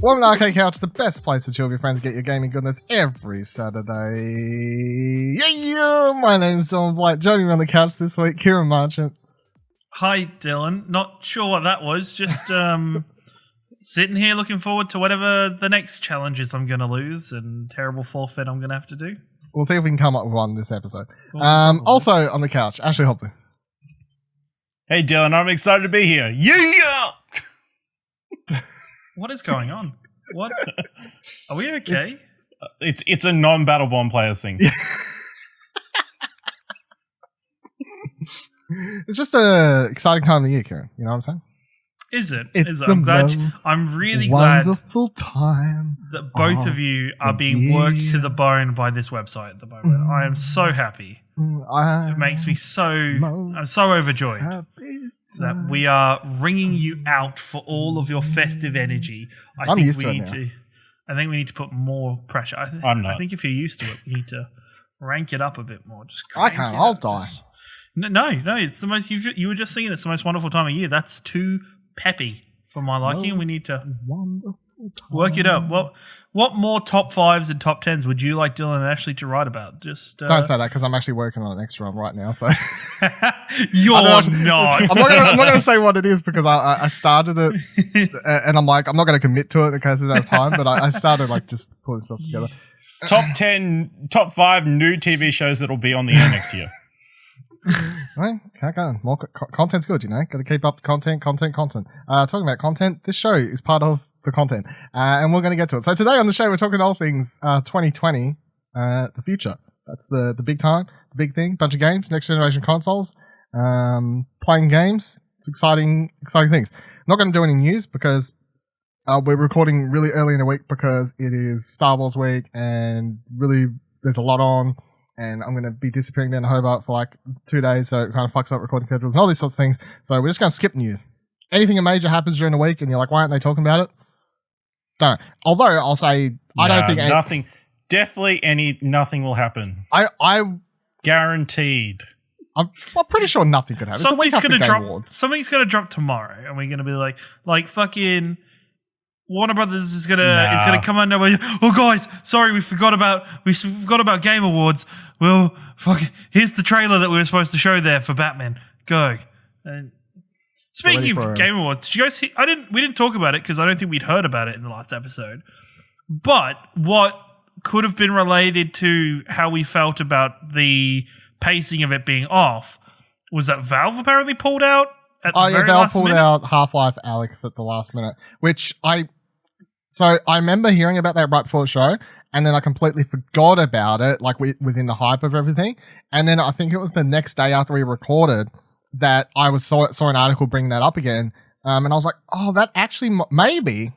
Welcome to Arcade Couch, the best place to chill with your friends and get your gaming goodness every Saturday. Yeah! My name's Dylan Blight. Joining me on the couch this week, Ciaran Marchant. Hi, Dylan. Not sure what that was. Just sitting here looking forward to whatever the next challenge is I'm going to lose and terrible forfeit I'm going to have to do. We'll see if we can come up with one this episode. Also on the couch, Ashley Hobley. Hey, Dylan, I'm excited to be here. Yeah! What is going on? What? Are we okay? It's a non-Battle Bomb players thing. It's just an exciting time of the year, Ciaran. You know what I'm saying? Is it? It's I'm really glad wonderful time that both of you are being worked to the bone by this website at the moment. I am so happy. It makes me I'm so overjoyed that we are wringing you out for all of your festive energy. I think we need to put more pressure. I think if you're used to it, we need to rank it up a bit more. Just I can't. I'll die. No. It's the most. You were just saying it's the most wonderful time of year. That's too peppy for my liking. We need to work it up. What more top 5s and top 10s would you like Dylan and Ashley to write about? Just don't say that because I'm actually working on an extra one right now. So you're not. I'm not going to say what it is because I started it and I'm like I'm not going to commit to it in case I don't have time. But I started like just pulling stuff together. Top 5 new TV shows that'll be on the air next year. Right, can't go. More content's good, you know. Got to keep up the content. Talking about content, this show is part of the content, and we're going to get to it. So today on the show, we're talking all things 2020, the future. That's the big time, the big thing. Bunch of games, next generation consoles, playing games. It's exciting things. Not going to do any news because we're recording really early in the week because it is Star Wars week, and really there's a lot on. And I'm going to be disappearing down to Hobart for like 2 days, so it kind of fucks up recording schedules and all these sorts of things. So we're just going to skip news. Anything major happens during the week and you're like, why aren't they talking about it? Don't. Although I'll say, I don't think nothing. Nothing will happen. I guaranteed. I'm pretty sure nothing could happen. Something's going to drop. Something's going to drop tomorrow, and we're going to be like fucking. Warner Brothers is gonna come on nowhere. Oh guys, sorry, we forgot about Game Awards. Well, fuck. Here's the trailer that we were supposed to show there for Batman. Go. And speaking of Game Awards, did you guys see? We didn't talk about it because I don't think we'd heard about it in the last episode. But what could have been related to how we felt about the pacing of it being off was that Valve apparently pulled out. Valve pulled out Half-Life Alyx at the last minute, which So I remember hearing about that right before the show, and then I completely forgot about it, like within the hype of everything. And then I think it was the next day after we recorded that I saw an article bringing that up again, and I was like, oh, that actually maybe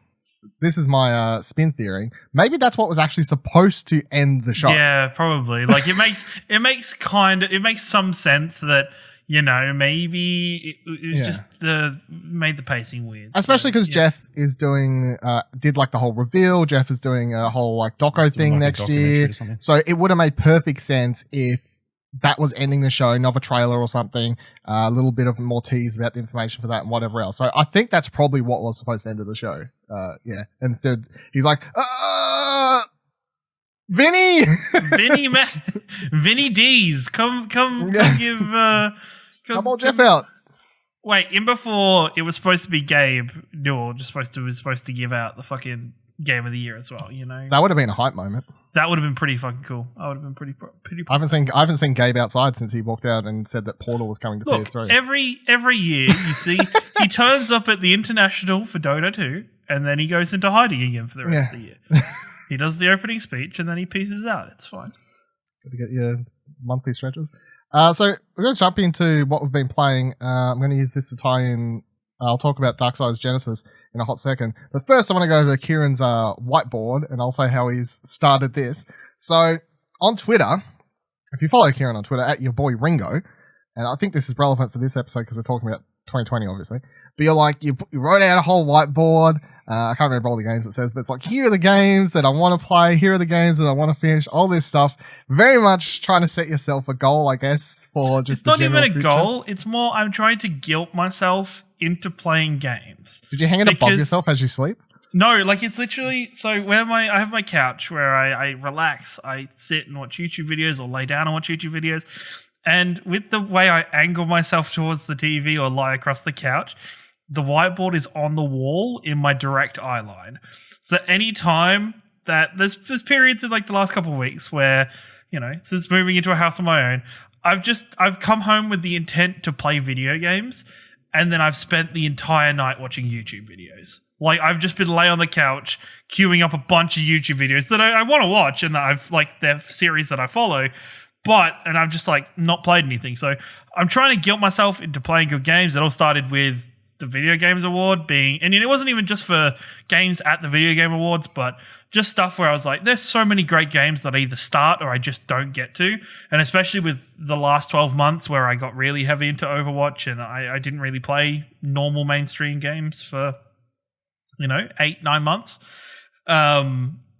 this is my spin theory. Maybe that's what was actually supposed to end the show. Yeah, probably. Like it makes some sense that. You know, maybe it was just made the pacing weird. Especially because Jeff is doing, did like the whole reveal. Jeff is doing a whole like doco thing next year. So it would have made perfect sense if that was ending the show, another trailer or something, a little bit of more tease about the information for that and whatever else. So I think that's probably what was supposed to end the show. Instead he's like, Vinny D's, come give. Come on, Jeff out. Wait, before it was supposed to be Gabe Newell, was supposed to give out the fucking Game of the Year as well. You know, that would have been a hype moment. That would have been pretty fucking cool. I would have been pretty. I haven't seen Gabe outside since he walked out and said that Portal was coming to PS3. Every year, you see, he turns up at the International for Dota 2, and then he goes into hiding again for the rest of the year. He does the opening speech, and then he pieces out. It's fine. Got to get your monthly stretches. So we're going to jump into what we've been playing. I'm going to use this to tie in. I'll talk about Darksiders Genesis in a hot second. But first, I want to go to Ciaran's whiteboard, and I'll say how he's started this. So on Twitter, if you follow Ciaran on Twitter, at your boy Ringo, and I think this is relevant for this episode because we're talking about 2020, obviously. But you're like, you wrote out a whole whiteboard. I can't remember all the games it says, but it's like, here are the games that I want to play. Here are the games that I want to finish. All this stuff. Very much trying to set yourself a goal, I guess, for just. It's not even a goal. It's more, I'm trying to guilt myself into playing games. Did you hang it above yourself as you sleep? No, like it's literally so where I have my couch where I relax, I sit and watch YouTube videos or lay down and watch YouTube videos. And with the way I angle myself towards the TV or lie across the couch, the whiteboard is on the wall in my direct eye line. So any time that there's periods in like the last couple of weeks where, since moving into a house on my own, I've come home with the intent to play video games, and then I've spent the entire night watching YouTube videos. Like, I've just been lay on the couch queuing up a bunch of YouTube videos that I want to watch and that I've, like, they're series that I follow, and I've just, like, not played anything. So I'm trying to guilt myself into playing good games. It all started with the Video Games Award and it wasn't even just for games at the Video Game Awards, but just stuff where I was like, there's so many great games that I either start or I just don't get to. And especially with the last 12 months where I got really heavy into Overwatch and I didn't really play normal mainstream games for 8-9 months.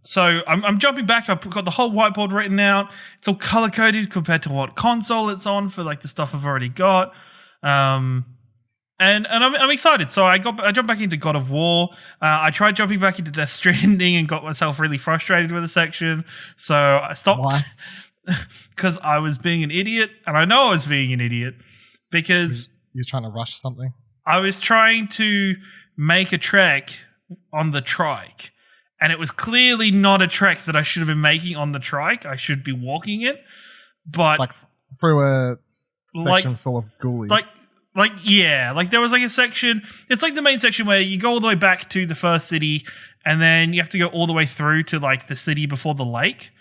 So I'm jumping back. I've got the whole whiteboard written out. It's all color coded compared to what console it's on for like the stuff I've already got. And I'm excited. So I jumped back into God of War. I tried jumping back into Death Stranding and got myself really frustrated with a section. So I stopped. Why? Because I was being an idiot, and I know I was being an idiot because you're trying to rush something. I was trying to make a trek on the trike, and it was clearly not a trek that I should have been making on the trike. I should be walking it, but like through a section full of ghoulies. Like there was like a section. It's like the main section where you go all the way back to the first city, and then you have to go all the way through to like the city before the lake.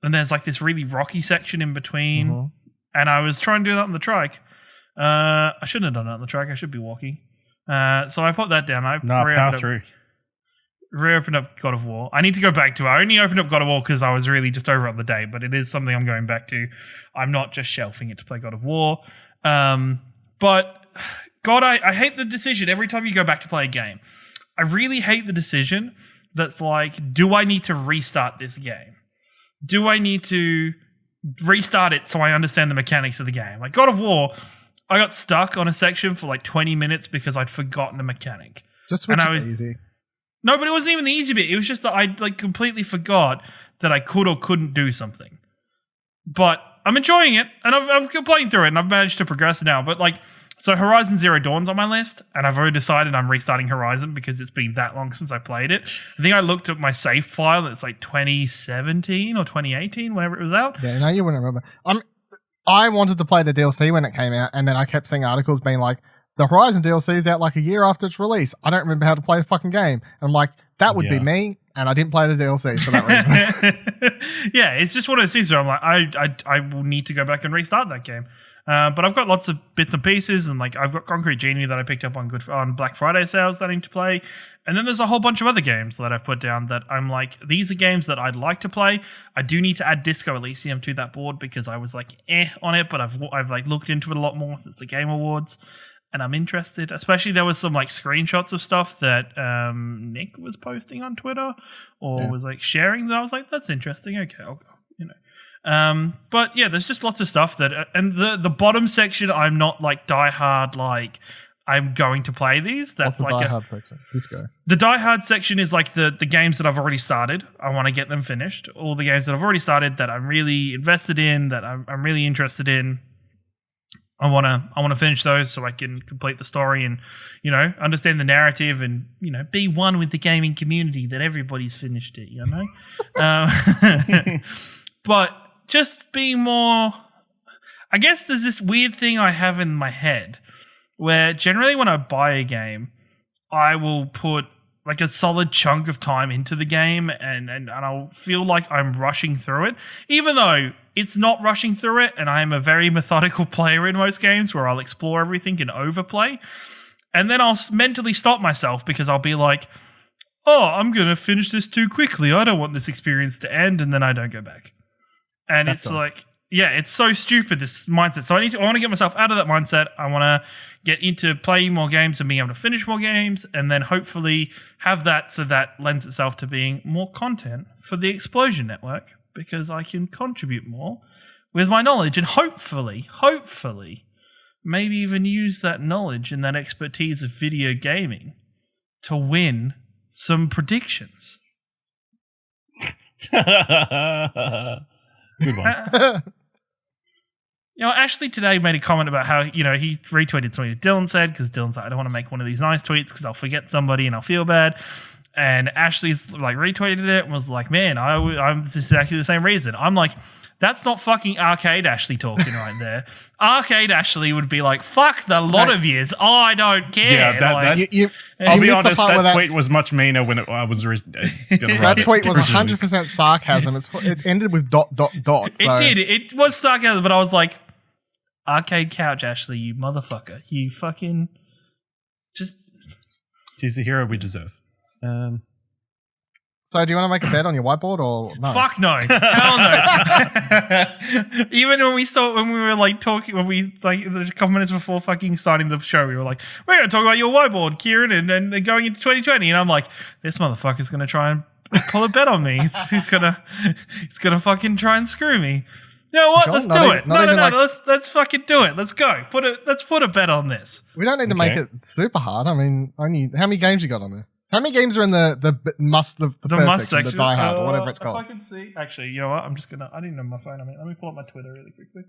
And there's like this really rocky section in between. Mm-hmm. And I was trying to do that on the trike. I shouldn't have done that on the trike. I should be walking. So I popped that down. Power through. Reopened up God of War. I need to go back to it. I only opened up God of War because I was really just over on the day, but it is something I'm going back to. I'm not just shelving it to play God of War. But God, I hate the decision every time you go back to play a game. I really hate the decision that's like, do I need to restart this game? Do I need to restart it so I understand the mechanics of the game? Like God of War, I got stuck on a section for like 20 minutes because I'd forgotten the mechanic. Just switch it to easy. No, but it wasn't even the easy bit. It was just that I like completely forgot that I could or couldn't do something. But I'm enjoying it, and I'm playing through it, and I've managed to progress now. But like, so Horizon Zero Dawn's on my list, and I've already decided I'm restarting Horizon because it's been that long since I played it. I think I looked at my save file, and it's like 2017 or 2018, whenever it was out. Yeah, no, you wouldn't remember. I wanted to play the DLC when it came out, and then I kept seeing articles being like, the Horizon DLC is out like a year after its release. I don't remember how to play the fucking game. And I'm like, that would be me, and I didn't play the DLC for that reason. Yeah, it's just one of those things where I'm like, I will need to go back and restart that game. But I've got lots of bits and pieces, and like I've got Concrete Genie that I picked up on Black Friday sales that I need to play. And then there's a whole bunch of other games that I've put down that I'm like, these are games that I'd like to play. I do need to add Disco Elysium to that board because I was like on it, but I've like looked into it a lot more since the Game Awards. And I'm interested, especially there was some like screenshots of stuff that Nick was posting on Twitter or was like sharing that I was like, that's interesting. Okay, I'll go, But yeah, there's just lots of stuff that, and the bottom section, I'm not like diehard, like I'm going to play these. That's what's the like diehard section? Disco. The diehard section is like the games that I've already started. I want to get them finished. All the games that I've already started that I'm really invested in, that I'm really interested in. I want to finish those so I can complete the story and, understand the narrative and, be one with the gaming community that everybody's finished it, But just being more, I guess there's this weird thing I have in my head where generally when I buy a game, I will put like a solid chunk of time into the game and I'll feel like I'm rushing through it, even though it's not rushing through it, and I am a very methodical player in most games where I'll explore everything and overplay. And then I'll mentally stop myself because I'll be like, oh, I'm going to finish this too quickly. I don't want this experience to end, and then I don't go back. And it's like, yeah, it's so stupid, this mindset. So I want to get myself out of that mindset. I want to get into playing more games and being able to finish more games, and then hopefully have that so that lends itself to being more content for the Explosion Network, because I can contribute more with my knowledge and hopefully, maybe even use that knowledge and that expertise of video gaming to win some predictions. Good one. Ashley today made a comment about how, he retweeted something that Dylan said, because Dylan's like, I don't want to make one of these nice tweets because I'll forget somebody and I'll feel bad. And Ashley's like retweeted it and was like, man, I'm this is exactly the same reason. I'm like, that's not fucking Arcade Ashley talking right there. Arcade Ashley would be like, fuck the lot of years. I don't care. Yeah, I'll be honest, that tweet was much meaner when I was that tweet was 100% sarcasm. It ended with ... So. It did. It was sarcasm, but I was like, Arcade Couch Ashley, you motherfucker. You fucking just... She's the hero we deserve. So do you want to make a bet on your whiteboard or no? Fuck no. Hell no. Even when we were like talking, a couple minutes before fucking starting the show, we were like, we're going to talk about your whiteboard, Ciaran, and going into 2020. And I'm like, this motherfucker's going to try and pull a bet on me. He's going to fucking try and screw me. You know what? Let's do it. No. Let's fucking do it. Let's go. Let's put a bet on this. We don't need to make it super hard. I mean, how many games you got on there? How many games are in the first section, the Die Hard, or whatever it's called? If I can see. Actually, you know what? I didn't have my phone on me. Let me pull up my Twitter really quickly.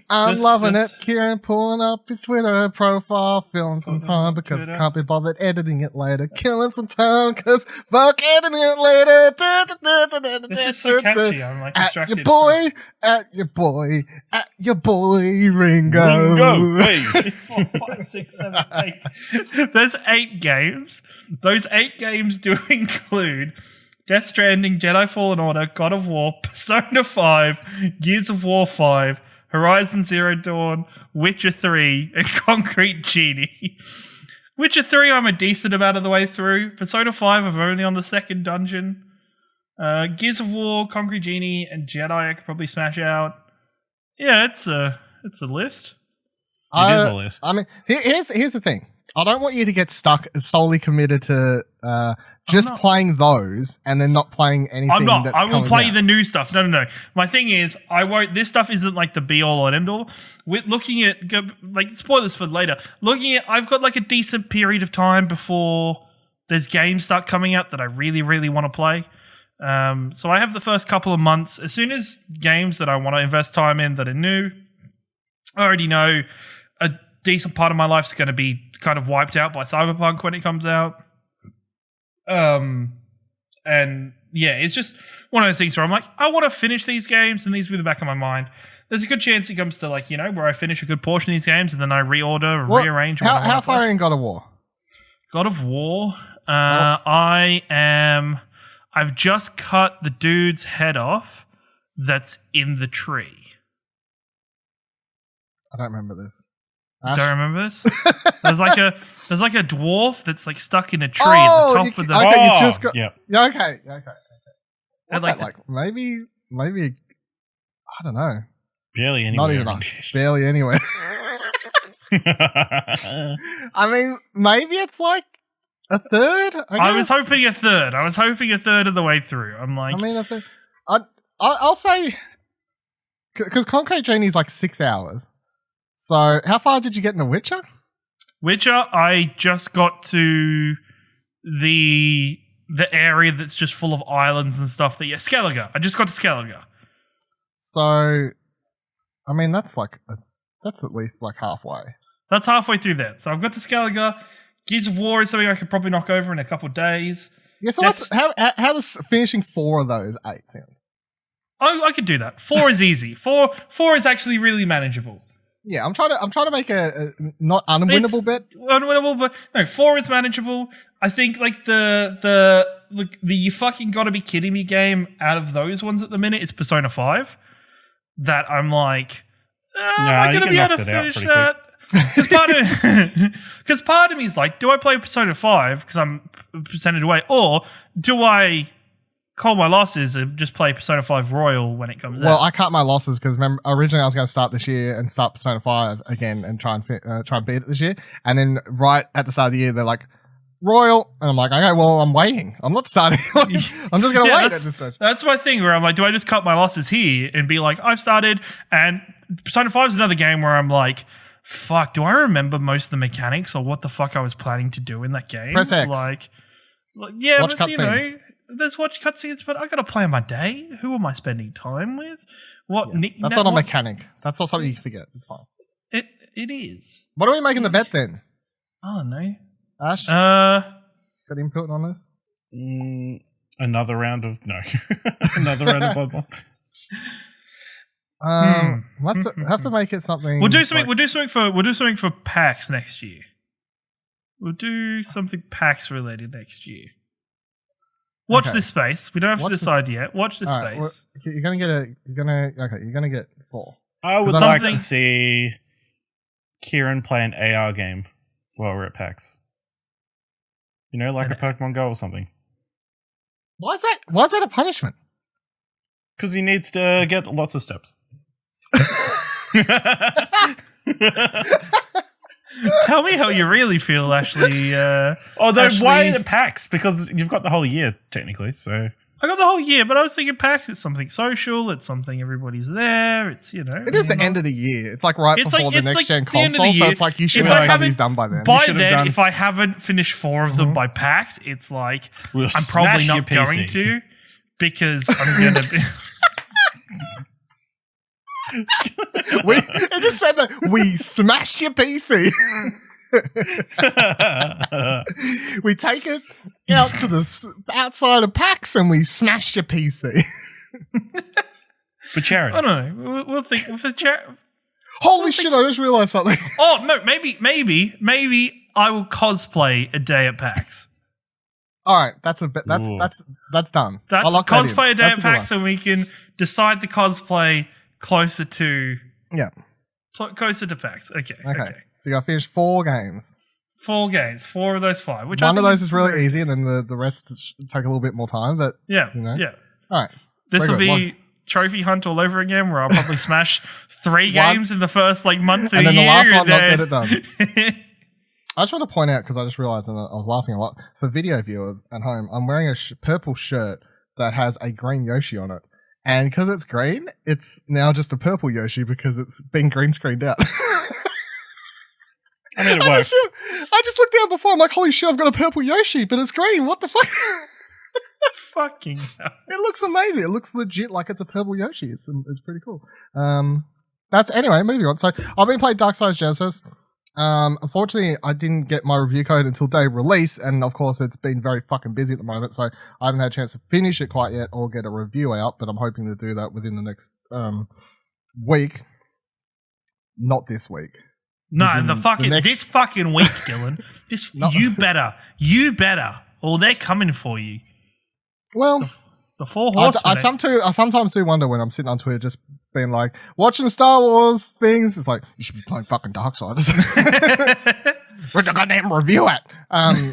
I'm loving it. Ciaran pulling up his Twitter profile, filling some time because can't be bothered editing it later. Killing some time because fuck editing it later. This is so catchy. I'm like distracted. At your boy, Ringo. Hey. 4, 5, 6, 7, 8. There's 8 games. Those 8 games do include Death Stranding, Jedi Fallen Order, God of War, Persona 5, Gears of War 5, Horizon Zero Dawn, Witcher 3, and Concrete Genie. Witcher 3 I'm a decent amount of the way through. Persona 5 I'm only on the 2nd dungeon. Gears of War, Concrete Genie, and Jedi I could probably smash out. Yeah, it's a list. It is a list. I mean, here's the thing. I don't want you to get stuck solely committed to just playing those and then not playing anything. I'm not. That's I will play out. the new stuff. No. My thing is, I won't. This stuff isn't like the be all or end all. We're looking at like spoilers for later. I've got like a decent period of time before there's games start coming out that I really, really want to play. So I have the first couple of months. As soon as games that I want to invest time in that are new, I already know a decent part of my life is going to be kind of wiped out by Cyberpunk when it comes out. And yeah, it's just one of those things where I'm like, I want to finish these games and these will be the back of my mind. There's a good chance it comes to like, where I finish a good portion of these games and then I reorder and rearrange. How far are you in God of War? God of War? I've just cut the dude's head off that's in the tree. I don't remember this. Don't remember this? There's like a dwarf that's like stuck in a tree at the top of the. Okay, you just got. Yeah. Okay. And like maybe I don't know. Barely anywhere. Not even barely anywhere. I mean, maybe it's like a third. I was hoping a third. I was hoping a third of the way through. I'm like, I mean, I'll say because Concrete Genie is like 6 hours. So, how far did you get in The Witcher? Witcher, I just got to the area that's just full of islands and stuff. Skellige. I just got to Skellige. So, I mean, that's at least like halfway. That's halfway through that. So I've got to Skellige. Gears of War is something I could probably knock over in a couple of days. Yeah. So how does finishing 4 of those 8 sound? I could do that. 4 is easy. 4 is actually really manageable. Yeah, I'm trying to make a not unwinnable bet. Unwinnable, but no, 4 is manageable. I think like the you fucking gotta be kidding me game out of those ones at the minute is Persona 5. That I'm like, am I gonna be able to finish that? Because part of me is like, do I play Persona 5 because I'm a percentage away, or do I call my losses and just play Persona 5 Royal when it comes out? Well, I cut my losses because originally I was going to start this year and start Persona 5 again and try and beat it this year. And then right at the start of the year, they're like, Royal. And I'm like, okay, well, I'm waiting. I'm not starting. I'm just going to wait at this stage. That's my thing where I'm like, do I just cut my losses here and be like, I've started? And Persona 5 is another game where I'm like, fuck, do I remember most of the mechanics or what the fuck I was planning to do in that game? Press X. Yeah, Watch but you cutscenes. know, there's watch cutscenes, but I got to plan my day. Who am I spending time with? What? That's not a mechanic. That's not something you forget. It's fine. It is. What are we making the bet then? I don't know. Ash? Got input on this? Another round of another round of Bloodborne. Let's have to make it something. We'll do something. We'll do something for PAX next year. We'll do something PAX related next year. Watch this space. We don't have to decide yet. Watch this space. Well, you're gonna get 4. I would like to see Ciaran play an AR game while we're at PAX. You know, like a Pokemon Go or something. Why is that a punishment? Because he needs to get lots of steps. Tell me how you really feel, Ashley. Why at PAX? Because you've got the whole year, technically, so... I got the whole year, but I was thinking PAX, it's something social, it's something everybody's there, it's, you know... It is the end of the year. It's like before the next-gen console, so it's like you should have these done by then. By then, if I haven't finished 4 of them by PAX, it's like, I'm probably not going to, because I'm going to be... It just said that we smashed your PC. We take it out to the outside of PAX and we smash your PC. For charity. I don't know. We'll think for charity. Holy shit! I just realized something. Oh no! Maybe I will cosplay a day at PAX. All right, that's a bit. That's done. That's cosplay a day at PAX, and we can decide the cosplay closer to closer to PAX. Okay. So you got to finish 4 games. 4 games. 4 of those 5. Which one of those is really easy, and then the rest take a little bit more time. But yeah. All right. This will be trophy hunt all over again, where I'll probably smash 3 games in the first month of the year, and then the last one not get it done. I just want to point out, because I just realized, and I was laughing a lot, for video viewers at home, I'm wearing a purple shirt that has a green Yoshi on it. And because it's green, it's now just a purple Yoshi because it's been green screened out. I mean, it works. I just looked down before, I'm like, holy shit, I've got a purple Yoshi, but it's green. What the fuck? Fucking hell. It looks amazing. It looks legit like it's a purple Yoshi. It's pretty cool. Anyway, moving on. So I've been playing Darksiders Genesis. Unfortunately, I didn't get my review code until day of release, and of course, it's been very fucking busy at the moment, so I haven't had a chance to finish it quite yet or get a review out, but I'm hoping to do that within the next week. Not this week. No, this fucking week, Dylan. You better, or they're coming for you. Well, the 4 horsemen. I sometimes do wonder when I'm sitting on Twitter, just being like, watching Star Wars things. It's like, you should be playing fucking Darksiders. Where's the goddamn review at? I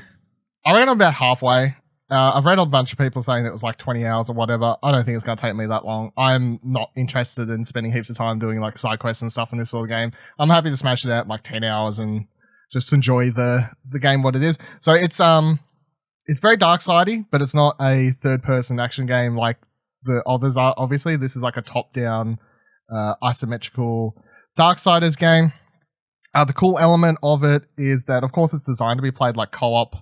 ran about halfway. I've read a bunch of people saying it was like 20 hours or whatever. I don't think it's going to take me that long. I'm not interested in spending heaps of time doing like side quests and stuff in this sort of game. I'm happy to smash it out in like 10 hours and just enjoy the game what it is. So it's very Darksidey, but it's not a third-person action game like the others are. Obviously, this is like a top-down, isometrical Darksiders game. The cool element of it is that, of course, it's designed to be played like co-op,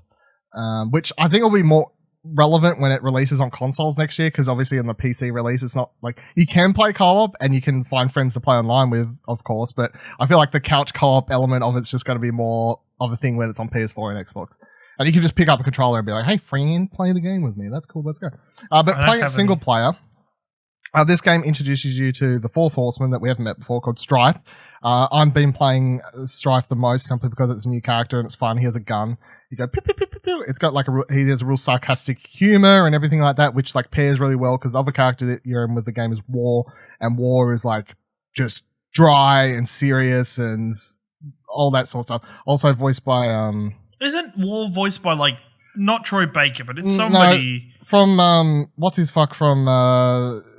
which I think will be more relevant when it releases on consoles next year, because obviously in the PC release, it's not like you can play co-op and you can find friends to play online with, of course, but I feel like the couch co-op element of it's just going to be more of a thing when it's on PS4 and Xbox. And you can just pick up a controller and be like, hey, friend, play the game with me. That's cool. Let's go. But playing it single player, this game introduces you to the 4th horseman that we haven't met before called Strife. I've been playing Strife the most simply because it's a new character and it's fun. He has a gun. You go, pew, pew, pew, pew, pew. It's got like he has a real sarcastic humor and everything like that, which like pairs really well because the other character that you're in with the game is War, and War is like just dry and serious and all that sort of stuff. Also voiced by Isn't War voiced by like not Troy Baker, but it's somebody from what's his fuck from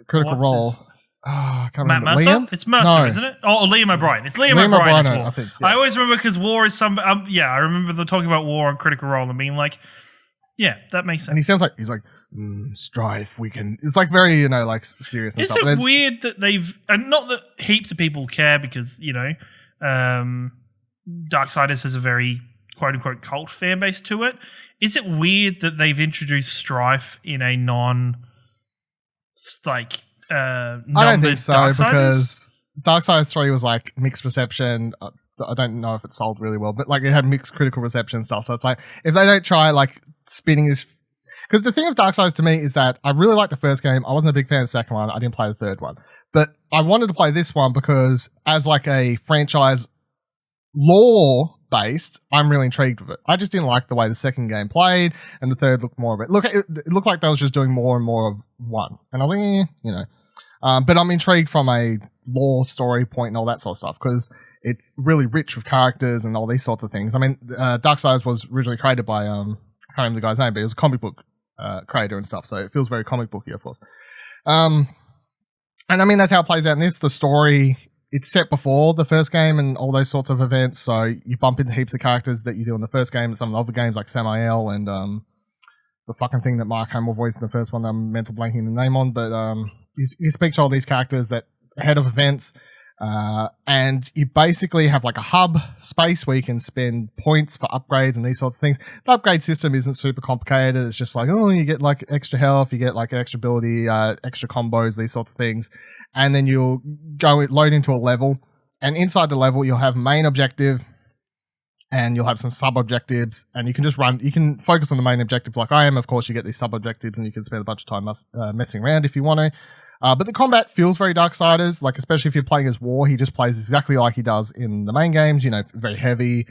Critical Role. I can't Matt remember. Mercer? Liam? It's Mercer, isn't it? Oh, Liam O'Brien. It's Liam O'Brien as War. I think, yeah. I always remember because War is some. I remember them talking about War on Critical Role and being like, "Yeah, that makes sense." And he sounds like he's like Strife. We can. It's like very like serious. And Is it weird that they've and not that heaps of people care because Darksiders has a very quote unquote cult fan base to it. Is it weird that they've introduced strife in a non I don't think so because Darksiders 3 was like mixed reception. I don't know if it sold really well, but like it had mixed critical reception and stuff. So it's like if they don't try like spinning this, because the thing of Darksiders to me is that I really liked the first game. I wasn't a big fan of the second one. I didn't play the third one, but I wanted to play this one because as like a franchise lore based, I'm really intrigued with it. I just didn't like the way the second game played, and the third looked more of it. It looked like they was just doing more and more of one, and I was like, you know. But I'm intrigued from a lore story point and all that sort of stuff because it's really rich with characters and all these sorts of things. I mean, Darksiders was originally created by I can't remember the guy's name, but he was a comic book creator and stuff, so it feels very comic booky, of course. And I mean, that's how it plays out in this. The story, it's set before the first game and all those sorts of events, so you bump into heaps of characters that you do in the first game and some of the other games like Samael and the fucking thing that Mark Hamill voiced in the first one that I'm mental blanking the name on, but you speak to all these characters that ahead of events, and you basically have like a hub space where you can spend points for upgrades and these sorts of things. The upgrade system isn't super complicated. It's just like, oh, you get like extra health, you get like extra ability, extra combos, these sorts of things. And then you'll load into a level, and inside the level you'll have main objective and you'll have some sub-objectives, and you can just you can focus on the main objective like I am. Of course, you get these sub-objectives and you can spend a bunch of time messing around if you want to. But the combat feels very Darksiders, like especially if you're playing as War, he just plays exactly like he does in the main games, you know, very heavy,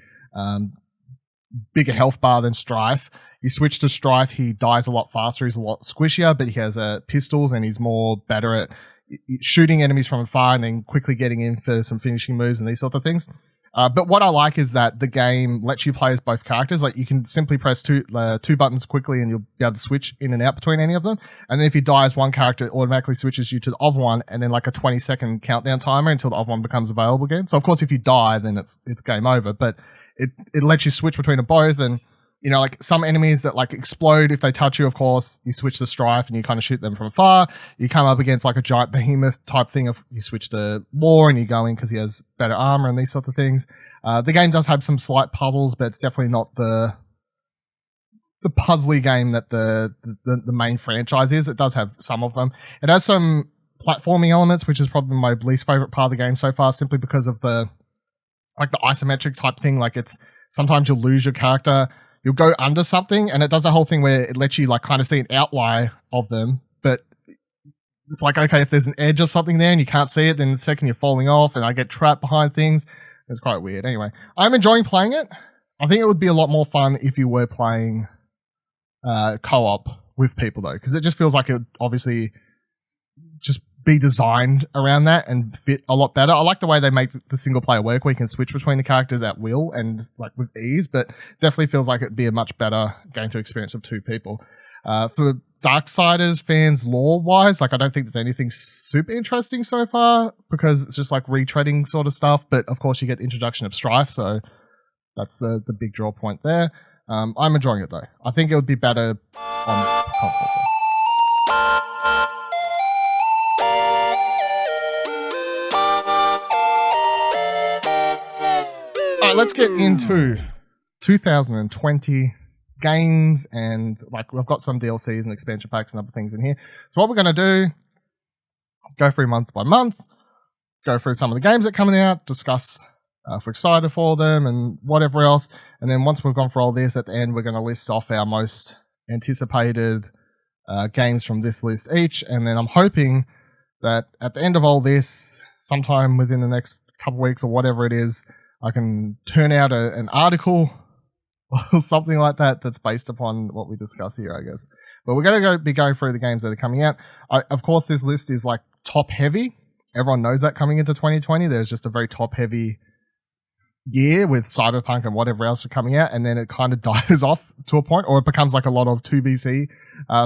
bigger health bar than Strife. You switch to Strife, he dies a lot faster, he's a lot squishier, but he has pistols and he's more better at shooting enemies from afar and then quickly getting in for some finishing moves and these sorts of things. But what I like is that the game lets you play as both characters. Like you can simply press two buttons quickly and you'll be able to switch in and out between any of them. And then if you die as one character, it automatically switches you to the other one and then like a 20-second countdown timer until the other one becomes available again. So of course, if you die, then it's game over. But it lets you switch between them both. And you know, like some enemies that like explode if they touch you, of course, you switch to Strife and you kind of shoot them from afar. You come up against like a giant behemoth type thing of you switch to War and you go in because he has better armor and these sorts of things. The game does have some slight puzzles, but it's definitely not the puzzly game that the main franchise is. It does have some of them. It has some platforming elements, which is probably my least favorite part of the game so far, simply because of the isometric type thing. Like it's sometimes you'll lose your character. You'll go under something, and it does a whole thing where it lets you like kind of see an outline of them, but it's like, okay, if there's an edge of something there and you can't see it, then the second you're falling off, and I get trapped behind things. It's quite weird. Anyway, I'm enjoying playing it. I think it would be a lot more fun if you were playing co-op with people, though, because it just feels like it would obviously just be designed around that and fit a lot better. I like the way they make the single player work where you can switch between the characters at will and like with ease, but definitely feels like it'd be a much better game to experience with two people. For Darksiders fans lore wise, like I don't think there's anything super interesting so far because it's just like retreading sort of stuff, but of course you get introduction of Strife, so that's the big draw point there. I'm enjoying it though. I think it would be better on console. Let's get into 2020 games, and like we've got some DLCs and expansion packs and other things in here. So what we're going to do, go through month by month, go through some of the games that are coming out, discuss if we're excited for them and whatever else. And then once we've gone through all this, at the end we're going to list off our most anticipated games from this list each. And then I'm hoping that at the end of all this, sometime within the next couple of weeks or whatever it is, I can turn out an article or something like that that's based upon what we discuss here, I guess. But we're going to be going through the games that are coming out. Of course, this list is like top heavy. Everyone knows that coming into 2020. There's just a very top heavy year with Cyberpunk and whatever else are coming out, and then it kind of dies off to a point, or it becomes like a lot of 2BC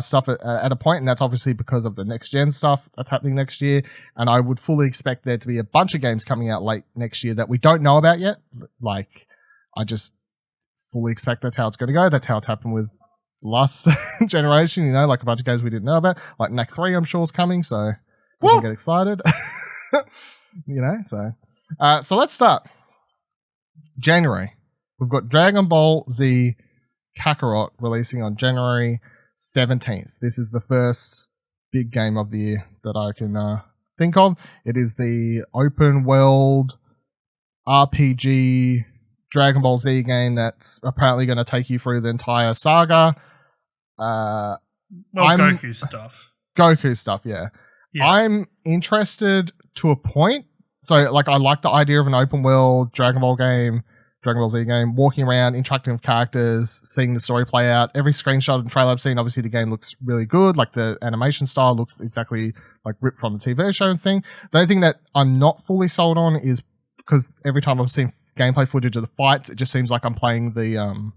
stuff at a point, and that's obviously because of the next gen stuff that's happening next year. And I would fully expect there to be a bunch of games coming out late next year that we don't know about yet. Like, I just fully expect that's how it's going to go. That's how it's happened with last generation, you know, like a bunch of games we didn't know about. Like NAC 3, I'm sure, is coming, so we can get excited. You know, so let's start. January. We've got Dragon Ball Z Kakarot releasing on January 17th. This is the first big game of the year that I can think of. It is the open world RPG Dragon Ball Z game that's apparently going to take you through the entire saga. Goku stuff. Goku stuff, yeah. I'm interested to a point. So, like, I like the idea of an open world Dragon Ball Z game, walking around, interacting with characters, seeing the story play out. Every screenshot and trailer I've seen, obviously the game looks really good. Like, the animation style looks exactly like ripped from the TV show and thing. The only thing that I'm not fully sold on is because every time I've seen gameplay footage of the fights, it just seems like I'm playing the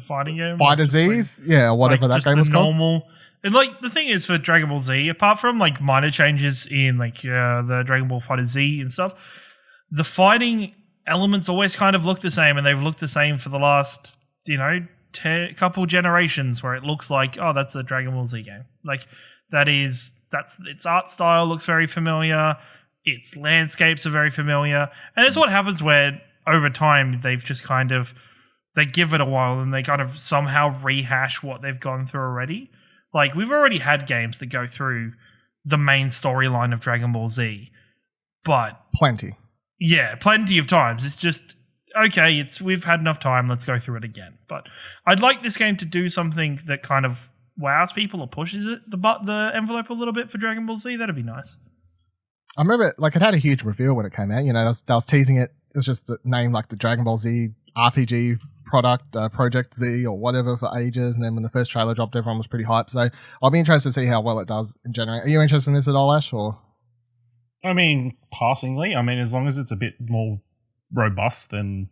fighting game, Fighter Z's, or whatever that game was called. Normal. And like the thing is for Dragon Ball Z, apart from like minor changes in like the Dragon Ball Fighter Z and stuff, the fighting elements always kind of look the same, and they've looked the same for the last couple generations. Where it looks like, oh, that's a Dragon Ball Z game. Like that's its art style looks very familiar. Its landscapes are very familiar, and it's what happens where over time they've just kind of they give it a while and they kind of somehow rehash what they've gone through already. Like, we've already had games that go through the main storyline of Dragon Ball Z, but... Plenty. Yeah, plenty of times. It's just, okay, we've had enough time, let's go through it again. But I'd like this game to do something that kind of wows people or pushes the envelope a little bit for Dragon Ball Z. That'd be nice. I remember, like, it had a huge reveal when it came out. They was teasing it. It was just the name, like, the Dragon Ball Z RPG product, Project Z or whatever for ages, and then when the first trailer dropped, everyone was pretty hyped. So I'll be interested to see how well it does in January. Are you interested in this at all, Ash? Or I mean, passingly. I mean, as long as it's a bit more robust than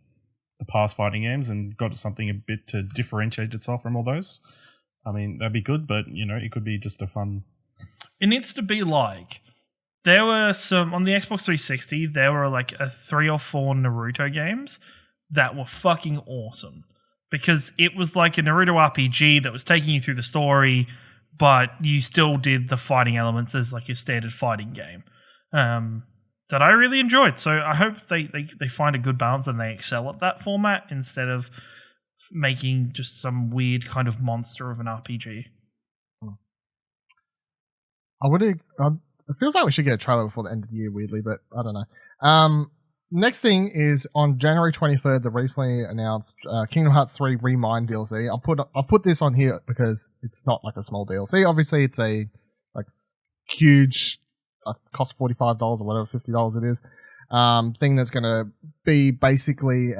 the past fighting games and got something a bit to differentiate itself from all those, I mean, that'd be good. But it could be just a fun. It needs to be like there were some on the Xbox 360. There were like 3 or 4 Naruto games that were fucking awesome because it was like a Naruto RPG that was taking you through the story, but you still did the fighting elements as like your standard fighting game that I really enjoyed. So I hope they find a good balance and they excel at that format instead of making just some weird kind of monster of an RPG. It feels like we should get a trailer before the end of the year, weirdly, but I don't know. Next thing is on January 23rd, the recently announced Kingdom Hearts 3 Remind DLC. I'll put this on here because it's not like a small DLC. Obviously, it's a like huge, cost $45 or whatever, $50 it is. Thing that's going to be basically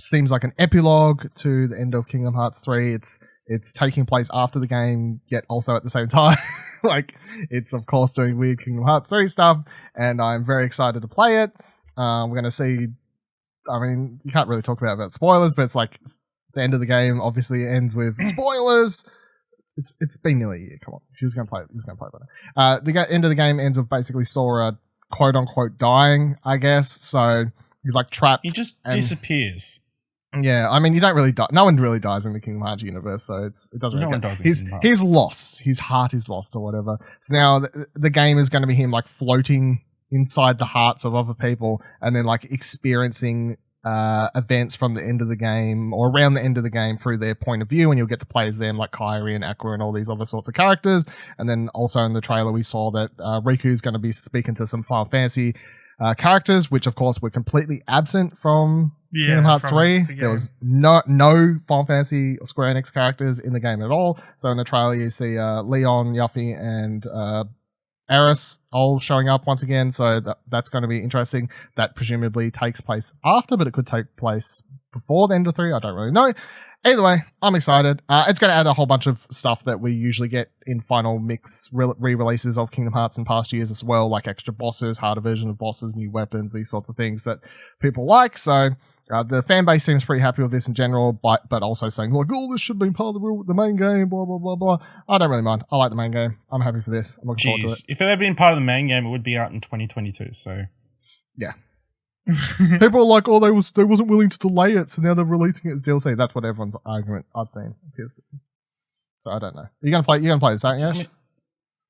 seems like an epilogue to the end of Kingdom Hearts 3. It's taking place after the game, yet also at the same time. Like, it's of course doing weird Kingdom Hearts 3 stuff, and I'm very excited to play it. We're going to see, I mean, you can't really talk about spoilers, but it's like the end of the game obviously ends with spoilers. It's been nearly a year. Come on. If he was going to play it, he was going to play it. The end of the game ends with basically Sora quote unquote dying, I guess. So he's like trapped. He just disappears. Yeah, I mean, you don't really die. No one really dies in the Kingdom Hearts universe, so it doesn't really count. He's lost. His heart is lost or whatever. So now the game is going to be him like floating inside the hearts of other people and then like experiencing events from the end of the game or around the end of the game through their point of view, and you'll get to play as them like Kairi and Aqua and all these other sorts of characters. And then also in the trailer we saw that Riku's going to be speaking to some Final Fantasy characters, which of course were completely absent from Kingdom Hearts 3. There was no Final Fantasy or Square Enix characters in the game at all. So in the trailer you see Leon, Yuffie and Aeris all showing up once again, so that's going to be interesting. That presumably takes place after, but it could take place before the end of 3. I don't really know. Either way, I'm excited. It's going to add a whole bunch of stuff that we usually get in final mix re-releases of Kingdom Hearts in past years as well, like extra bosses, harder version of bosses, new weapons, these sorts of things that people like. So the fan base seems pretty happy with this in general, but also saying like, oh, this should be part of the main game, blah, blah, blah, blah. I don't really mind. I like the main game. I'm happy for this. I'm looking forward to it. If it had been part of the main game, it would be out in 2022, so... Yeah. People are like, oh, they wasn't willing to delay it, so now they're releasing it as DLC. That's what everyone's argument I've seen appears to be. So I don't know. You're gonna play this, aren't you, Ash?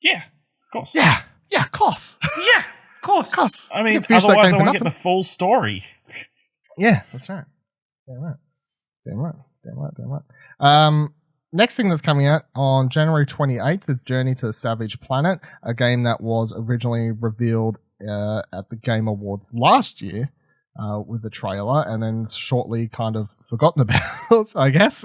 Yeah, of course. Yeah, of course. Yeah, of course. I mean, otherwise I won't get the full story. Yeah, that's right. Damn right. Next thing that's coming out on January 28th is Journey to the Savage Planet, a game that was originally revealed at the Game Awards last year with the trailer and then shortly kind of forgotten about, I guess.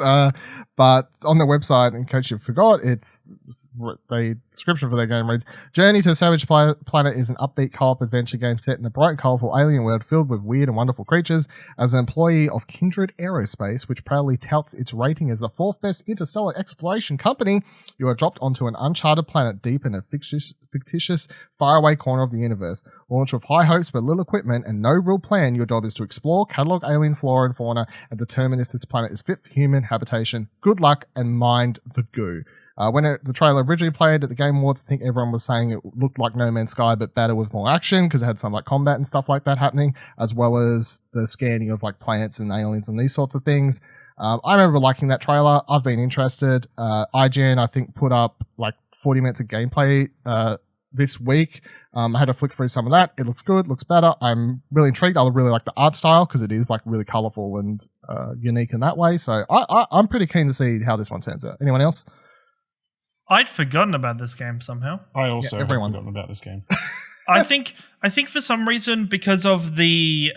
But on their website, in case you forgot, the description for their game reads, Journey to the Savage Planet is an upbeat co-op adventure game set in a bright and colourful alien world filled with weird and wonderful creatures. As an employee of Kindred Aerospace, which proudly touts its rating as the 4th best interstellar exploration company, you are dropped onto an uncharted planet deep in a fictitious, faraway corner of the universe. Launched with high hopes but little equipment and no real plan, your job is to explore, catalogue alien flora and fauna, and determine if this planet is fit for human habitation. Good luck and mind the goo. When the trailer originally played at the Game Awards, I think everyone was saying it looked like No Man's Sky, but better with more action because it had some like combat and stuff like that happening, as well as the scanning of like planets and aliens and these sorts of things. I remember liking that trailer. I've been interested. IGN, I think, put up like 40 minutes of gameplay this week. I had to flick through some of that. It looks good, looks better. I'm really intrigued. I really like the art style because it is like really colourful and unique in that way. So I'm pretty keen to see how this one turns out. Anyone else? I'd forgotten about this game somehow. I also have forgotten about this game. I think for some reason, because of the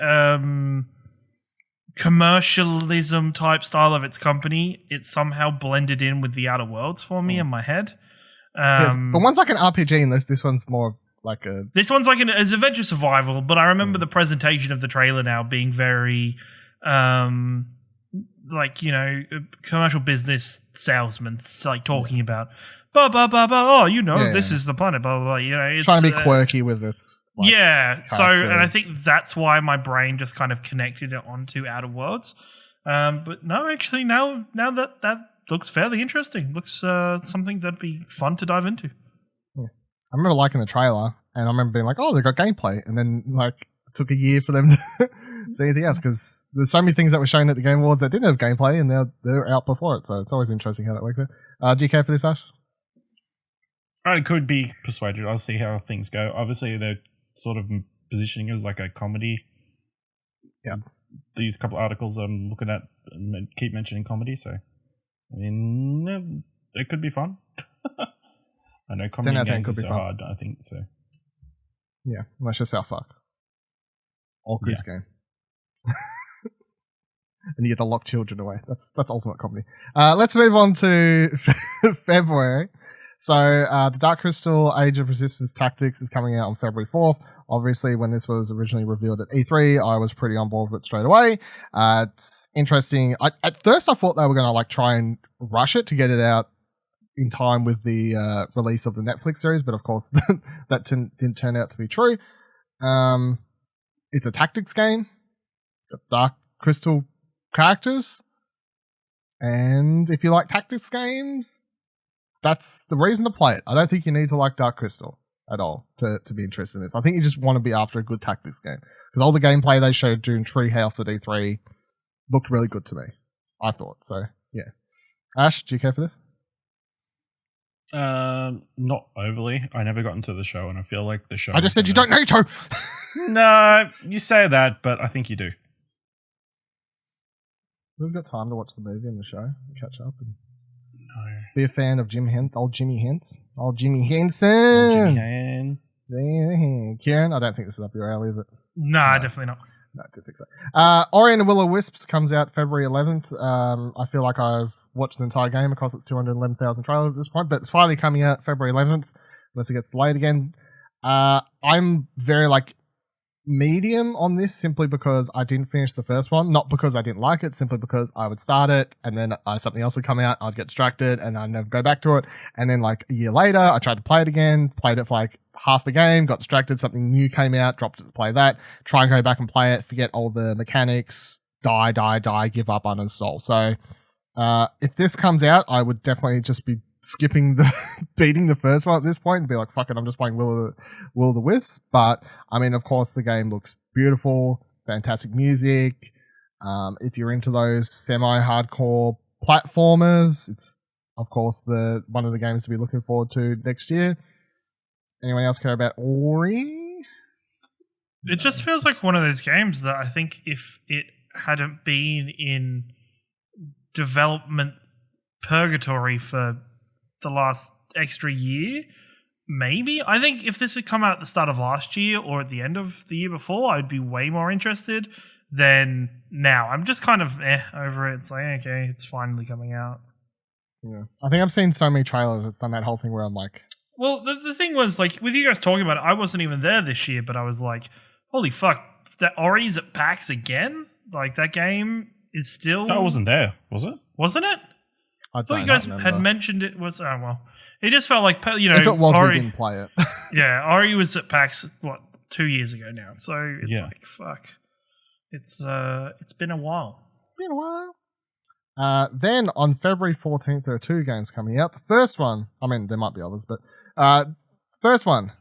commercialism type style of its company, it somehow blended in with the Outer Worlds for me in my head. Yes, but one's like an RPG and this one's more of like a... This one's like it's adventure survival, but I remember the presentation of the trailer now being very... like, you know, commercial business salesmen like talking about this is the planet, blah blah blah. You know, it's trying to be quirky with its so and I think that's why my brain just kind of connected it onto Outer Worlds. But no, actually, now that looks fairly interesting. Looks something that'd be fun to dive into. Yeah. I remember liking the trailer, and I remember being like, "Oh, they got gameplay," and then like it took a year for them to see anything else because there's so many things that were shown at the Game Awards that didn't have gameplay, and they're out before it. So it's always interesting how that works out. Do you care for this, Ash? I could be persuaded. I'll see how things go. Obviously, they're sort of positioning it as like a comedy. Yeah. These couple articles I'm looking at keep mentioning comedy, so I mean, it could be fun. I know comedy games are so hard. I think so. Yeah, unless you're South Park or Goose Game, and you get to lock children away. That's ultimate comedy. Let's move on to February. So the Dark Crystal Age of Resistance Tactics is coming out on February 4th. Obviously, when this was originally revealed at E3, I was pretty on board with it straight away. It's interesting. At first, I thought they were going to like try and rush it to get it out in time with the release of the Netflix series, but of course, that didn't turn out to be true. It's a tactics game. Got Dark Crystal characters. And if you like tactics games, that's the reason to play it. I don't think you need to like Dark Crystal at all to be interested in this. I think you just want to be after a good tactics game. Because all the gameplay they showed during Treehouse at E3 looked really good to me, I thought. So, yeah. Ash, do you care for this? Not overly. I never got into the show, and I feel like the show... I just said you don't need to! No, you say that, but I think you do. We've got time to watch the movie and the show and catch up and be a fan of old Jimmy Henson. Ciaran, I don't think this is up your alley, is it? No, definitely not. No, I didn't think so. Ori and the Will of Wisps comes out February 11th. I feel like I've watched the entire game across its 211,000 trailers at this point, but it's finally coming out February 11th, unless it gets delayed again. I'm very medium on this simply because I didn't finish the first one, not because I didn't like it, simply because I would start it and then something else would come out, I'd get distracted and I'd never go back to it, and then a year later I tried to play it again, played it for half the game, got distracted, something new came out, dropped it to play that, try and go back and play it, forget all the mechanics, die, give up, uninstall. So if this comes out, I would definitely just be skipping beating the first one at this point and be like, fuck it, I'm just playing Will of the Wisp. But I mean, of course, the game looks beautiful, fantastic music. If you're into those semi-hardcore platformers, it's of course one of the games to be looking forward to next year. Anyone else care about Ori? It just feels like one of those games that I think if it hadn't been in development purgatory for the last extra year, maybe. I think if this had come out at the start of last year or at the end of the year before, I'd be way more interested than now. I'm just kind of over it. It's like, okay, it's finally coming out. Yeah. I think I've seen so many trailers. It's done that whole thing where I'm like... Well, the thing was, like, with you guys talking about it, I wasn't even there this year, but I was like, holy fuck, that Ori's at PAX again? Like, that game is still... No, I wasn't there, was it? Wasn't it? I thought you guys had mentioned it was... Oh, well. It just felt like, you know... If it was, Ori, we didn't play it. yeah, Ori was at PAX, 2 years ago now. So it's like, fuck. It's been a while. Been a while. Then on February 14th, there are 2 games coming out. The first one, I mean, there might be others, but first one,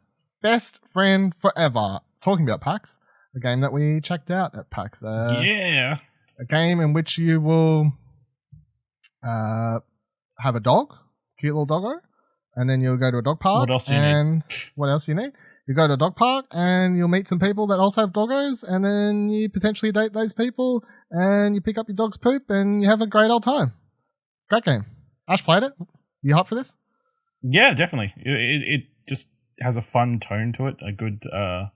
Best Friend Forever. Talking about PAX, a game that we checked out at PAX. Yeah. A game in which you will have a dog, cute little doggo, and then you'll go to a dog park. What else do you need? What else do you need? You go to a dog park and you'll meet some people that also have doggos, and then you potentially date those people, and you pick up your dog's poop, and you have a great old time. Great game. Ash played it. You hyped for this? Yeah, definitely. It just has a fun tone to it. A good, a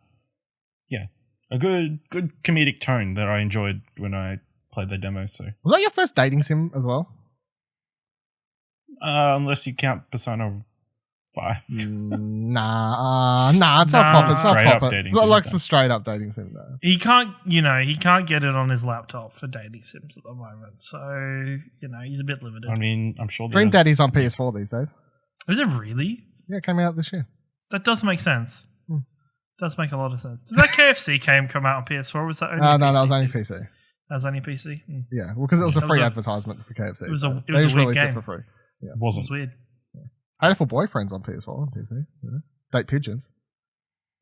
good comedic tone that I enjoyed when I played the demo. So was that your first dating sim as well? Unless you count Persona 5. Nah, it's not proper. It's straight not up proper. dating It's not sim, like though. some straight up dating sim though. He can't get it on his laptop for dating sims at the moment. So, he's a bit limited. I mean, I'm sure Dream there's Daddy's on PS4 these days. Is it really? Yeah, it came out this year. That does make sense. Does make a lot of sense. Did that KFC game come out on PS4? Or was that only No, PC? that was only PC. That was only PC? Yeah, well, because it was a That free was a- advertisement for KFC. It was so a they just weird released game. it for free. It wasn't. was weird. Hateful Boyfriend's on PS4 and PC. Yeah. Date Pigeons.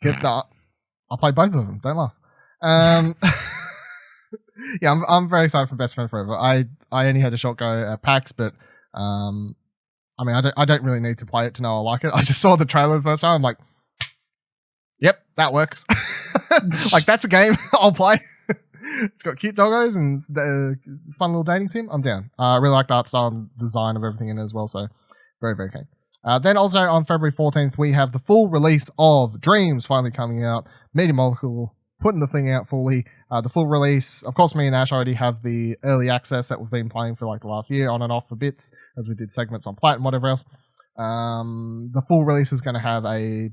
Get that. I'll play both of them. Don't laugh. Yeah, I'm very excited for Best Friend Forever. I only had a short go at PAX, but I mean, I don't really need to play it to know I like it. I just saw the trailer the first time. I'm like, yep, that works. Like, that's a game I'll play. It's got cute doggos and fun little dating sim. I'm down. I really like the art style and design of everything in it as well. So very, very keen. Then also on February 14th, we have the full release of Dreams finally coming out. Media Molecule putting the thing out fully. The full release, of course, me and Ash already have the early access that we've been playing for like the last year, on and off for bits, as we did segments on Plat and whatever else. The full release is going to have a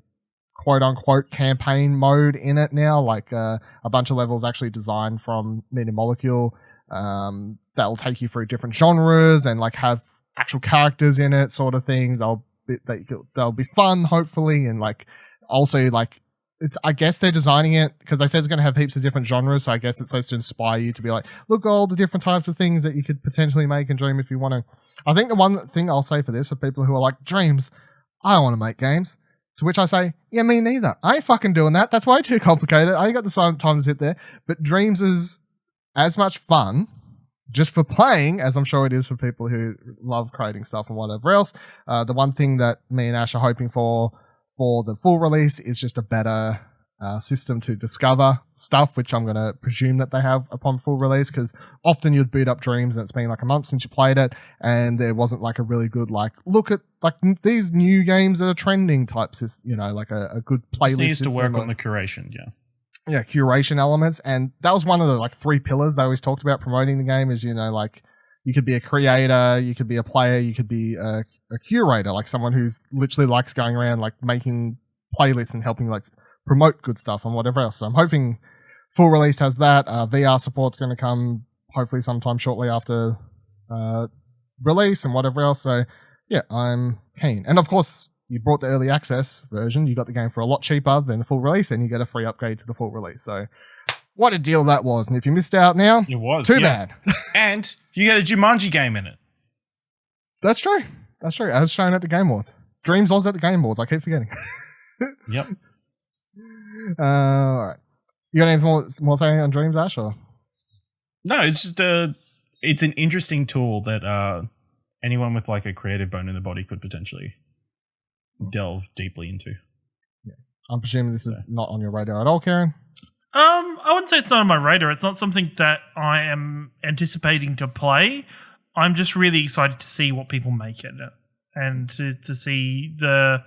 quote-unquote campaign mode in it now, like a bunch of levels actually designed from Media Molecule that'll take you through different genres and like have actual characters in it, sort of thing. They'll be fun, hopefully, and like also like I guess they're designing it because they said it's going to have heaps of different genres, so I guess it's supposed to inspire you to be like, look at all the different types of things that you could potentially make and dream if you want to. I think the one thing I'll say for this, for people who are like, Dreams, I want to make games, to which I say, yeah, me neither. I ain't fucking doing that. That's way too complicated. I ain't got the time to sit there. But Dreams is as much fun just for playing as I'm sure it is for people who love creating stuff and whatever else. The one thing that me and Ash are hoping for the full release is just a better system to discover stuff, which I'm going to presume that they have upon full release, because often you'd boot up Dreams and it's been like a month since you played it and there wasn't like a really good like look at like these new games that are trending type system, like a good playlist Just needs to system work on the curation, yeah, curation elements. And that was one of the like 3 pillars they always talked about promoting the game is, like you could be a creator, you could be a player, you could be a curator, like someone who's literally likes going around like making playlists and helping like promote good stuff and whatever else. So I'm hoping full release has that. VR support's going to come hopefully sometime shortly after release and whatever else. So yeah, I'm keen. And of course, you brought the early access version. You got the game for a lot cheaper than the full release, and you get a free upgrade to the full release. So what a deal that was. And if you missed out now, it was too bad. And you get a Jumanji game in it. That's true. That's true. As shown at the Game Awards. Dreams was at the Game Awards. I keep forgetting. Yep. All right. You got anything more to say on Dreams, Ash? Or? No, it's just it's an interesting tool that anyone with like a creative bone in the body could potentially delve deeply into. Yeah. I'm presuming this is not on your radar at all, Ciaran? I wouldn't say it's not on my radar. It's not something that I am anticipating to play. I'm just really excited to see what people make it and to see the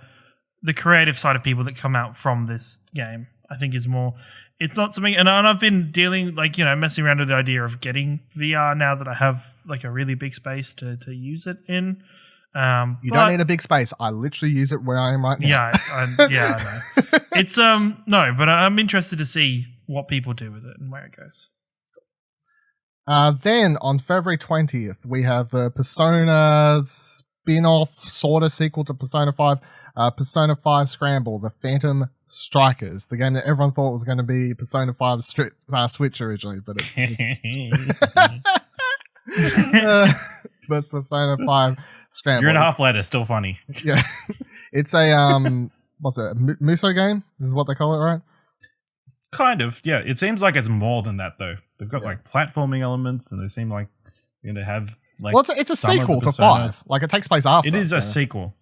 creative side of people that come out from this game. I think is more. It's not something, and I've been dealing, messing around with the idea of getting VR now that I have a really big space to use it in. You don't need a big space. I literally use it where I am right now. Yeah, I know. It's no, but I'm interested to see what people do with it and where it goes. Then on February 20th, we have the Persona spin-off sort of sequel to Persona 5, Persona 5 Scramble, The Phantom Strikers, the game that everyone thought was going to be Persona 5 Switch originally, but it's but Persona 5 Scramble. Year and a half later, still funny. Yeah, it's a what's it? Muso game is what they call it, right? Kind of, yeah. It seems like it's more than that, though. They've got platforming elements, and they seem like they're going to have it's a sequel to 5. It takes place after. It is a sequel.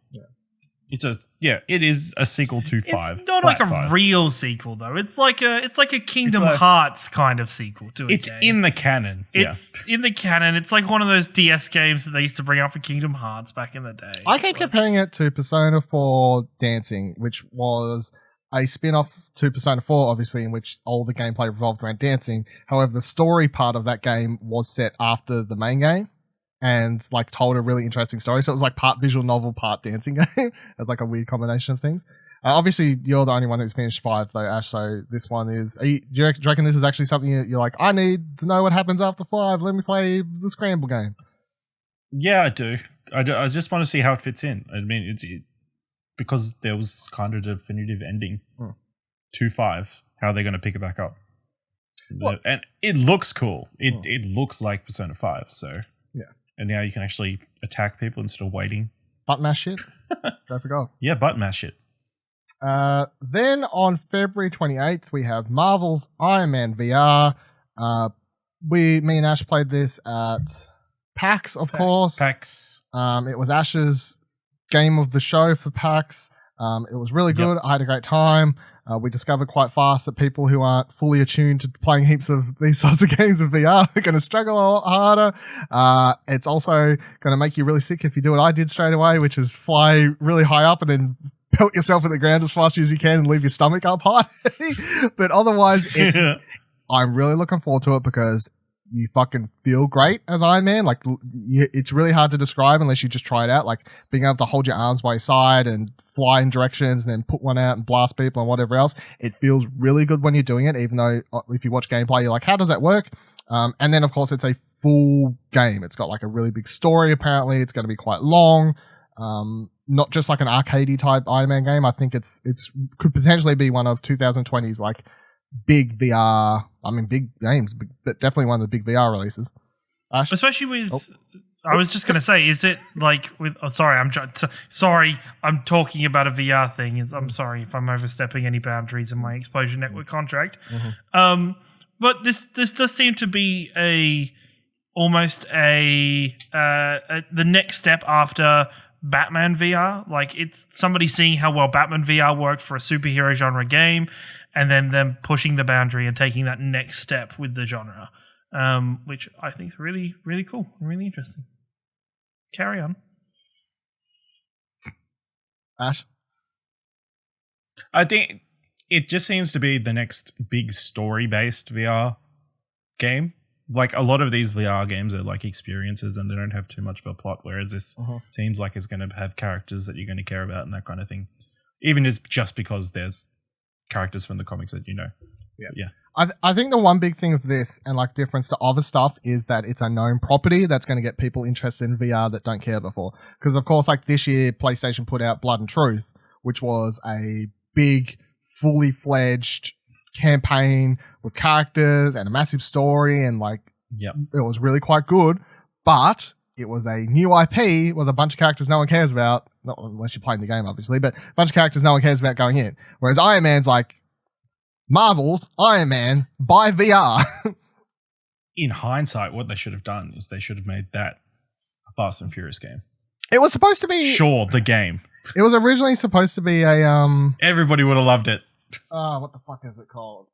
It is a sequel to 5. It's not like a real sequel though. It's like a Kingdom Hearts kind of sequel to it. It's in the canon. It's in the canon. It's like one of those DS games that they used to bring out for Kingdom Hearts back in the day. I keep comparing it to Persona 4 Dancing, which was a spin-off to Persona 4, obviously, in which all the gameplay revolved around dancing. However, the story part of that game was set after the main game. And told a really interesting story. So it was part visual novel, part dancing game. It's a weird combination of things. Obviously, you're the only one who's finished 5 though, Ash. So this one is. Do you reckon this is actually something you're like? I need to know what happens after 5. Let me play the Scramble game. Yeah, I do. I just want to see how it fits in. I mean, because there was kind of a definitive ending to 5. How are they going to pick it back up? And it looks cool. It looks like Persona 5. So. And now you can actually attack people instead of waiting. Button mash shit. Go for gold. Yeah, button mash shit. Then on February 28th, we have Marvel's Iron Man VR. Me and Ash played this at PAX, of course. PAX. It was Ash's game of the show for PAX. It was really good. I had a great time. We discovered quite fast that people who aren't fully attuned to playing heaps of these sorts of games of VR are going to struggle a lot harder. It's also going to make you really sick if you do what I did straight away, which is fly really high up and then pelt yourself at the ground as fast as you can and leave your stomach up high. But otherwise, I'm really looking forward to it because you fucking feel great as Iron Man. It's really hard to describe unless you just try it out. Being able to hold your arms by your side and fly in directions and then put one out and blast people and whatever else. It feels really good when you're doing it, even though if you watch gameplay, you're like, how does that work? And then, of course, it's a full game. It's got a really big story, apparently. It's going to be quite long. Not just an arcadey type Iron Man game. I think it's could potentially be one of 2020's big VR. I mean, big games, but definitely one of the big VR releases. Ash? Especially with. I was just going to say, is it with? Oh, sorry, I'm talking about a VR thing. I'm sorry if I'm overstepping any boundaries in my Exposure Network contract. Mm-hmm. But this does seem to be almost the next step after Batman VR. It's somebody seeing how well Batman VR worked for a superhero genre game, and then them pushing the boundary and taking that next step with the genre, which I think is really, really cool and really interesting. Carry on. Ash? I think it just seems to be the next big story-based VR game. A lot of these VR games are experiences and they don't have too much of a plot, whereas this seems like it's going to have characters that you're going to care about and that kind of thing. Even just because they're characters from the comics that you know. Yeah. I think the one big thing of this and difference to other stuff is that it's a known property that's going to get people interested in VR that don't care before. Because of course, this year PlayStation put out Blood and Truth, which was a big, fully fledged campaign with characters and a massive story, and it was really quite good. But it was a new IP with a bunch of characters no one cares about, not unless you're playing the game, obviously, but a bunch of characters no one cares about going in. Whereas Iron Man's Marvel's Iron Man by VR. In hindsight, what they should have done is they should have made that a Fast and Furious game. It was supposed to be... Sure, the game. It was originally supposed to be a... Everybody would have loved it. What the fuck is it called?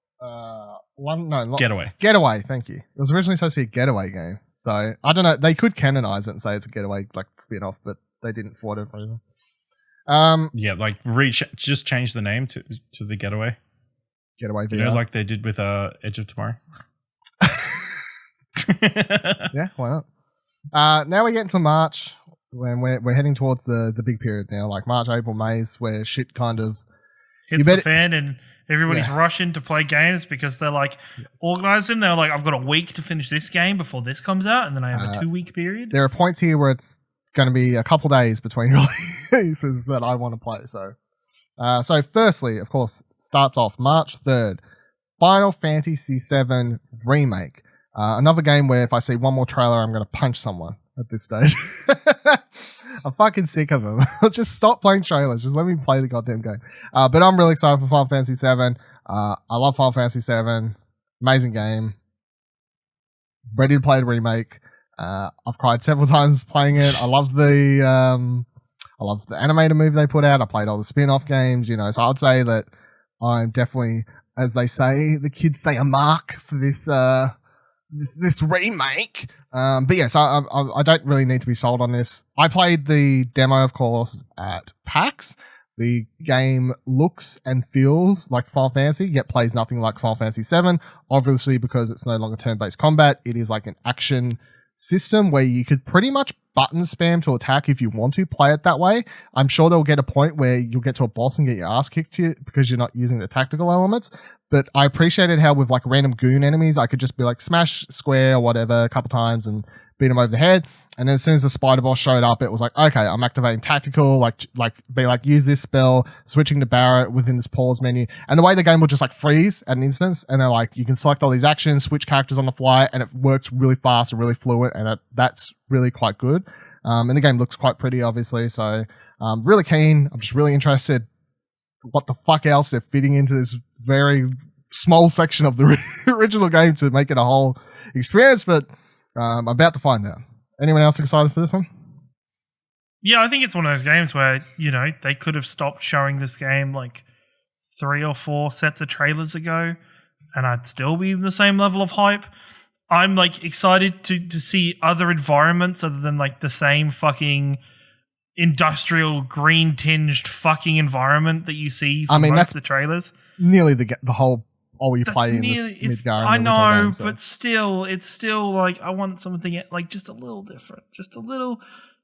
Getaway. Thank you. It was originally supposed to be a Getaway game. So I don't know. They could canonize it and say it's a Getaway like spin-off, but they didn't for whatever reason. Just change the name to the Getaway. Getaway VR. You know, like they did with Edge of Tomorrow. Yeah, why not? Now we get into March when we're heading towards the big period now, like March, April, May, where shit kind of hits the fan and everybody's rushing to play games because they're like organizing. They're like, I've got a week to finish this game before this comes out, and then I have a 2-week period. There are points here where it's going to be a couple days between releases that I want to play. So firstly, of course, starts off March 3rd, Final Fantasy VII Remake. Another game where if I see one more trailer, I'm going to punch someone at this stage. I'm fucking sick of them. Just stop playing trailers. Just let me play the goddamn game. But I'm really excited for Final Fantasy VII. I love Final Fantasy VII. Amazing game. Ready to play the remake. I've cried several times playing it. I love the animated movie they put out. I played all the spin-off games, so I'd say that I'm definitely, as they say, the kids say, a mark for this remake. But yes, I don't really need to be sold on this. I played the demo, of course, at PAX. The game looks and feels like Final Fantasy, yet plays nothing like Final Fantasy VII. Obviously, because it's no longer turn-based combat, it is like an action system where you could pretty much button spam to attack if you want to play it that way. I'm sure they'll get a point where you'll get to a boss and get your ass kicked to it because you're not using the tactical elements. But I appreciated how with like random goon enemies, I could just be like smash square or whatever a couple times and beat them over the head. And then as soon as the spider boss showed up, it was like, okay, I'm activating tactical, use this spell, switching to Barret within this pause menu. And the way the game will just like freeze at an instance, and then like you can select all these actions, switch characters on the fly, and it works really fast and really fluent, and that's really quite good. And the game looks quite pretty, obviously. So really keen. I'm just really interested what the fuck else they're fitting into this very small section of the original game to make it a whole experience, but I'm about to find out. Anyone else excited for this one? Yeah, I think it's one of those games where, they could have stopped showing this game like 3 or 4 sets of trailers ago, and I'd still be in the same level of hype. I'm like excited to see other environments other than like the same fucking industrial green tinged fucking environment that you see from most of the trailers. Nearly the whole you play in this Midgar. I know, game, so. But still, it's still like I want something like just a little different, just a little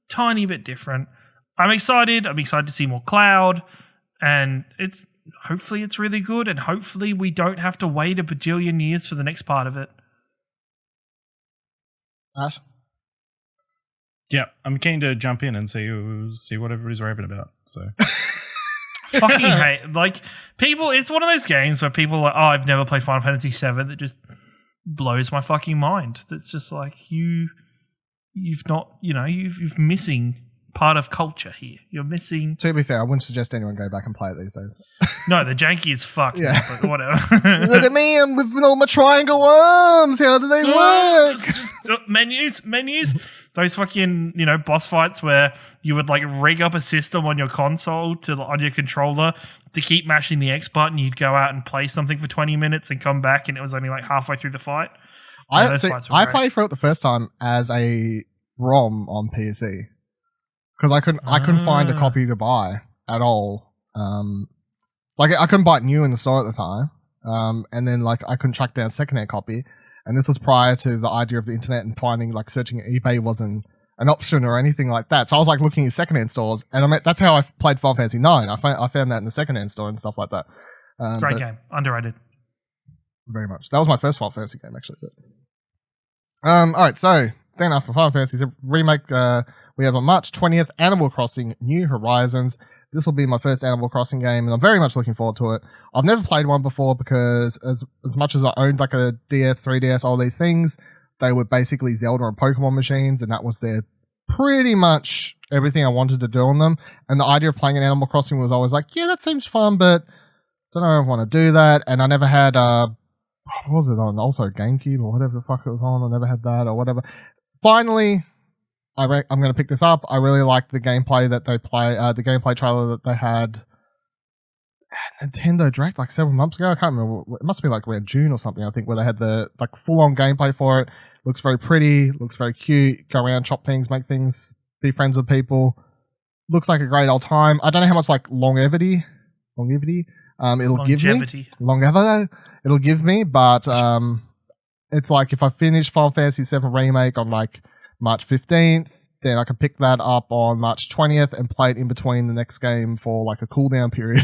tiny bit different. I'm excited to see more Cloud, and hopefully it's really good, and hopefully we don't have to wait a bajillion years for the next part of it. Ash? Yeah, I'm keen to jump in and see what everybody's raving about. So fucking hate like people. It's one of those games where people are like, oh, I've never played Final Fantasy VII. That just blows my fucking mind. That's just like you've not, you've missing part of culture here. You're missing. To be fair, I wouldn't suggest anyone go back and play it these days. No, the janky is fucked. Yeah, but whatever. Look at me, I'm with all my triangle arms. How do they work? Just menus. Those fucking, boss fights where you would like rig up a system on your console on your controller to keep mashing the X button. You'd go out and play something for 20 minutes and come back, and it was only like halfway through the fight. I played through it the first time as a ROM on PC because I couldn't find a copy to buy at all. I couldn't buy it new in the store at the time, and then I couldn't track down a secondhand copy. And this was prior to the idea of the internet and finding searching eBay wasn't an option or anything like that. So I was looking at secondhand stores, and that's how I played Final Fantasy IX. I found that in the secondhand store and stuff like that. Great game, underrated. Very much. That was my first Final Fantasy game, actually. All right, so then after Final Fantasy Remake, we have on March 20th, Animal Crossing New Horizons. This will be my first Animal Crossing game, and I'm very much looking forward to it. I've never played one before because as much as I owned a DS, 3DS, all these things, they were basically Zelda and Pokemon machines, and that was pretty much everything I wanted to do on them. And the idea of playing an Animal Crossing was always yeah, that seems fun, but don't know if I want to do that. And I never had, what was it on? Also GameCube or whatever the fuck it was on. I never had that or whatever. Finally, I'm going to pick this up. I really like the gameplay that they play, the gameplay trailer that they had Nintendo Direct like several months ago. I can't remember. It must be like around June or something, I think, where they had the like full-on gameplay for it. Looks very pretty. Looks very cute. Go around, chop things, make things, be friends with people. Looks like a great old time. I don't know how much like longevity it'll give me, but it's like if I finish Final Fantasy VII Remake on like March 15th, then I can pick that up on March 20th and play it in between the next game for like a cooldown period,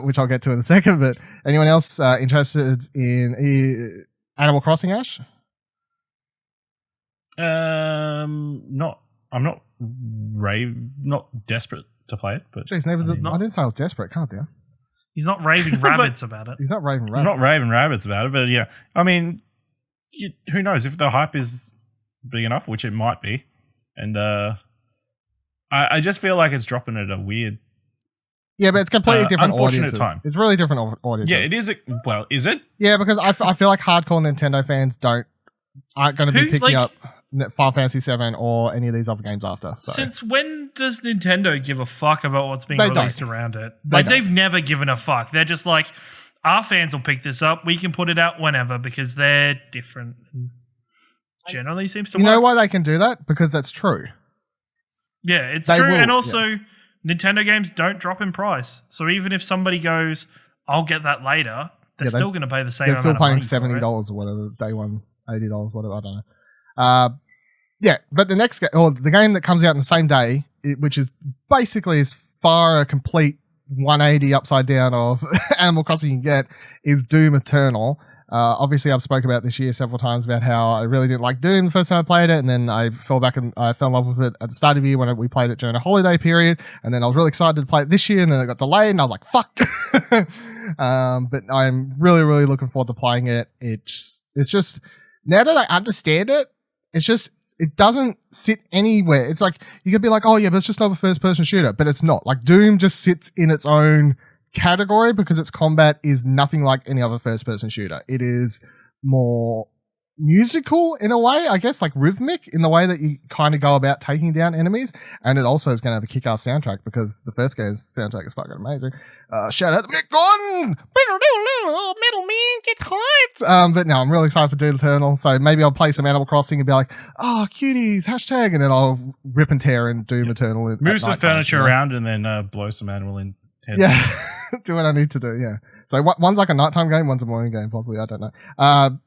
which I'll get to in a second. But anyone else interested in Animal Crossing, Ash? I'm not desperate to play it, but jeez, I didn't say I was desperate. Calm down. He's not raving rabbits about it. He's not raving rabbits. I'm not raving rabbits about it, but yeah, I mean, who knows if the hype is big enough, which it might be, and I just feel like it's dropping at a weird. Yeah, but it's completely different unfortunate audiences. time. It's really different audiences. Yeah, it is. Well, is it? Yeah, because I feel like hardcore Nintendo fans aren't going to be picking up Final Fantasy VII or any of these other games after. So. Since when does Nintendo give a fuck about what's being released around it? They've never given a fuck. They're just like, our fans will pick this up. We can put it out whenever because they're different. Generally seems to work. You know why they can do that? Because that's true. Yeah, it's true. And also, Nintendo games don't drop in price. So even if somebody goes, I'll get that later, they're still going to pay the same amount of money. They're still paying $70 or whatever, day one, $80, whatever, I don't know. Yeah, but the next game, or the game that comes out on the same day, which is basically as far a complete 180 upside down of Animal Crossing you can get, is Doom Eternal. Obviously, I've spoken about this year several times about how I really didn't like Doom the first time I played it, and then I fell in love with it at the start of the year when we played it during a holiday period, and then I was really excited to play it this year, and then it got delayed, and I was like, fuck! But I'm really, really looking forward to playing it. It's just, now that I understand it, it doesn't sit anywhere. It's like, you could be like, oh yeah, but it's just another first-person shooter, but it's not. Like, Doom just sits in its own category because its combat is nothing like any other first-person shooter. It is more musical in a way, I guess, like rhythmic in the way that you kind of go about taking down enemies, and it also is going to have a kick-ass soundtrack because the first game's soundtrack is fucking amazing. Shout out to Mick Gordon! Metal Man, get hyped! But no, I'm really excited for Doom Eternal, so maybe I'll play some Animal Crossing and be like, oh, cuties, hashtag, and then I'll rip and tear in Doom Eternal. Move some furniture around and then blow some animal in heads. Yeah, do what I need to do, yeah. So one's like a nighttime game, one's a morning game, possibly, I don't know.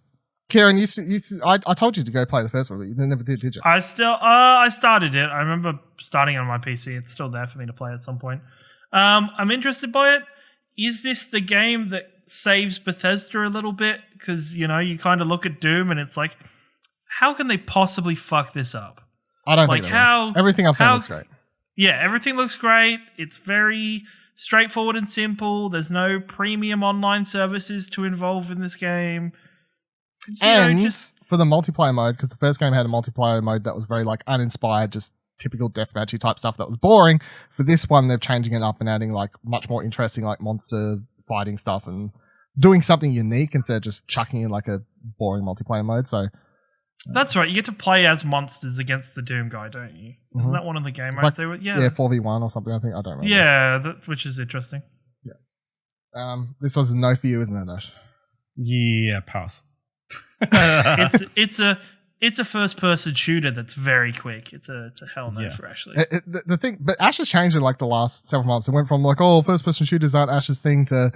Ciaran, I told you to go play the first one, but you never did you? I started it. I remember starting on my PC. It's still there for me to play at some point. I'm interested by it. Is this the game that saves Bethesda a little bit? Because, you kind of look at Doom and it's like, how can they possibly fuck this up? I don't think everything I'm saying looks great. Yeah, everything looks great. It's very straightforward and simple. There's no premium online services to involve in this game. For the multiplayer mode, because the first game had a multiplayer mode that was very like uninspired, just typical deathmatchy type stuff that was boring. For this one, they're changing it up and adding like much more interesting like monster fighting stuff and doing something unique instead of just chucking in like a boring multiplayer mode. So that's right. You get to play as monsters against the Doom guy, don't you? Mm-hmm. Isn't that one of the game modes? Like, yeah, 4v1 or something. I think I don't remember. Yeah, which is interesting. Yeah. This was a no for you, isn't it, Ash? Yeah, pass. it's a first person shooter that's very quick. It's a hell no for Ashley. The thing, but Ash has changed in like the last several months. It went from like, oh, first person shooters aren't Ash's thing to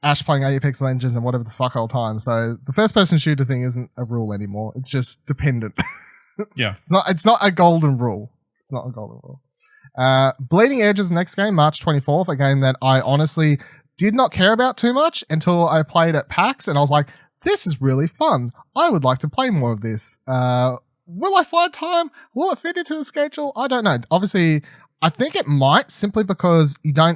Ash playing Apex Legends and whatever the fuck all time. So the first person shooter thing isn't a rule anymore. It's just dependent. Yeah. It's not a golden rule. It's not a golden rule. Bleeding Edge is the next game, March 24th, a game that I honestly did not care about too much until I played at PAX and I was like, this is really fun. I would like to play more of this. Will I find time? Will it fit into the schedule? I don't know. Obviously, I think it might simply because I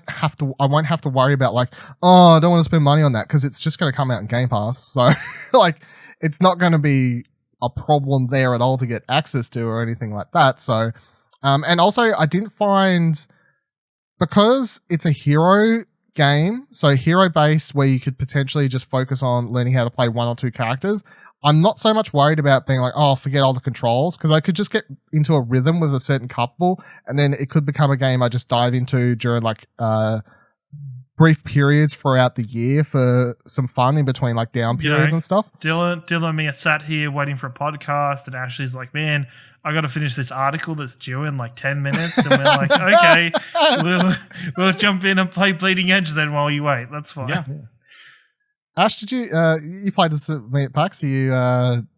won't have to worry about like, oh, I don't want to spend money on that because it's just going to come out in Game Pass. So like, it's not going to be a problem there at all to get access to or anything like that. So, and also I didn't find, because it's a hero game, so hero based where you could potentially just focus on learning how to play one or two characters, I'm not so much worried about being like, oh, forget all the controls, because I could just get into a rhythm with a certain couple and then it could become a game I just dive into during like brief periods throughout the year for some fun in between like down periods and stuff. Dylan and me are sat here waiting for a podcast, and Ashley's like, man, I got to finish this article that's due in like 10 minutes. And we're like, okay, we'll jump in and play Bleeding Edge then while you wait. That's fine. Yeah. Ash, did you played this with me at PAX? You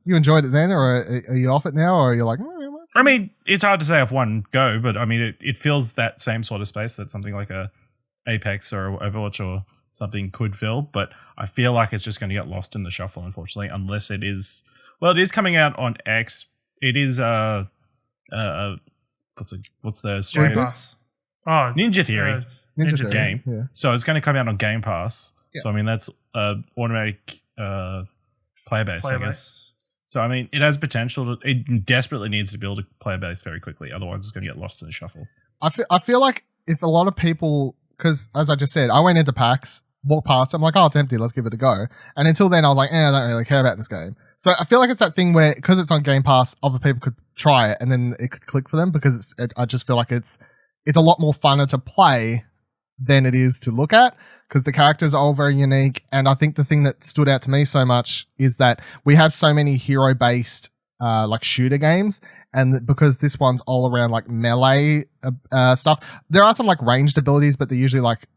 enjoyed it then, or are you off it now, or are you like? I mean, it's hard to say off one go, but I mean, it feels that same sort of space that something like a Apex or Overwatch or something could fill. But I feel like it's just going to get lost in the shuffle, unfortunately, unless it is. Well, it is coming out on X. It is what's the Australian? Oh, Ninja Theory. Ninja Theory game. Yeah. So it's going to come out on Game Pass. Yeah. So I mean, that's automatic player base, I guess. So, I mean, it has potential. It desperately needs to build a player base very quickly. Otherwise, it's going to get lost in the shuffle. I feel like if a lot of people, because as I just said, I went into PAX, walked past it, I'm like, oh, it's empty, let's give it a go. And until then, I was like, I don't really care about this game. So I feel like it's that thing where, because it's on Game Pass, other people could try it and then it could click for them, because I just feel like it's a lot more funner to play than it is to look at, because the characters are all very unique. And I think the thing that stood out to me so much is that we have so many hero-based like shooter games, and because this one's all around like melee stuff, there are some like ranged abilities, but they're usually like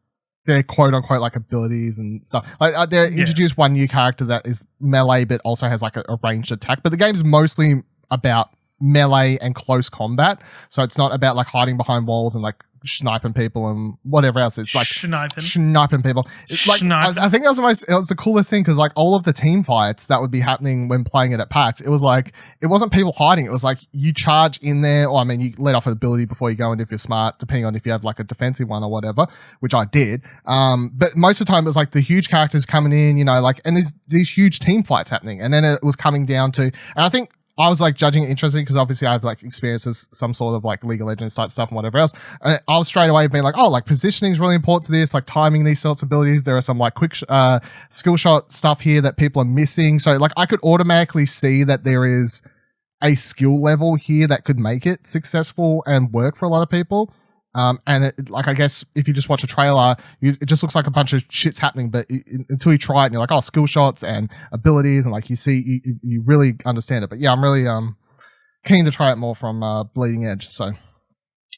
they're quote unquote like abilities and stuff. Like they introduced one new character that is melee but also has like a ranged attack, but the game's mostly about melee and close combat, so it's not about like hiding behind walls and like sniping people and whatever else. It's like sniping people. It's like I think that was it was the coolest thing, because like all of the team fights that would be happening when playing it at PAX, it was like it wasn't people hiding. It was like you charge in there, or I mean you let off an ability before you go in if you're smart, depending on if you have like a defensive one or whatever, which I did. But most of the time it was like the huge characters coming in, you know, like, and there's these huge team fights happening, and then it was coming down to, and I think I was like judging it interesting because obviously I have like experiences, some sort of like League of Legends type stuff and whatever else. And I was straight away being like, oh, like positioning is really important to this, like timing these sorts of abilities. There are some like quick skill shot stuff here that people are missing. So like I could automatically see that there is a skill level here that could make it successful and work for a lot of people. And it, like, I guess if you just watch a trailer, it just looks like a bunch of shit's happening, but until you try it and you're like, oh, skill shots and abilities, and like you see, you really understand it. But yeah, I'm really, keen to try it more from, Bleeding Edge. So,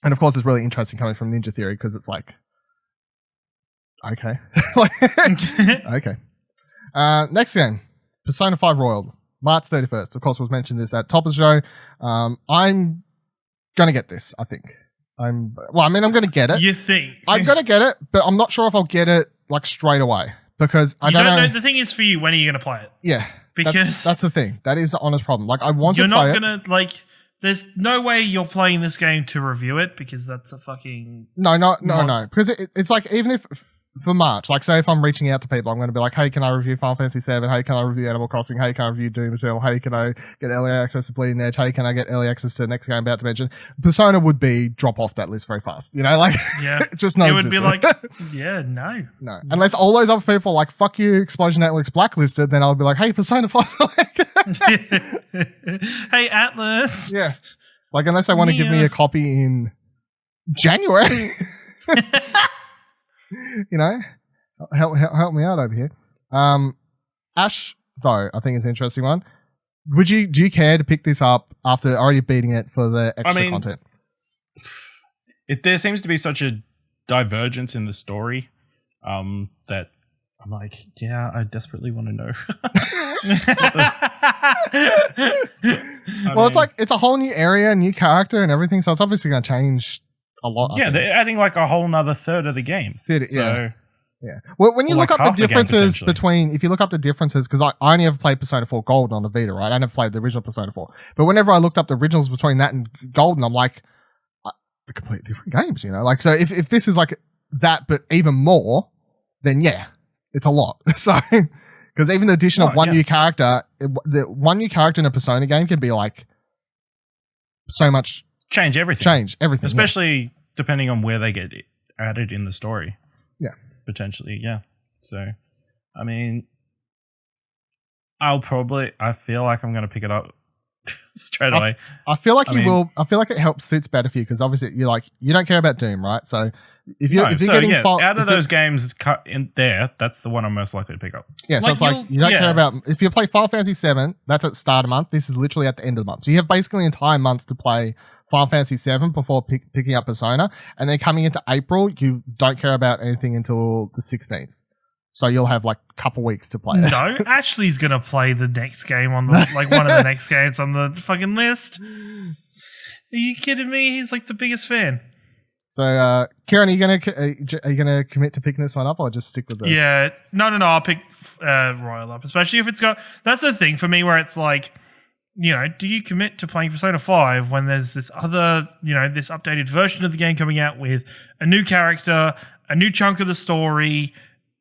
and of course it's really interesting coming from Ninja Theory, because it's like, okay. Okay. Next game, Persona 5 Royal, March 31st. Of course, was mentioned this at top of the show. I'm gonna get this, I think. I'm going to get it. You think? I'm going to get it, but I'm not sure if I'll get it like straight away, because I don't know. The thing is, for you, when are you going to play it? Yeah. Because that's the thing. That is the honest problem. Like, I want to play it. You're not going to, like, there's no way you're playing this game to review it, because that's a fucking... No. Because it's like, even if... For March, like say if I'm reaching out to people, I'm going to be like, hey, can I review Final Fantasy 7? Hey, can I review Animal Crossing? Hey, can I review Doom Eternal? Hey, can I get early access to Bleeding Edge? Hey, can I get early access to the next game I'm about to mention? Persona would be drop off that list very fast. You know, like, yeah, just no. It would be like, yeah, no. Unless all those other people are like, fuck you, Explosion Network's blacklisted, then I'll be like, hey, Persona 5. Hey, Atlas. Yeah. Like, unless they want to give me a copy in January. You know? Help me out over here. Ash, though, I think is an interesting one. Do you care to pick this up after already beating it for the extra content? There seems to be such a divergence in the story that I'm like, yeah, I desperately want to know. It's a whole new area, new character and everything, so it's obviously going to change a lot. Yeah, they're adding like a whole nother third of the game. Yeah. Well, when you look up the differences if you look up the differences, because I only ever played Persona 4 Gold on the Vita, right? I never played the original Persona 4. But whenever I looked up the originals between that and Golden, I'm like, they're completely different games, you know? Like, so if this is like that, but even more, then yeah, it's a lot. So, because even the addition of one new character, the one new character in a Persona game can be like so much. Change everything. Especially depending on where they get added in the story. Yeah. Potentially, yeah. So, I mean, I feel like I'm going to pick it up straight away. I feel like you will. I feel like it helps suits better for you, because obviously you don't care about Doom, right? So If you're getting out of those games cut in there, that's the one I'm most likely to pick up. Yeah, so it's like you don't care about if you play Final Fantasy VII, that's at the start of the month. This is literally at the end of the month. So you have basically an entire month to play Final Fantasy VII before picking up Persona, and then coming into April, you don't care about anything until the 16th. So you'll have like a couple weeks to play it. No, Ashley's gonna play the next game on the one of the next games on the fucking list. Are you kidding me? He's like the biggest fan. So, Ciaran, are you gonna commit to picking this one up, or just stick with the? Yeah, no. I'll pick Royal up, especially if it's got. That's the thing for me where it's like, do you commit to playing Persona 5 when there's this other, this updated version of the game coming out with a new character, a new chunk of the story,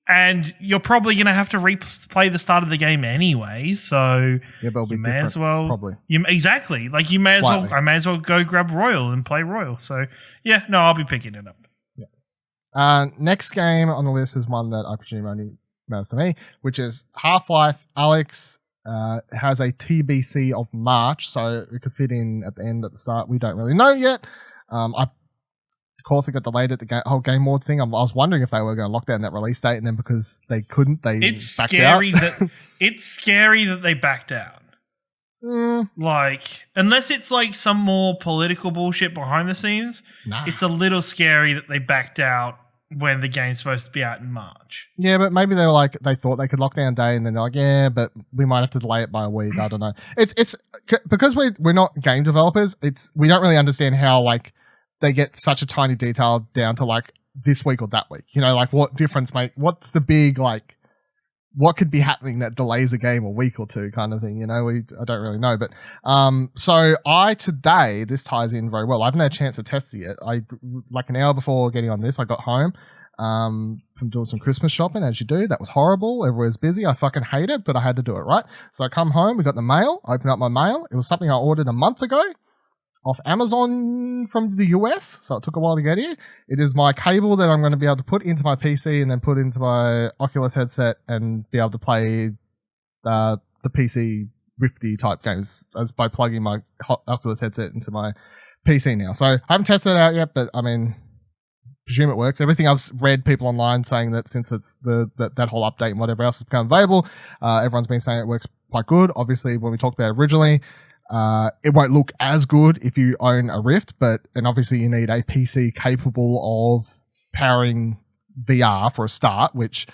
and you're probably going to have to replay the start of the game anyway, so but you may as well... Probably. Exactly. Like, I may as well go grab Royal and play Royal. So, yeah, no, I'll be picking it up. Yeah. Next game on the list is one that I presume only matters to me, which is Half-Life Alyx. Has a TBC of March, so it could fit in at the end, at the start. We don't really know yet. Of course, it got delayed at the whole Game Awards thing. I was wondering if they were going to lock down that release date, and then because they couldn't, they backed out. It's scary that they backed out. Like, unless it's like some more political bullshit behind the scenes, it's a little scary that they backed out when the game's supposed to be out in March. Yeah, but maybe they were like, they thought they could lock down a day, and then they're like, yeah, but we might have to delay it by a week. I don't know. It's because we're not game developers. We don't really understand how like they get such a tiny detail down to like this week or that week. Like what difference what's the big like what could be happening that delays a game a week or two kind of thing. I don't really know, but so today this ties in very well. I haven't had a chance to test it yet. I like an hour before getting on this, I got home from doing some Christmas shopping, as you do. That was horrible. Everywhere's busy. I fucking hate it, but I had to do it, right? So I come home, we got the mail, open up my mail. It was something I ordered a month ago off Amazon from the US, so it took a while to get here. It is my cable that I'm going to be able to put into my PC and then put into my Oculus headset and be able to play the PC Rifty type games as by plugging my Oculus headset into my PC now. So I haven't tested it out yet, but I mean, presume it works. Everything I've read people online saying that since it's that whole update and whatever else has become available, everyone's been saying it works quite good. Obviously, when we talked about it originally, it won't look as good if you own a Rift, and obviously you need a PC capable of powering VR for a start, which,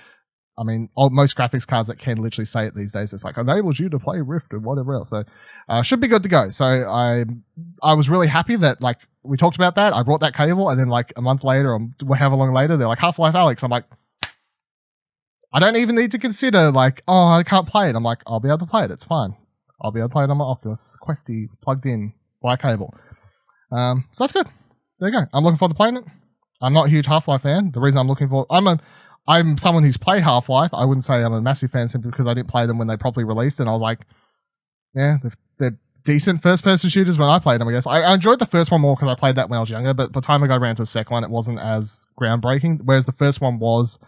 I mean, most graphics cards that can literally say it these days, it's like, enables you to play Rift and whatever else. So, should be good to go. So I was really happy that, like, we talked about that. I brought that cable, and then like a month later or however long later, they're like, Half-Life Alyx. I'm like, I don't even need to consider like, oh, I can't play it. I'm like, I'll be able to play it. It's fine. I'll be able to play it on my Oculus Questy plugged in by cable. So that's good. There you go. I'm looking forward to playing it. I'm not a huge Half-Life fan. The reason I'm looking for I'm someone who's played Half-Life. I wouldn't say I'm a massive fan simply because I didn't play them when they properly released, and I was like, yeah, they're decent first-person shooters when I played them, I guess. I enjoyed the first one more because I played that when I was younger, but by the time I got around to the second one, it wasn't as groundbreaking, whereas the first one was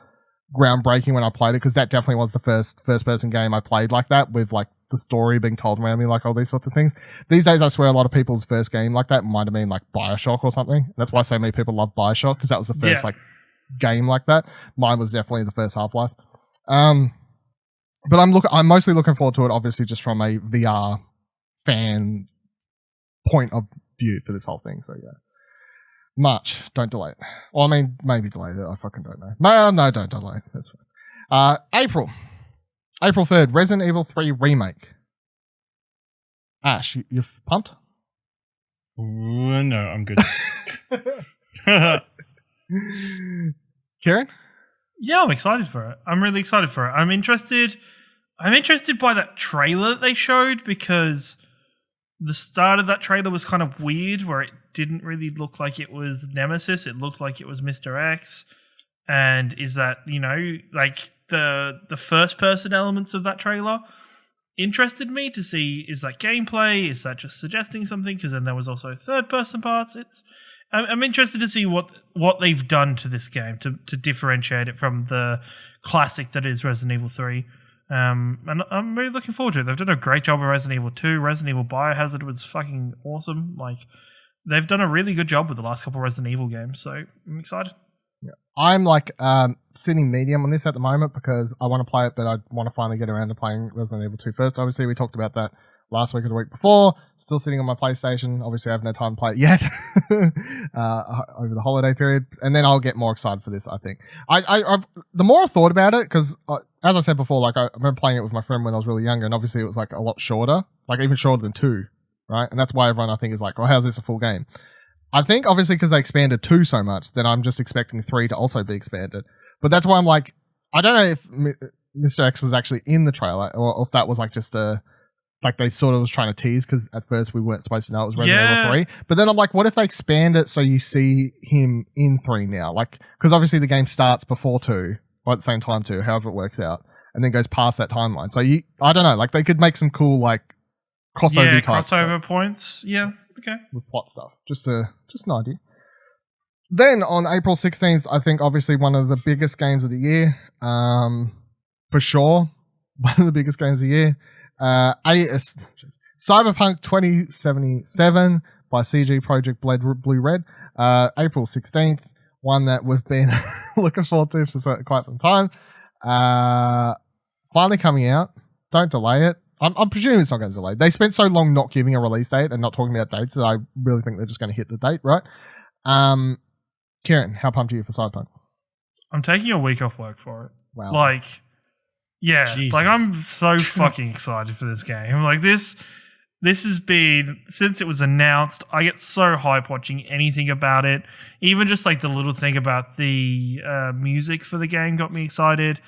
groundbreaking when I played it, because that definitely was the first-person game I played like that, with like the story being told around me, like all these sorts of things. These days, I swear a lot of people's first game like that might have been like BioShock or something. That's why so many people love BioShock, because that was the first like game like that. Mine was definitely the first Half-Life. But I'm mostly looking forward to it, obviously, just from a VR fan point of view for this whole thing. So yeah, March, don't delay it. Well, I mean, maybe delay it. I fucking don't know. No, don't delay it. That's fine. April 3rd, Resident Evil 3 remake. Ash, you're pumped? No, I'm good. Ciaran? Yeah, I'm excited for it. I'm really excited for it. I'm interested by that trailer that they showed, because the start of that trailer was kind of weird, where it didn't really look like it was Nemesis. It looked like it was Mr. X. And is that, like the first person elements of that trailer interested me to see, is that gameplay? Is that just suggesting something? Because then there was also third person parts. I'm interested to see what they've done to this game to differentiate it from the classic that is Resident Evil 3. And I'm really looking forward to it. They've done a great job with Resident Evil 2. Resident Evil Biohazard was fucking awesome. Like, they've done a really good job with the last couple of Resident Evil games, so I'm excited. I'm like sitting medium on this at the moment because I want to play it, but I want to finally get around to playing Resident Evil 2 first. Obviously, we talked about that last week or the week before. Still sitting on my PlayStation. Obviously, I haven't had time to play it yet over the holiday period, and then I'll get more excited for this. I think. I the more I thought about it, because as I said before, like I remember playing it with my friend when I was really younger, and obviously it was like a lot shorter, like even shorter than 2, right? And that's why everyone I think is like, "Oh, how's this a full game?" I think obviously because they expanded 2 so much, then I'm just expecting 3 to also be expanded. But that's why I'm like, I don't know if Mr. X was actually in the trailer or if that was like just like they sort of was trying to tease, because at first we weren't supposed to know it was Resident Evil 3. But then I'm like, what if they expand it so you see him in 3 now? Like, because obviously the game starts before 2 or at the same time 2, however it works out, and then goes past that timeline. So I don't know, like they could make some cool like crossover type crossover points. Yeah. Okay. With plot stuff. Just an idea. Then on April 16th, I think obviously one of the biggest games of the year, for sure, one of the biggest games of the year, Cyberpunk 2077 by CG Project Blue Red, April 16th, one that we've been looking forward to for quite some time. Finally coming out. Don't delay it. I'm presuming it's not going to delay. They spent so long not giving a release date and not talking about dates that I really think they're just going to hit the date, right? Ciaran, how pumped are you for Cyberpunk? I'm taking a week off work for it. Wow. Like, yeah, Jesus. like I'm so fucking excited for this game. Like this has been, since it was announced, I get so hype watching anything about it. Even just like the little thing about the music for the game got me excited.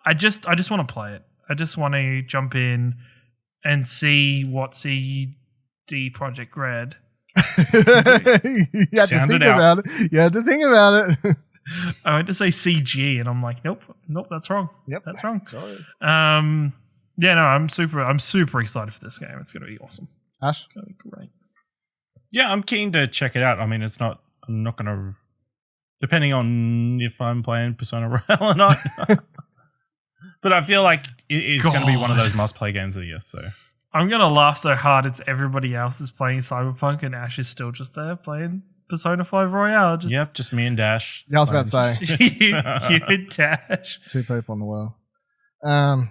I just want to play it. I just want to jump in and see what CD Projekt Red. You had to think about it. You had to think about it. I went to say CG and I'm like, nope, that's wrong. Yep, that's wrong. Sure is. Yeah, no, I'm super excited for this game. It's going to be awesome. Ash? It's going to be great. Yeah, I'm keen to check it out. I mean, I'm not going to, depending on if I'm playing Persona Royale or not. But I feel like it's going to be one of those must-play games of the year. So I'm going to laugh so hard it's everybody else is playing Cyberpunk and Ash is still just there playing Persona 5 Royale. Just me and Dash. Yeah, I was about to say. you and Dash. 2 people in the world.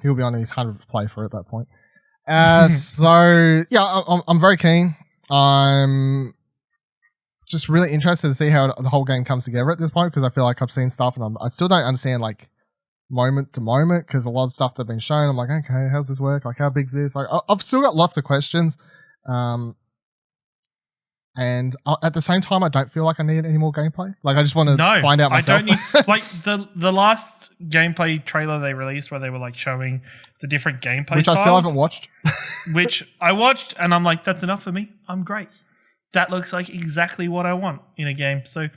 He'll be on his 100th playthrough at that point. So, yeah, I'm very keen. I'm just really interested to see how the whole game comes together at this point, because I feel like I've seen stuff and I still don't understand, like, moment to moment, because a lot of stuff that's been shown, I'm like, okay, how's this work? Like, how big's this? Like, I've still got lots of questions. And at the same time, I don't feel like I need any more gameplay. Like, I just want to find out myself. I don't need, like, the last gameplay trailer they released where they were, like, showing the different gameplay which styles, I still haven't watched. Which I watched, and I'm like, that's enough for me. I'm great. That looks like exactly what I want in a game. So,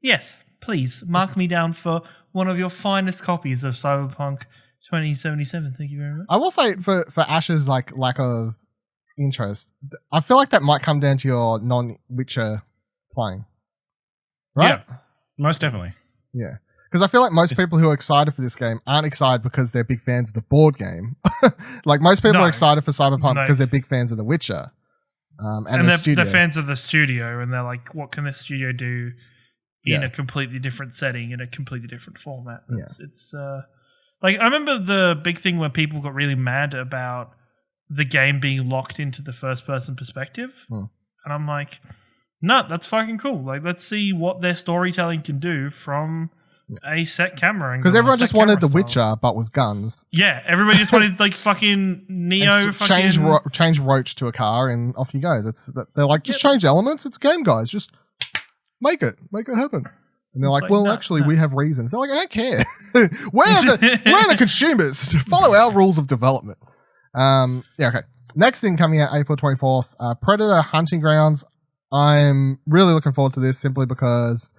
yes, please mark me down for one of your finest copies of Cyberpunk 2077. Thank you very much. I will say for Ash's like lack of interest, I feel like that might come down to your non-Witcher playing, right? Yeah, most definitely. Yeah, because I feel like most people who are excited for this game aren't excited because they're big fans of the board game. Like most people are excited for Cyberpunk because they're big fans of the Witcher. And they're fans of the studio, and they're like, what can the studio do in a completely different setting, in a completely different format? It's like, I remember the big thing where people got really mad about the game being locked into the first person perspective. And I'm like, no, that's fucking cool. Like, let's see what their storytelling can do from a set camera angle. Because everyone just wanted The Witcher, but with guns. Yeah, everybody just wanted like fucking Neo. Change Roach to a car and off you go. They're like, just change elements. It's a game, guys. Just make it happen. And they're like, well, actually, we have reasons. They're like, I don't care. we're the consumers. Follow our rules of development. Okay. Next thing coming out April 24th, Predator Hunting Grounds. I'm really looking forward to this simply because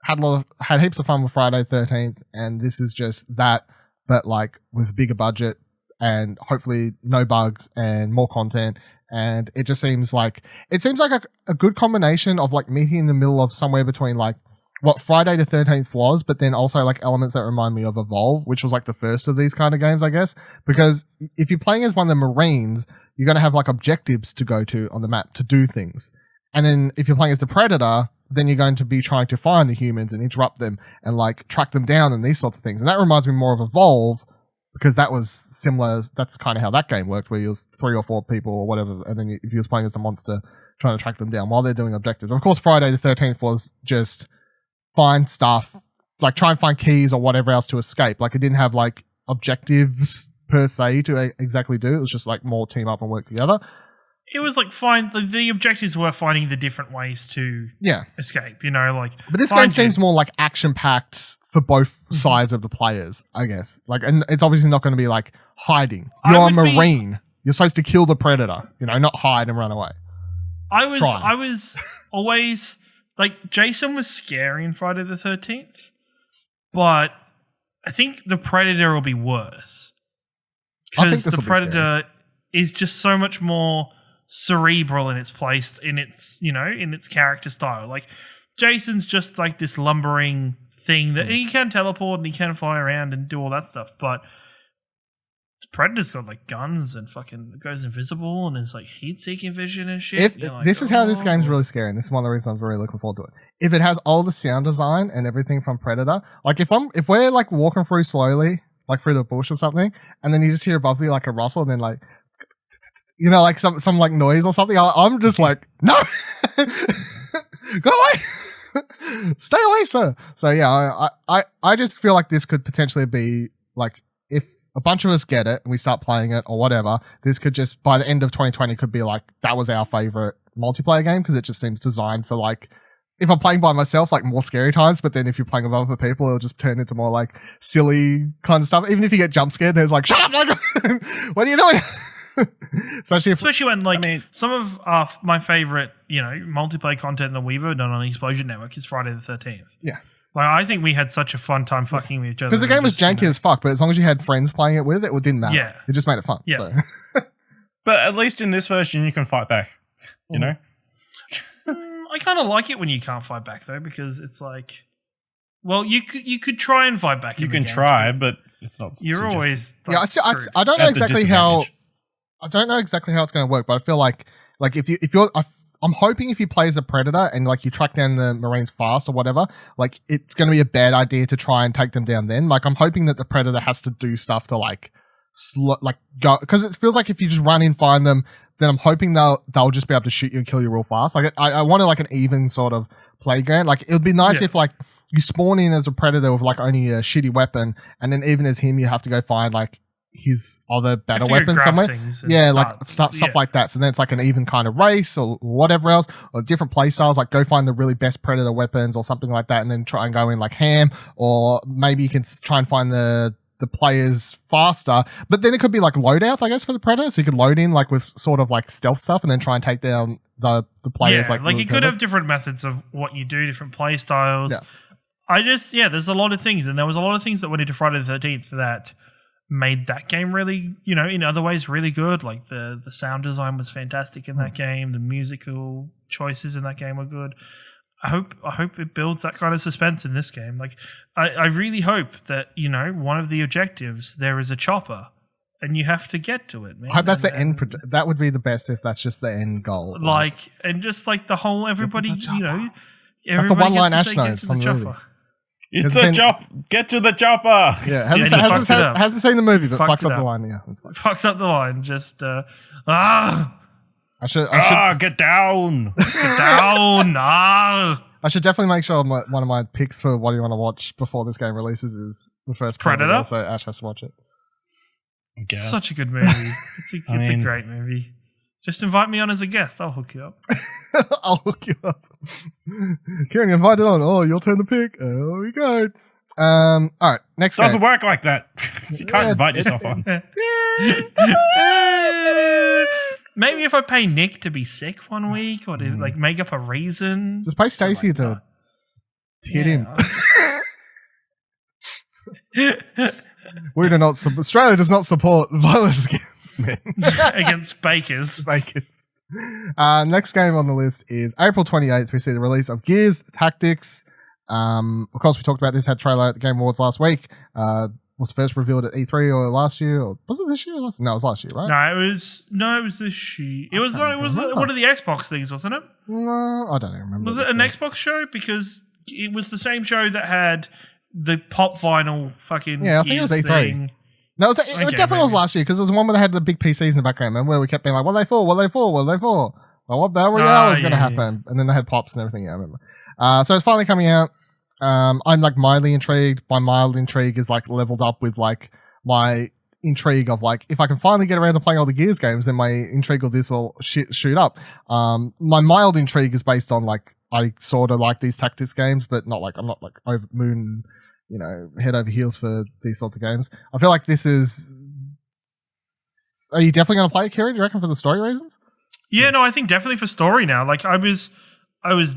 had heaps of fun with Friday 13th, and this is just that, but like with a bigger budget and hopefully no bugs and more content. And it just seems like a good combination of like meeting in the middle of somewhere between like what Friday the 13th was, but then also like elements that remind me of Evolve, which was like the first of these kind of games, I guess. Because if you're playing as one of the Marines, you're going to have like objectives to go to on the map to do things. And then if you're playing as the Predator, then you're going to be trying to find the humans and interrupt them and like track them down and these sorts of things. And that reminds me more of Evolve, because that was similar. That's kind of how that game worked, where you was 3 or 4 people or whatever, and then if you was playing as the monster, trying to track them down while they're doing objectives. Of course, Friday the 13th was just find stuff, like try and find keys or whatever else to escape. Like it didn't have like objectives per se to exactly do. It was just like more team up and work together. It was like the objectives were finding the different ways to escape, you know, like. But this game seems more like action packed for both sides of the players, I guess. Like, and it's obviously not going to be like hiding. You're a Marine. You're supposed to kill the predator, you know, not hide and run away. I was always like, Jason was scary in Friday the 13th, but I think the predator will be worse, because the predator is just so much more cerebral in its place, in its, you know, in its character style. Like Jason's just like this lumbering thing that he can teleport and he can fly around and do all that stuff, but Predator's got like guns and fucking goes invisible and is like heat-seeking vision and shit. This is how this game's really scary, and this is one of the reasons I'm really looking forward to it. If it has all the sound design and everything from Predator, like if we're like walking through slowly, like through the bush or something, and then you just hear above me like a rustle, and then like, you know, like some like noise or something, I'm just like, no, go away, stay away, sir. So yeah, I just feel like this could potentially be like, if a bunch of us get it and we start playing it or whatever, this could just, by the end of 2020, could be like, that was our favorite multiplayer game, because it just seems designed for like, if I'm playing by myself, like more scary times, but then if you're playing with other people, it'll just turn into more like silly kind of stuff. Even if you get jump scared, there's like, shut up, like, what are you doing? Especially when, like, some of my favorite, you know, multiplayer content that we've ever done on the Explosion Network is Friday the 13th. Yeah. Like, I think we had such a fun time fucking with each other. Because the game was janky as fuck, but as long as you had friends playing it with it, didn't matter. Yeah. It just made it fun. Yeah. So. But at least in this version, you can fight back, you know? I kind of like it when you can't fight back, though, because it's like, well, you could try and fight back. You can try, but it's not. You're always like, I don't know exactly how. I don't know exactly how it's going to work, but I feel like if you're, I'm hoping if you play as a predator and like you track down the Marines fast or whatever, like it's going to be a bad idea to try and take them down. Then, like, I'm hoping that the predator has to do stuff to like go, because it feels like if you just run in, find them, then I'm hoping they'll just be able to shoot you and kill you real fast. Like I wanted like an even sort of playground. Like it would be nice if like you spawn in as a predator with like only a shitty weapon, and then even as him you have to go find like his other better weapon somewhere. Stuff like that. So then it's like an even kind of race or whatever else, or different play styles, like go find the really best predator weapons or something like that, and then try and go in like ham, or maybe you can try and find the players faster. But then it could be like loadouts, I guess, for the predator. So you could load in like with sort of like stealth stuff and then try and take down the players. Yeah, like you could have different methods of what you do, different play styles. Yeah. There's a lot of things, and there was a lot of things that went into Friday the 13th that made that game really, you know, in other ways really good. Like the sound design was fantastic in that game. The musical choices in that game were good. I hope it builds that kind of suspense in this game. Like I really hope that, you know, one of the objectives, there is a chopper and you have to get to it, man. I hope that's the end. That would be the best if that's just the end goal. Like, and just like the whole, everybody, you know, that's a one-line Ash note from the movie. It's a chop. Get to the chopper. Yeah, hasn't seen the movie, but fucks up the line. Yeah, fucks up the line. Just I should get down. Get down. I should definitely make sure one of my picks for what do you want to watch before this game releases is the first Predator. So Ash has to watch it. It's such a good movie. It's a great movie. Just invite me on as a guest. I'll hook you up. I'll hook you up. Ciaran, you're invited on. Oh, you'll turn the pick. There we go. All right, next game. Doesn't work like that. You can't invite yourself on. Maybe if I pay Nick to be sick one week, or to like make up a reason. Just pay Stacey to hit him. Australia does not support violence against men. Against bakers. Next game on the list is April 28th. We see the release of Gears Tactics. Of course, we talked about this, had trailer at the Game Awards last week. was first revealed at E3 or last year, or was it this year? No, it was last year, right? No, it was this year. It was one of the Xbox things, wasn't it? No, I don't even remember. Was it an Xbox show? Because it was the same show that had the pop vinyl fucking I think it was E3. Thing. No, it definitely was last year because it was the one where they had the big PCs in the background, and where we kept being like, "What are they for? What are they for? What are they for?" Like, what battle royale is going to happen? And then they had pops and everything. Yeah, I remember. So it's finally coming out. I'm like mildly intrigued. My mild intrigue is like leveled up with like my intrigue of like, if I can finally get around to playing all the Gears games, then my intrigue of this will shoot up. My mild intrigue is based on like, I sort of like these tactics games, but not like, I'm not like over moon, head over heels for these sorts of games. I feel like this is. Are you definitely going to play it, Ciaran? Do you reckon for the story reasons? Yeah, no, I think definitely for story now. Like I was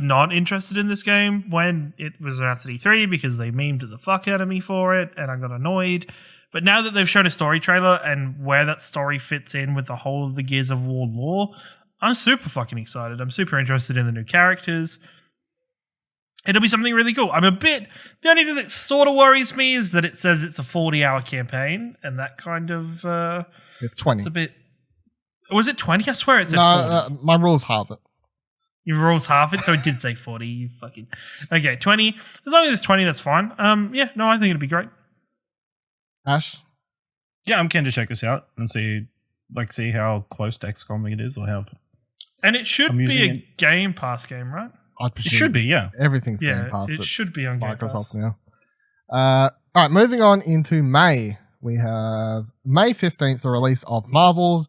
not interested in this game when it was announced at E3 because they memed the fuck out of me for it, and I got annoyed. But now that they've shown a story trailer and where that story fits in with the whole of the Gears of War lore, I'm super fucking excited. I'm super interested in the new characters. It'll be something really cool. The only thing that sort of worries me is that it says it's a 40-hour campaign, and that kind of... it's 20. It's a bit... Was it 20? I swear it said 40. My rules halve it. Your rules half it, so it did say 40. You fucking... Okay, 20. As long as it's 20, that's fine. I think it'll be great. Ash? Yeah, I'm keen to check this out and see how close to XCOM it is, or how... And it should be a Game Pass game, right? It should be, yeah. Everything's Game Pass. It should be on Game Pass now. All right, moving on into May. We have May 15th, the release of Marvel's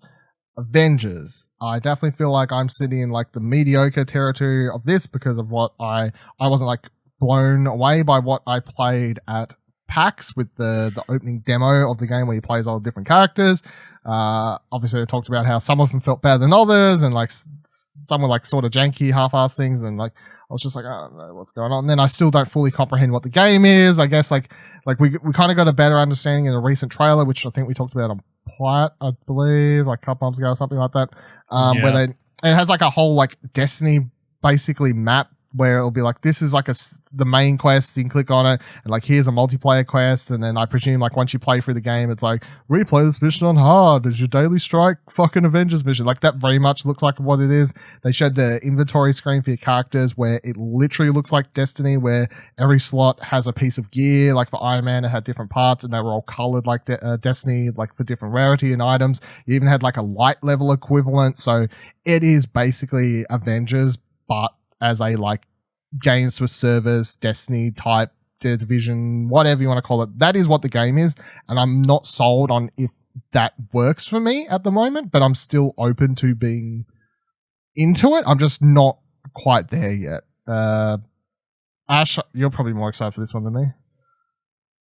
Avengers. I definitely feel like I'm sitting in like the mediocre territory of this because of what I wasn't like blown away by what I played at PAX with the opening demo of the game where you plays all the different characters. Obviously, they talked about how some of them felt better than others, and like some were like sort of janky, half-assed things, and like I was just like, I don't know what's going on. And then I still don't fully comprehend what the game is. I guess like we kind of got a better understanding in a recent trailer, which I think we talked about on Plat, I believe, like a couple months ago or something like that, where it has like a whole like Destiny basically map where it'll be like, this is like the main quest, you can click on it, and like here's a multiplayer quest, and then I presume like once you play through the game, it's like, replay this mission on hard as your daily strike fucking Avengers mission. Like that very much looks like what it is. They showed the inventory screen for your characters where it literally looks like Destiny, where every slot has a piece of gear. Like for Iron Man, it had different parts, and they were all colored like Destiny, like for different rarity and items. You even had like a light level equivalent. So it is basically Avengers, but as a like games for servers, Destiny type, Division, whatever you want to call it. That is what the game is, and I'm not sold on if that works for me at the moment, but I'm still open to being into it. I'm just not quite there yet. Ash, you're probably more excited for this one than me.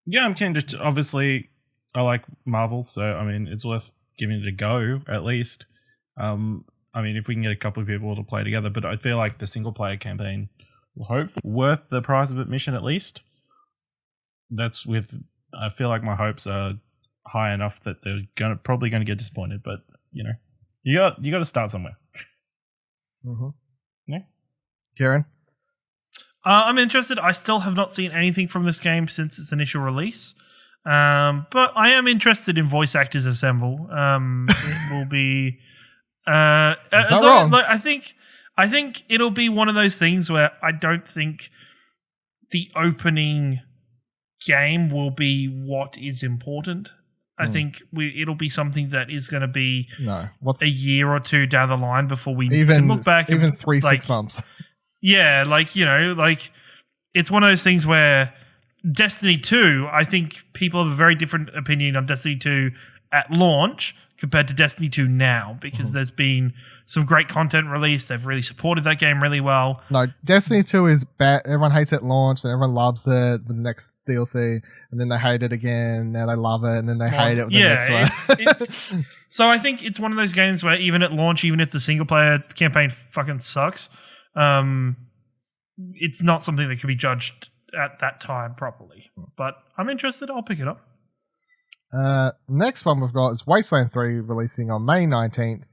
Yeah, I'm keen to. Obviously, I like Marvel, so I mean, it's worth giving it a go at least. I mean, if we can get a couple of people to play together, but I feel like the single player campaign will hopefully worth the price of admission at least. I feel like my hopes are high enough that they're probably going to get disappointed, but you got to start somewhere. Mm-hmm. Yeah. Ciaran? I'm interested. I still have not seen anything from this game since its initial release. But I am interested in Voice Actors Assemble. It will be wrong. Like, I think it'll be one of those things where I don't think the opening game will be what is important. I think it'll be something that is going to be a year or two down the line before we can look back. Even 6 months. Yeah, it's one of those things where Destiny 2, I think people have a very different opinion on Destiny 2 at launch compared to Destiny 2 now, because there's been some great content released. They've really supported that game really well. No, Destiny 2 is bad. Everyone hates it at launch, and everyone loves it with the next DLC, and then they hate it again, now they love it, and then they hate it with the next one. So I think it's one of those games where even at launch, even if the single-player campaign fucking sucks, it's not something that can be judged at that time properly. But I'm interested. I'll pick it up. Next one we've got is Wasteland 3 releasing on May 19th.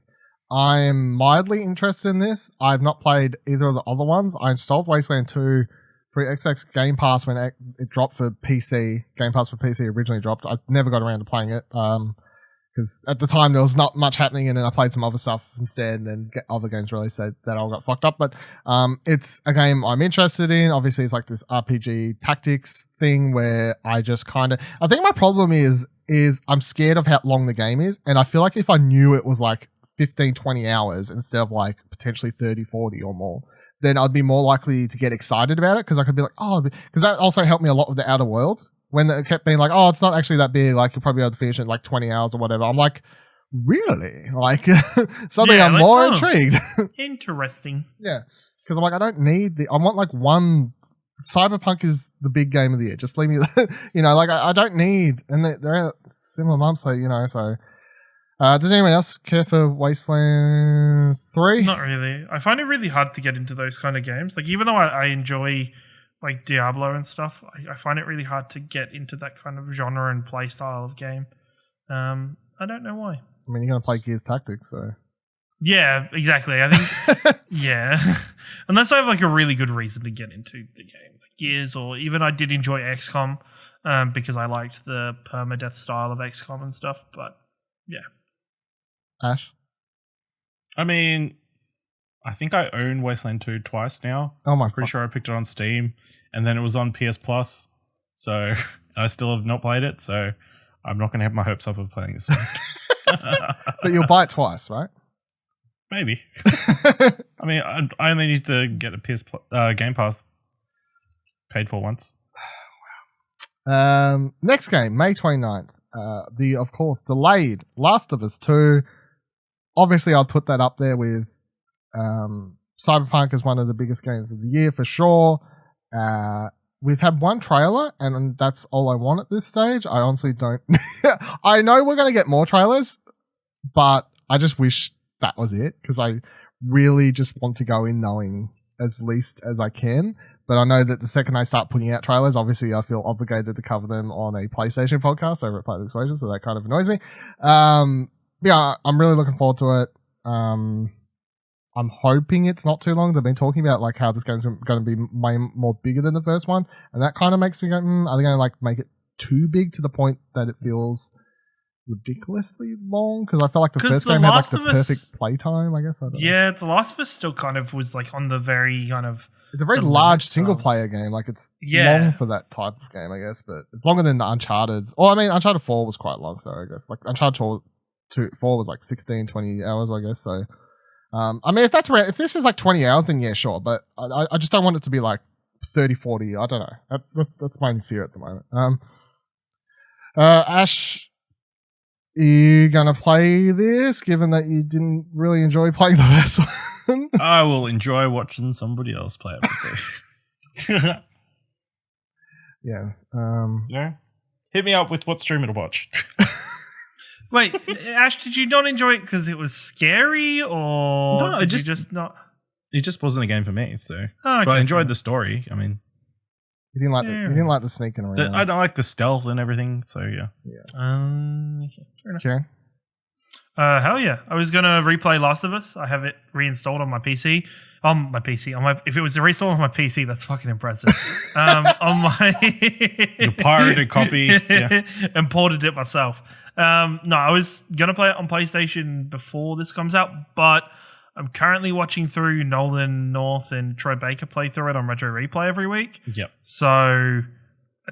I'm mildly interested in this. I've not played either of the other ones. I installed Wasteland 2 for Xbox Game Pass when it dropped for PC. Game Pass for PC originally dropped. I never got around to playing it because at the time there was not much happening, and then I played some other stuff instead, and then other games released that all got fucked up. But it's a game I'm interested in. Obviously, it's like this RPG tactics thing where I just kind of. I think my problem is I'm scared of how long the game is, and I feel like if I knew it was like 15, 20 hours instead of like potentially 30, 40 or more, then I'd be more likely to get excited about it because I could be like, oh, because that also helped me a lot with the Outer Worlds when it kept being like, oh, it's not actually that big, like you'll probably be able to finish it in like 20 hours or whatever. I'm like, really? Like, suddenly I'm more intrigued. Interesting. Yeah, because I'm like, I don't need I want like one. Cyberpunk is the big game of the year. Just leave me, like I don't need, and they're similar months, so so. Does anyone else care for Wasteland 3? Not really. I find it really hard to get into those kind of games. Like, even though I enjoy like Diablo and stuff, I find it really hard to get into that kind of genre and play style of game. I don't know why. I mean, you're going to play Gears Tactics, so. Yeah, exactly. I think, yeah. Unless I have like a really good reason to get into the game. Like Gears, or even I did enjoy XCOM because I liked the permadeath style of XCOM and stuff, but yeah. Ash? I mean, I think I own Wasteland 2 twice now. Oh my! Pretty sure I picked it on Steam, and then it was on PS Plus. So I still have not played it. So I'm not going to have my hopes up of playing this. But you'll buy it twice, right? Maybe. I mean, I only need to get a Game Pass paid for once. Wow. Next game, May 29th. The, of course, delayed Last of Us 2. Obviously, I'd put that up there with Cyberpunk as one of the biggest games of the year for sure. We've had one trailer, and that's all I want at this stage. I honestly don't. I know we're going to get more trailers, but I just wish that was it because I really just want to go in knowing as least as I can. But I know that the second I start putting out trailers, obviously I feel obligated to cover them on a PlayStation podcast over at Play the Persuasion, so that kind of annoys me. Yeah, I'm really looking forward to it. I'm hoping it's not too long. They've been talking about like how this game's going to be way more bigger than the first one, and that kind of makes me go, are they going to like make it too big to the point that it feels ridiculously long? Because I felt like the first game had like the perfect playtime, I guess. I don't know. The Last of Us still kind of was like on the very kind of. It's a very large single player game. Like it's long for that type of game, I guess, but it's longer than Uncharted. Well, I mean, Uncharted 4 was quite long, so I guess like Uncharted 4 was like 16, 20 hours, I guess. So, I mean, if this is like 20 hours, then yeah, sure. But I just don't want it to be like 30, 40. I don't know. That's my fear at the moment. Ash, are you going to play this, given that you didn't really enjoy playing the first one? I will enjoy watching somebody else play it. Yeah. Yeah. Hit me up with what streamer to watch. Wait, Ash, did you not enjoy it because it was scary, or no, did you just not? It just wasn't a game for me, so. Oh, okay, but I enjoyed the story. I mean, you didn't like the sneaking around. I don't like the stealth and everything, so yeah. Fair enough. Okay. Hell yeah! I was gonna replay Last of Us. I have it reinstalled on my PC. If it was reinstalled on my PC, that's fucking impressive. On my your pirated copy, yeah. And ported it myself. No, I was gonna play it on PlayStation before this comes out, but I'm currently watching through Nolan North and Troy Baker play through it on Retro Replay every week. Yep. So I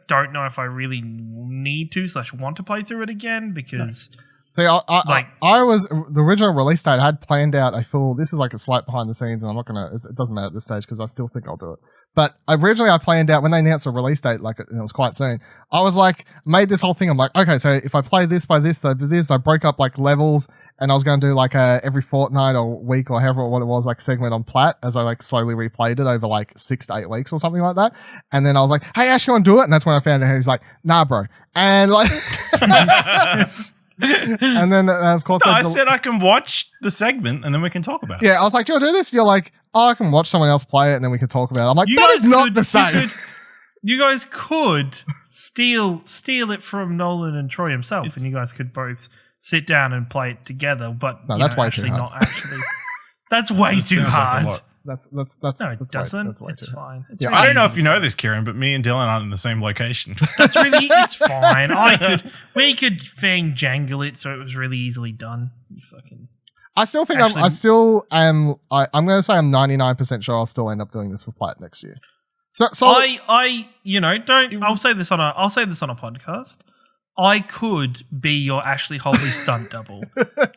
don't know if I really need to / want to play through it again because. No. See, I was the original release date I had planned out. I feel this is like a slight behind the scenes, and I'm not gonna. It doesn't matter at this stage because I still think I'll do it. But originally, I planned out when they announced a release date, like it was quite soon. I was like, made this whole thing. I'm like, okay, so if I play this by this, I do this. I broke up like levels, and I was going to do like every fortnight or week or however what it was, like segment on Plat as I like slowly replayed it over like 6 to 8 weeks or something like that. And then I was like, hey, Ash, you want to do it? And that's when I found out he's like, nah, bro, and like. And then, of course, I said I can watch the segment and then we can talk about it. Yeah, I was like, do you want to do this? And you're like, oh, I can watch someone else play it and then we can talk about it. I'm like, that is not the same. You guys could steal it from Nolan and Troy himself, and you guys could both sit down and play it together. But no, that's way actually too hard. Not actually. That's way too hard. That's No, it that's doesn't. That's way It's too. fine. It's Yeah, really I don't know if easy. you know this, Ciaran, but me and Dylan aren't in the same location. That's really. It's fine. We could fang jangle it so it was really easily done. You fucking. I still think Actually- I still am. I'm going to say I'm 99% sure I'll still end up doing this for Plat next year. So I'll say this on a podcast. I could be your Ashley Holly stunt double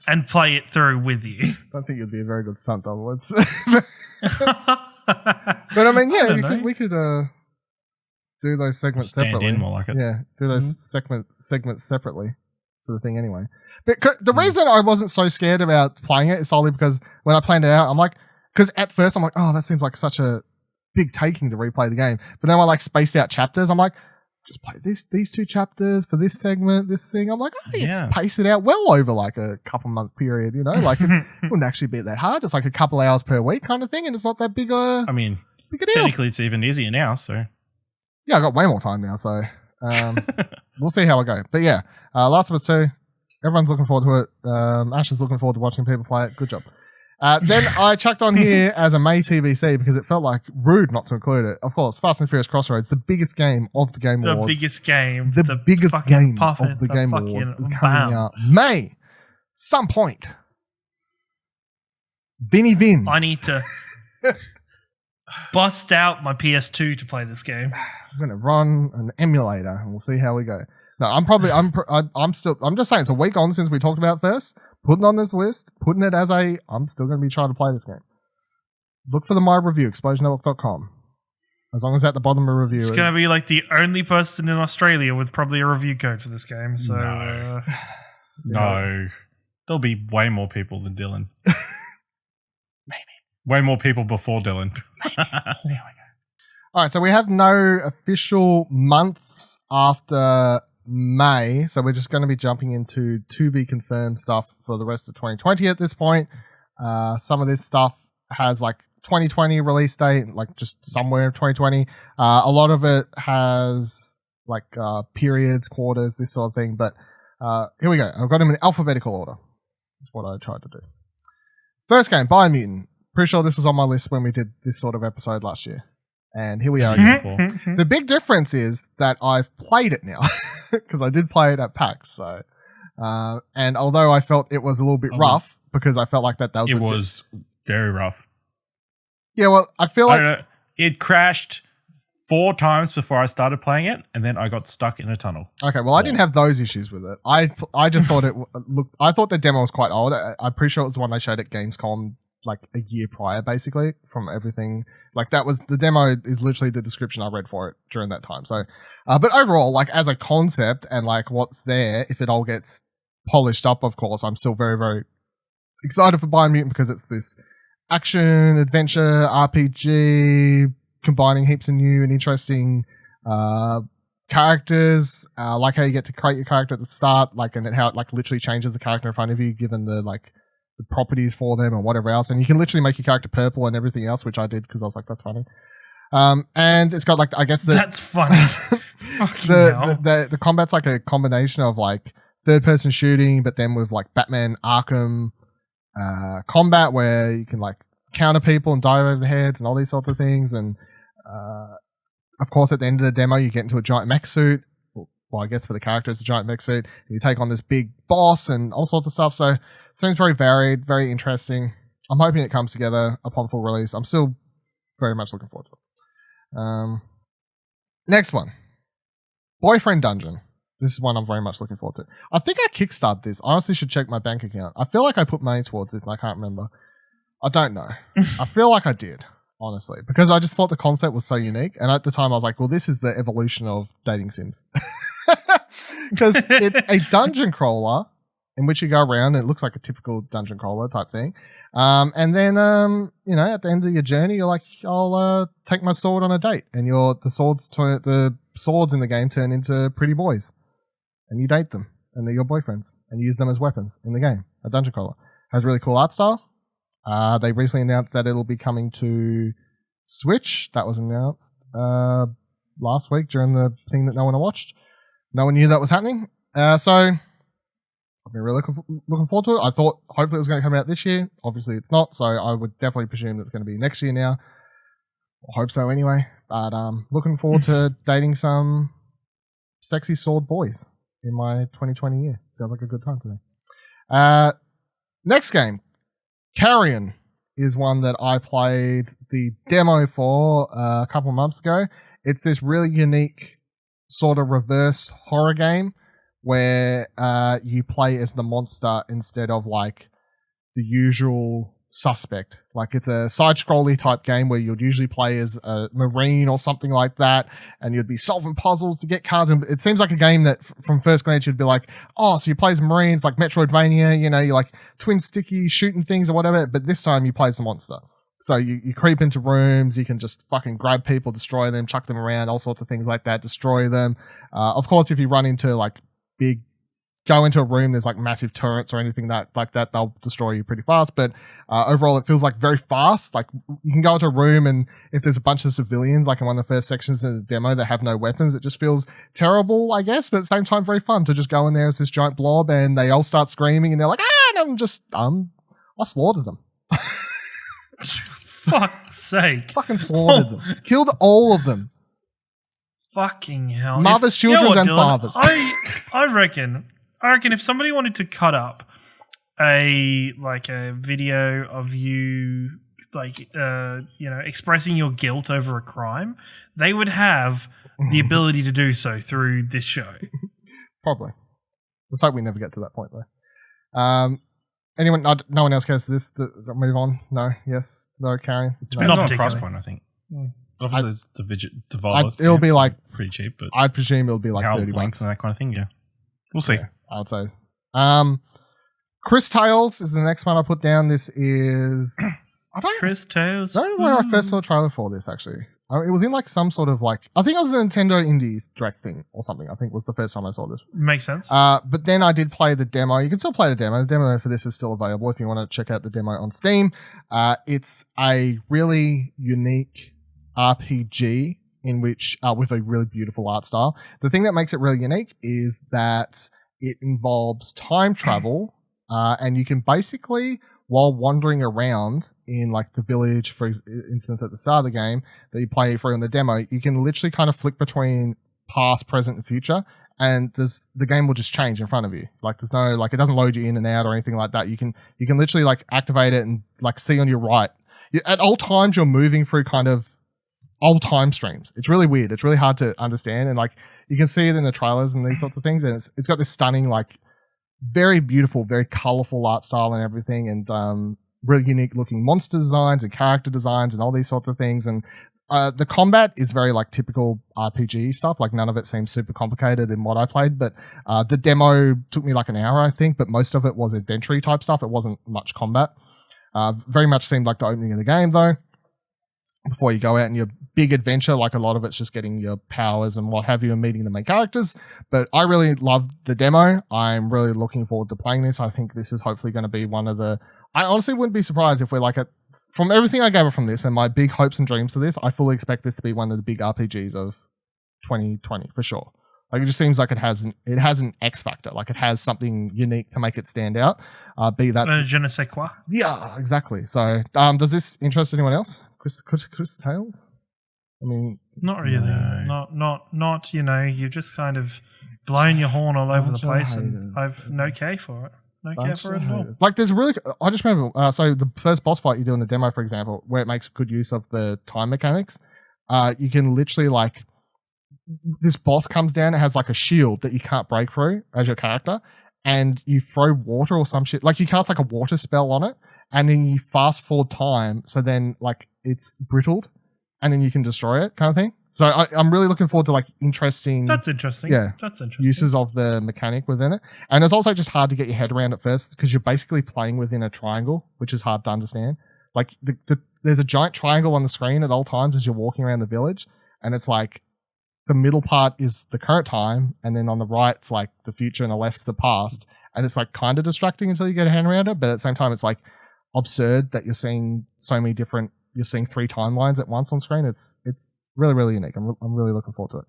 and play it through with you. I don't think you'd be a very good stunt double. But I mean, yeah, we could do those segments Stand separately. in more like it. Yeah, do those segments separately for the thing anyway. But the reason I wasn't so scared about playing it is solely because when I planned it out, I'm like, because at first I'm like, oh, that seems like such a big taking to replay the game. But then when I like spaced out chapters, I'm like, just play these 2 chapters for this segment, this thing. I'm like, just pace it out well over like a couple month period, you know? Like it wouldn't actually be that hard. It's like a couple hours per week kind of thing, and it's not that big I mean, big a deal. technically it's even easier now, so. Yeah, I got way more time now, so we'll see how I go. But yeah, Last of Us 2, everyone's looking forward to it. Ash is looking forward to watching people play it. Good job. Then I chucked on here as a May TBC because it felt like rude not to include it. Of course, Fast and Furious Crossroads, the biggest game of the Game Awards. The biggest game. The biggest fucking game puppet, of the Game fucking Awards is coming bam. out May, some point. Vinny Vin. I need to bust out my PS2 to play this game. I'm going to run an emulator and we'll see how we go. No, I'm just saying it's a week on since we talked about it first. Putting on this list, putting it as I'm still going to be trying to play this game. Look for the My Review, explosionnetwork.com. As long as at the bottom of the review. It's going to be like the only person in Australia with probably a review code for this game. So, No. There'll be way more people than Dylan. Maybe. Way more people before Dylan. see how we go. All right, so we have no official months after May, so we're just going to be jumping into to be confirmed stuff for the rest of 2020 at this point. Some of this stuff has like 2020 release date, like just somewhere in 2020. A lot of it has like periods, quarters, this sort of thing. But here we go. I've got them in alphabetical order. That's what I tried to do. First game, Biomutant. Pretty sure this was on my list when we did this sort of episode last year. And here we are again. The big difference is that I've played it now because I did play it at PAX. So, and although I felt it was a little bit rough because I felt like that was very rough. Yeah, well, I feel like I don't know. It crashed 4 times before I started playing it, and then I got stuck in a tunnel. Okay, well, I didn't have those issues with it. I just thought it looked. I thought the demo was quite old. I'm pretty sure it was the one they showed at Gamescom like a year prior, basically, from everything. Like that was the demo is literally the description I read for it during that time. So, but overall, like as a concept and like what's there, if it all gets polished up, of course, I'm still very, very excited for Biomutant because it's this action adventure RPG combining heaps of new and interesting characters. Like how you get to create your character at the start, like and how it like literally changes the character in front of you, given the like the properties for them and whatever else. And you can literally make your character purple and everything else, which I did because I was like, that's funny. And it's got like, I guess that's funny. the combat's like a combination of like third person shooting, but then with like Batman Arkham combat where you can like counter people and dive over the heads and all these sorts of things. And of course, at the end of the demo, you get into a giant mech suit. Well, I guess for the character, it's a giant mech suit. And you take on this big boss and all sorts of stuff. So seems very varied, very interesting. I'm hoping it comes together upon full release. I'm still very much looking forward to it. Next one. Boyfriend Dungeon. This is one I'm very much looking forward to. I think I kickstarted this. I honestly should check my bank account. I feel like I put money towards this and I can't remember. I don't know. I feel like I did, honestly, because I just thought the concept was so unique. And at the time I was like, well, this is the evolution of dating sims. Because it's a dungeon crawler in which you go around and it looks like a typical dungeon crawler type thing. And then, you know, at the end of your journey, you're like, I'll take my sword on a date. And the swords in the game turn into pretty boys. And you date them. And they're your boyfriends. And you use them as weapons in the game. A dungeon crawler. Has really cool art style. They recently announced that it'll be coming to Switch. That was announced last week during the thing that no one watched. No one knew that was happening. So I've been really looking forward to it. I thought hopefully it was going to come out this year. Obviously it's not, so I would definitely presume it's going to be next year now. I hope so anyway. But looking forward to dating some sexy sword boys in my 2020 year. Sounds like a good time to me. Next game, Ciaran, is one that I played the demo for a couple of months ago. It's this really unique sort of reverse horror game where you play as the monster instead of like the usual suspect. Like it's a side-scrolly type game where you'd usually play as a marine or something like that, and you'd be solving puzzles to get cards. And it seems like a game that from first glance you'd be like, oh, so you play as marines, like Metroidvania, you know, you're like twin sticky shooting things or whatever, but this time you play as the monster. So you creep into rooms, you can just fucking grab people, destroy them, chuck them around, all sorts of things like that, destroy them. Of course, if you run into like go into a room, there's like massive turrets or anything like that, they'll destroy you pretty fast. But overall, it feels like very fast. Like you can go into a room and if there's a bunch of civilians, like in one of the first sections of the demo, that have no weapons, it just feels terrible, I guess. But at the same time, very fun to just go in there as this giant blob and they all start screaming and they're like, and I slaughtered them. Fuck's sake. Fucking slaughtered them. Killed all of them. Fucking hell. Mothers, children, and fathers. I reckon if somebody wanted to cut up a video of you expressing your guilt over a crime, they would have the ability to do so through this show. Probably. Let's hope we never get to that point though. Anyone? No one else cares for this. Move on. No. Yes. No. Ciaran. Depends Not on the price particularly. point, I think. Obviously, it's the Devolver. It'll be like pretty cheap, but I'd presume it'll be like how 30 length bucks. and that kind of thing. Yeah, we'll see. Yeah, I would say. Chris Tales is the next one I put down. This is Chris Tales. I don't know where I first saw a trailer for this actually. It was in like some sort of like, I think it was a Nintendo Indie Direct thing or something. I think was the first time I saw this. Makes sense. But then I did play the demo. You can still play the demo. The demo for this is still available if you want to check out the demo on Steam. It's a really unique RPG in which, with a really beautiful art style. The thing that makes it really unique is that it involves time travel, and you can basically, while wandering around in like the village, for instance, at the start of the game that you play through in the demo, you can literally kind of flick between past, present, and future, and the game will just change in front of you. Like there's no, like it doesn't load you in and out or anything like that. You can literally like activate it and like see on your right. At all times you're moving through kind of old time streams. It's really weird. It's really hard to understand, and like you can see it in the trailers and these sorts of things. And it's got this stunning, like very beautiful, very colorful art style and everything, and really unique looking monster designs and character designs and all these sorts of things. And the combat is very like typical RPG stuff. Like none of it seems super complicated in what I played, but the demo took me like an hour, I think, but most of it was adventure type stuff. It wasn't much combat. Very much seemed like the opening of the game though. Before you go out in your big adventure, like a lot of it's just getting your powers and what have you and meeting the main characters. But I really loved the demo. I'm really looking forward to playing this. I think this is hopefully going to be one of the... I honestly wouldn't be surprised if we're like... From everything I gave it from this and my big hopes and dreams for this, I fully expect this to be one of the big RPGs of 2020 for sure. Like it just seems like it has an X factor. Like it has something unique to make it stand out. Be that... Je ne sais quoi. Yeah, exactly. So does this interest anyone else? Chris Tales? I mean, not really. No. Not. You know, you've just kind of blown your horn all over the place, and I've no care for it. No care for it at all. Like, there's really. I just remember. So the first boss fight you do in the demo, for example, where it makes good use of the time mechanics, you can literally like. This boss comes down. It has like a shield that you can't break through as your character, and you throw water or some shit. Like you cast like a water spell on it, and then you fast forward time. So then like it's brittled, and then you can destroy it, kind of thing. So I'm really looking forward to like interesting. That's interesting. Yeah, that's interesting. Uses of the mechanic within it, and it's also just hard to get your head around at first because you're basically playing within a triangle, which is hard to understand. Like there's a giant triangle on the screen at all times as you're walking around the village, and it's like the middle part is the current time, and then on the right it's like the future, and the left's the past, and it's like kind of distracting until you get a hand around it, but at the same time it's like absurd that you're seeing so many different. You're seeing 3 timelines at once on screen. It's really, really unique. I'm really looking forward to it.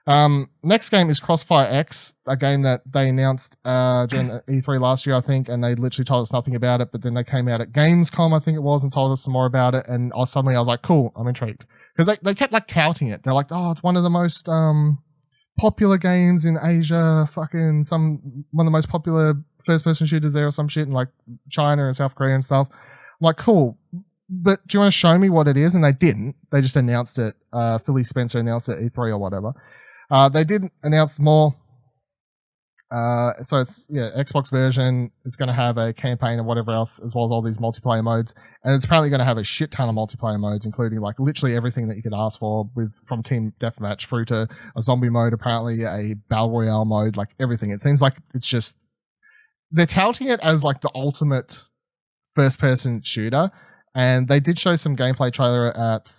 Next game is Crossfire X, a game that they announced during E3 last year, I think, and they literally told us nothing about it, but then they came out at Gamescom, I think it was, and told us some more about it, and suddenly I was like, cool, I'm intrigued. Because they kept like touting it. They're like, oh, it's one of the most popular games in Asia, one of the most popular first-person shooters there or some shit in like China and South Korea and stuff. I'm like, cool, but do you want to show me what it is? And they didn't. They just announced it. Philly Spencer announced it at E3 or whatever. They did announce more. So it's Xbox version. It's going to have a campaign and whatever else, as well as all these multiplayer modes. And it's apparently going to have a shit ton of multiplayer modes, including like literally everything that you could ask for, from team deathmatch through to a zombie mode, apparently a battle royale mode, like everything. It seems like it's just they're touting it as like the ultimate first-person shooter. And they did show some gameplay trailer at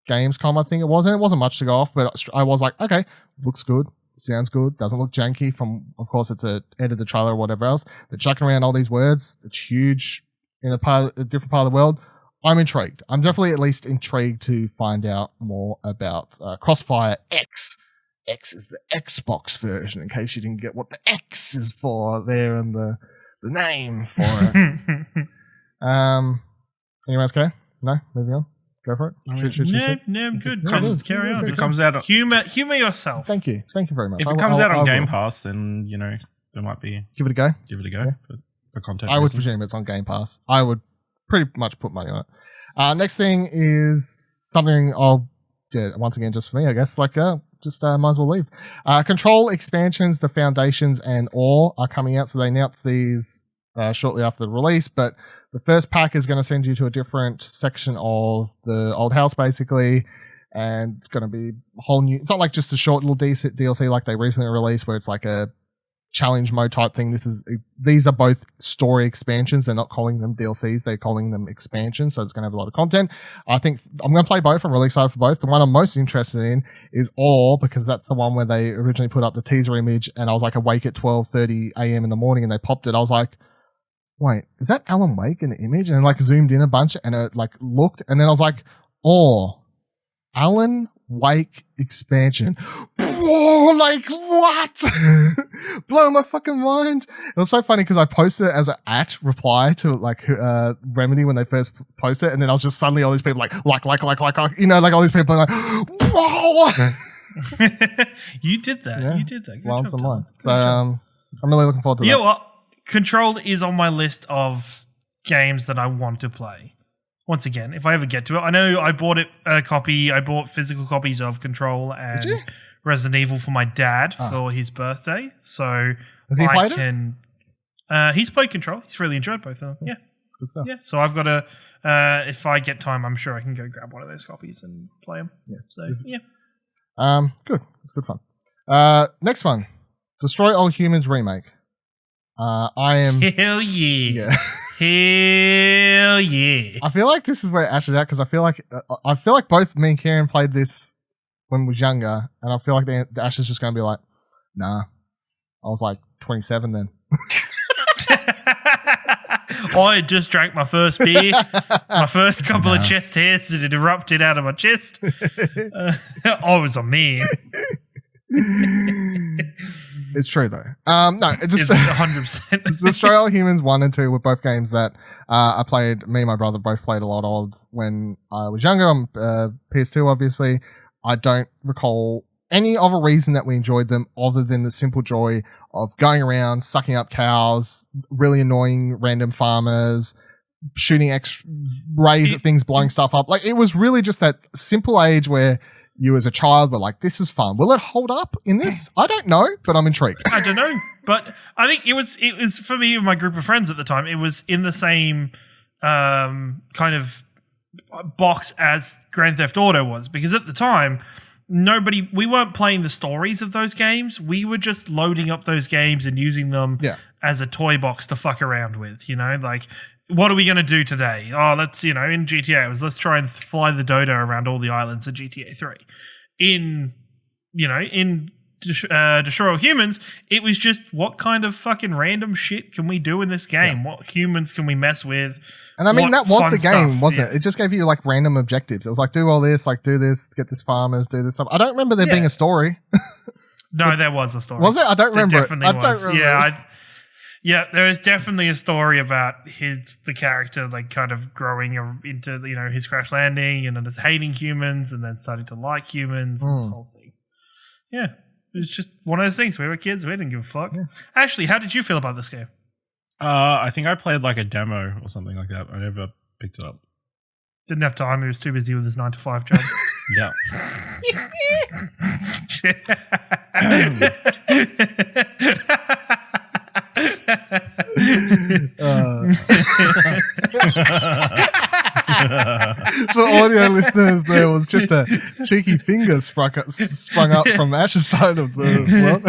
Gamescom, I think it was, and it wasn't much to go off, but I was like, okay, looks good, sounds good, doesn't look janky. Of course, it's a edited trailer or whatever else. They're chucking around all these words. It's huge in a different part of the world. I'm intrigued. I'm definitely at least intrigued to find out more about Crossfire X. X is the Xbox version, in case you didn't get what the X is for there and the name for it. Anyone else care? No? Moving on? Go for it. No, I'm good. Carry on. If it comes out, humor yourself. Thank you very much. If it comes out on Game Pass, then there might be give it a go. Give it a go for content. I would presume it's on Game Pass. I would pretty much put money on it. Next thing is something once again just for me, I guess. Like just might as well leave. Control expansions, the Foundations and Ore are coming out, so they announced these shortly after the release, but the first pack is going to send you to a different section of the old house, basically, and it's going to be a whole new... It's not like just a short little DLC like they recently released, where it's like a challenge mode type thing. These are both story expansions. They're not calling them DLCs. They're calling them expansions, so it's going to have a lot of content. I think I'm going to play both. I'm really excited for both. The one I'm most interested in is Ore, because that's the one where they originally put up the teaser image, and I was like awake at 12:30 a.m. in the morning, and they popped it. I was like, wait, is that Alan Wake in the image? And like zoomed in a bunch and it like looked, and then I was like, oh, Alan Wake expansion. Whoa, like what? Blow my fucking mind. It was so funny because I posted it as an reply to like Remedy when they first posted it, and then I was just suddenly all these people like like all these people like, whoa. You did that. Yeah. You did that. Good Lines job, and lines. Tom. So I'm really looking forward to that. You know what? Control is on my list of games that I want to play. Once again, if I ever get to it. I know I bought a copy. I bought physical copies of Control and Resident Evil for my dad for his birthday. So has he played it? He's played Control. He's really enjoyed both of them. Yeah. Good stuff. Yeah. So I've got to, if I get time, I'm sure I can go grab one of those copies and play them. Yeah. So, yeah. Good. It's good fun. Next one. Destroy All Humans remake. I am... Hell yeah. Hell yeah. I feel like this is where Ash is at, because I feel like both me and Ciaran played this when we was younger, and I feel like the Ash is just going to be like, nah. I was like 27 then. I just drank my first beer. My first couple of chest hairs had erupted out of my chest. I was a man. It's true though. No, it just 100%. Destroy All Humans 1 and 2 were both games that I played. Me and my brother both played a lot of when I was younger. On PS2, obviously. I don't recall any other reason that we enjoyed them other than the simple joy of going around, sucking up cows, really annoying random farmers, shooting rays at things, blowing stuff up. Like, it was really just that simple age where you as a child were like, this is fun. Will it hold up in this? I don't know, but I'm intrigued. I don't know. But I think it was for me and my group of friends at the time, it was in the same kind of box as Grand Theft Auto was, because at the time we weren't playing the stories of those games. We were just loading up those games and using them as a toy box to fuck around with, like, what are we going to do today? Oh, let's, in GTA, let's try and fly the dodo around all the islands of GTA 3. In destroy all humans. It was just what kind of fucking random shit can we do in this game? Yeah. What humans can we mess with? And I mean, that was the game, stuff, wasn't it? It just gave you like random objectives. It was like, do all this, like do this, get this farmers, do this stuff. I don't remember there being a story. No, there was a story. Was it? I don't remember. Definitely was. Yeah, there is definitely a story about the character like kind of growing into his crash landing and then just hating humans and then starting to like humans and this whole thing. Yeah, it's just one of those things. We were kids. We didn't give a fuck. Yeah. Actually, how did you feel about this game? I think I played like a demo or something like that. I never picked it up. Didn't have time. He was too busy with his 9-to-5 job. Yeah. For audio listeners, there was just a cheeky finger sprung up from Ash's side of the world.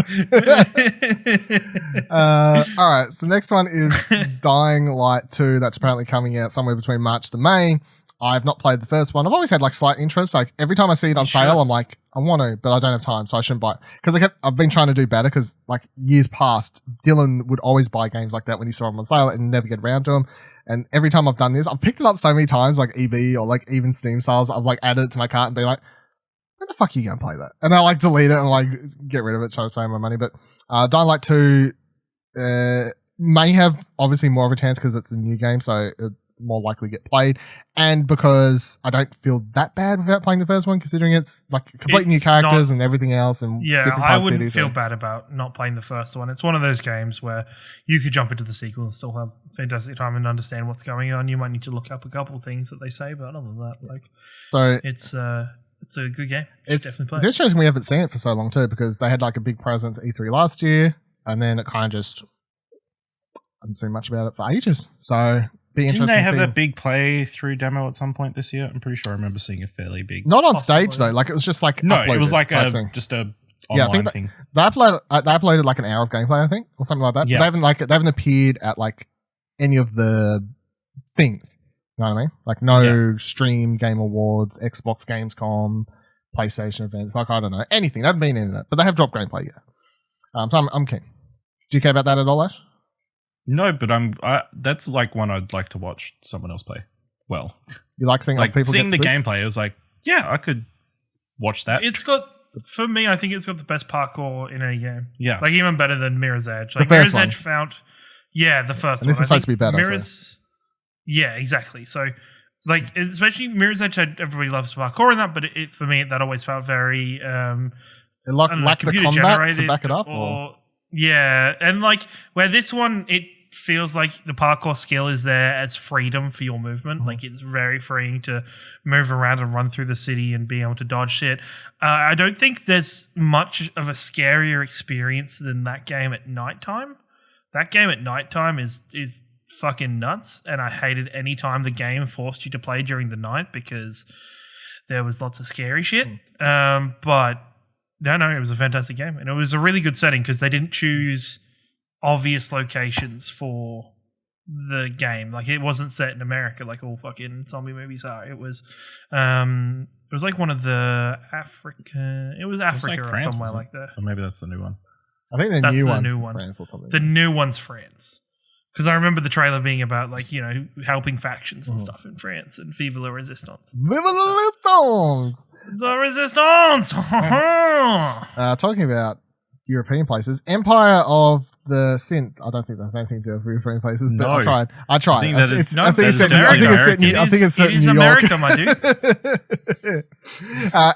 All right, so the next one is Dying Light 2. That's apparently coming out somewhere between March to May. I've not played the first one. I've always had like slight interest. Like every time I see it on sale, I'm like, I want to, but I don't have time, so I shouldn't buy it. Because I've been trying to do better. Because like years past, Dylan would always buy games like that when he saw them on sale and never get around to them. And every time I've done this, I've picked it up so many times, like EB or like even Steam sales. I've like added it to my cart and be like, "When the fuck are you gonna play that?" And I like delete it and like get rid of it, try to save my money. But Dying Light 2 may have obviously more of a chance because it's a new game, so it more likely get played, and because I don't feel that bad without playing the first one, considering it's like completely new characters and everything else. And different I wouldn't feel bad about not playing the first one. It's one of those games where you could jump into the sequel and still have a fantastic time and understand what's going on. You might need to look up a couple of things that they say, but other than that, like, so it's a good game. It's interesting we haven't seen it for so long too, because they had like a big presence at E3 last year, and then it kind of just I haven't seen much about it for ages. So. Didn't they have a big playthrough demo at some point this year? I'm pretty sure I remember seeing a fairly big. Not on stage though. Like it was just like it was like just a online thing. They uploaded like an hour of gameplay, I think, or something like that. Yeah. They haven't appeared at like any of the things. You know what I mean? Like no Stream Game Awards, Xbox Gamescom, PlayStation event. Like I don't know anything. They haven't been in it, but they have dropped gameplay. Yeah. So I'm keen. Do you care about that at all, Ash? No, but that's like one I'd like to watch someone else play. Well, you like seeing people seeing get the gameplay. It was like, yeah, I could watch that. It's got, for me, I think it's got the best parkour in any game. Yeah, like even better than Mirror's Edge. the Like first Mirror's Edge found, the first and one. This is supposed to be better. Yeah, exactly. So, like, especially Mirror's Edge, everybody loves parkour in that, but for me, that always felt very it lacked the combat to back it up, or? Yeah, and like where this one, it feels like the parkour skill is there as freedom for your movement. Like it's very freeing to move around and run through the city and be able to dodge shit. I don't think there's much of a scarier experience than that game at nighttime. That game at nighttime is fucking nuts, and I hated any time the game forced you to play during the night because there was lots of scary shit. But no, it was a fantastic game, and it was a really good setting because they didn't choose obvious locations for the game. Like it wasn't set in America like all fucking zombie movies are. It was like one of the Africa. It was Africa or somewhere like that. Or maybe that's the new one. I think that's the new one. France or something. The new one's France. Because I remember the trailer being about like helping factions and stuff in France and Vive la Resistance. Vive la Resistance. The Resistance. Talking about European places, Empire of the Synth. I don't think that's anything to do with European places, but I tried. I think it's set in New York. America, my dude.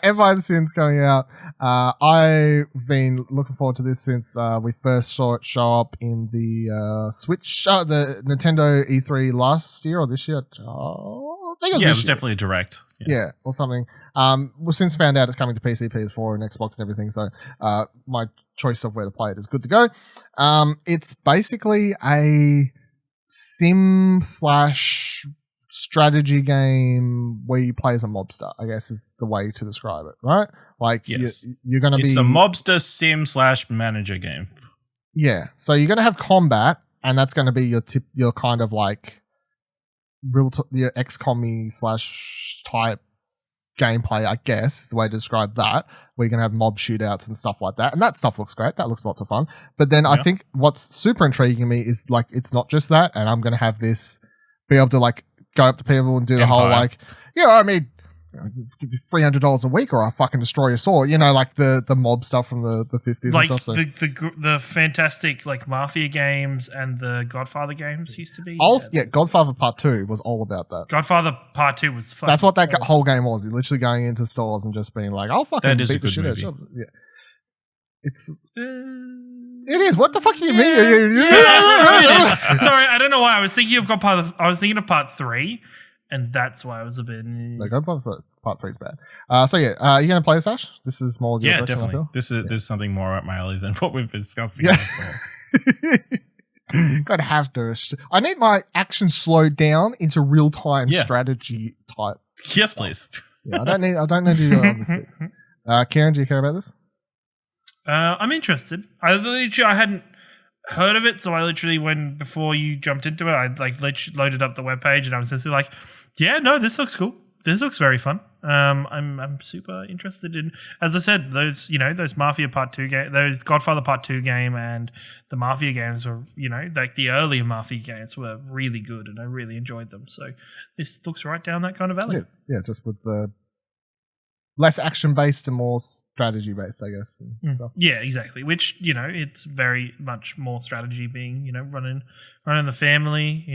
Empire of the Synth's coming out. I've been looking forward to this since we first saw it show up in the Switch, the Nintendo E3 last year or this year. I think it was definitely a direct. Yeah, or something. We've since found out it's coming to PC, PS4, and Xbox and everything, so my choice of where to play it is good to go. It's basically a sim/strategy game where you play as a mobster, I guess is the way to describe it, right? Like, yes. you're going to be... It's a mobster sim/manager game. Yeah, so you're going to have combat, and that's going to be your kind of like your XCOM-y / type gameplay, I guess, is the way to describe that. where you're going to have mob shootouts and stuff like that. And that stuff looks great. That looks lots of fun. But then I think what's super intriguing to me is like, it's not just that. And I'm going to have this be able to like go up to people and do the whole like, I mean, give you $300 a week or I'll fucking destroy your store. Like the mob stuff from the 50s like and stuff. So. The fantastic like Mafia games and the Godfather games used to be. Godfather Part 2 was all about that. Godfather Part 2 was fun. That's what that whole game was. You're literally going into stores and just being like, I'll fucking beat the shit out of you. Yeah. It's... It is. What the fuck do you mean? Sorry, I don't know why. I was thinking of Part 3. And that's why I was a bit. Part 3 is bad. Are you going to play this, Ash? This is more. Yeah, definitely. This is something more up my alley than what we've been discussing. Gotta have to. I need my action slowed down into real time strategy type. Yes, please. I don't need to do it on the sticks. Ciaran, do you care about this? I'm interested. I hadn't heard of it, so I literally, before you jumped into it, I loaded up the webpage and I was just like, this looks cool. This looks very fun. I'm super interested in, as I said, those Mafia Part 2 game, those Godfather Part 2 game, and the Mafia games were, like the earlier Mafia games were really good, and I really enjoyed them. So this looks right down that kind of alley. Yes, yeah, just with the less action based and more strategy based, I guess. Yeah, exactly. Which it's very much more strategy, being running the family,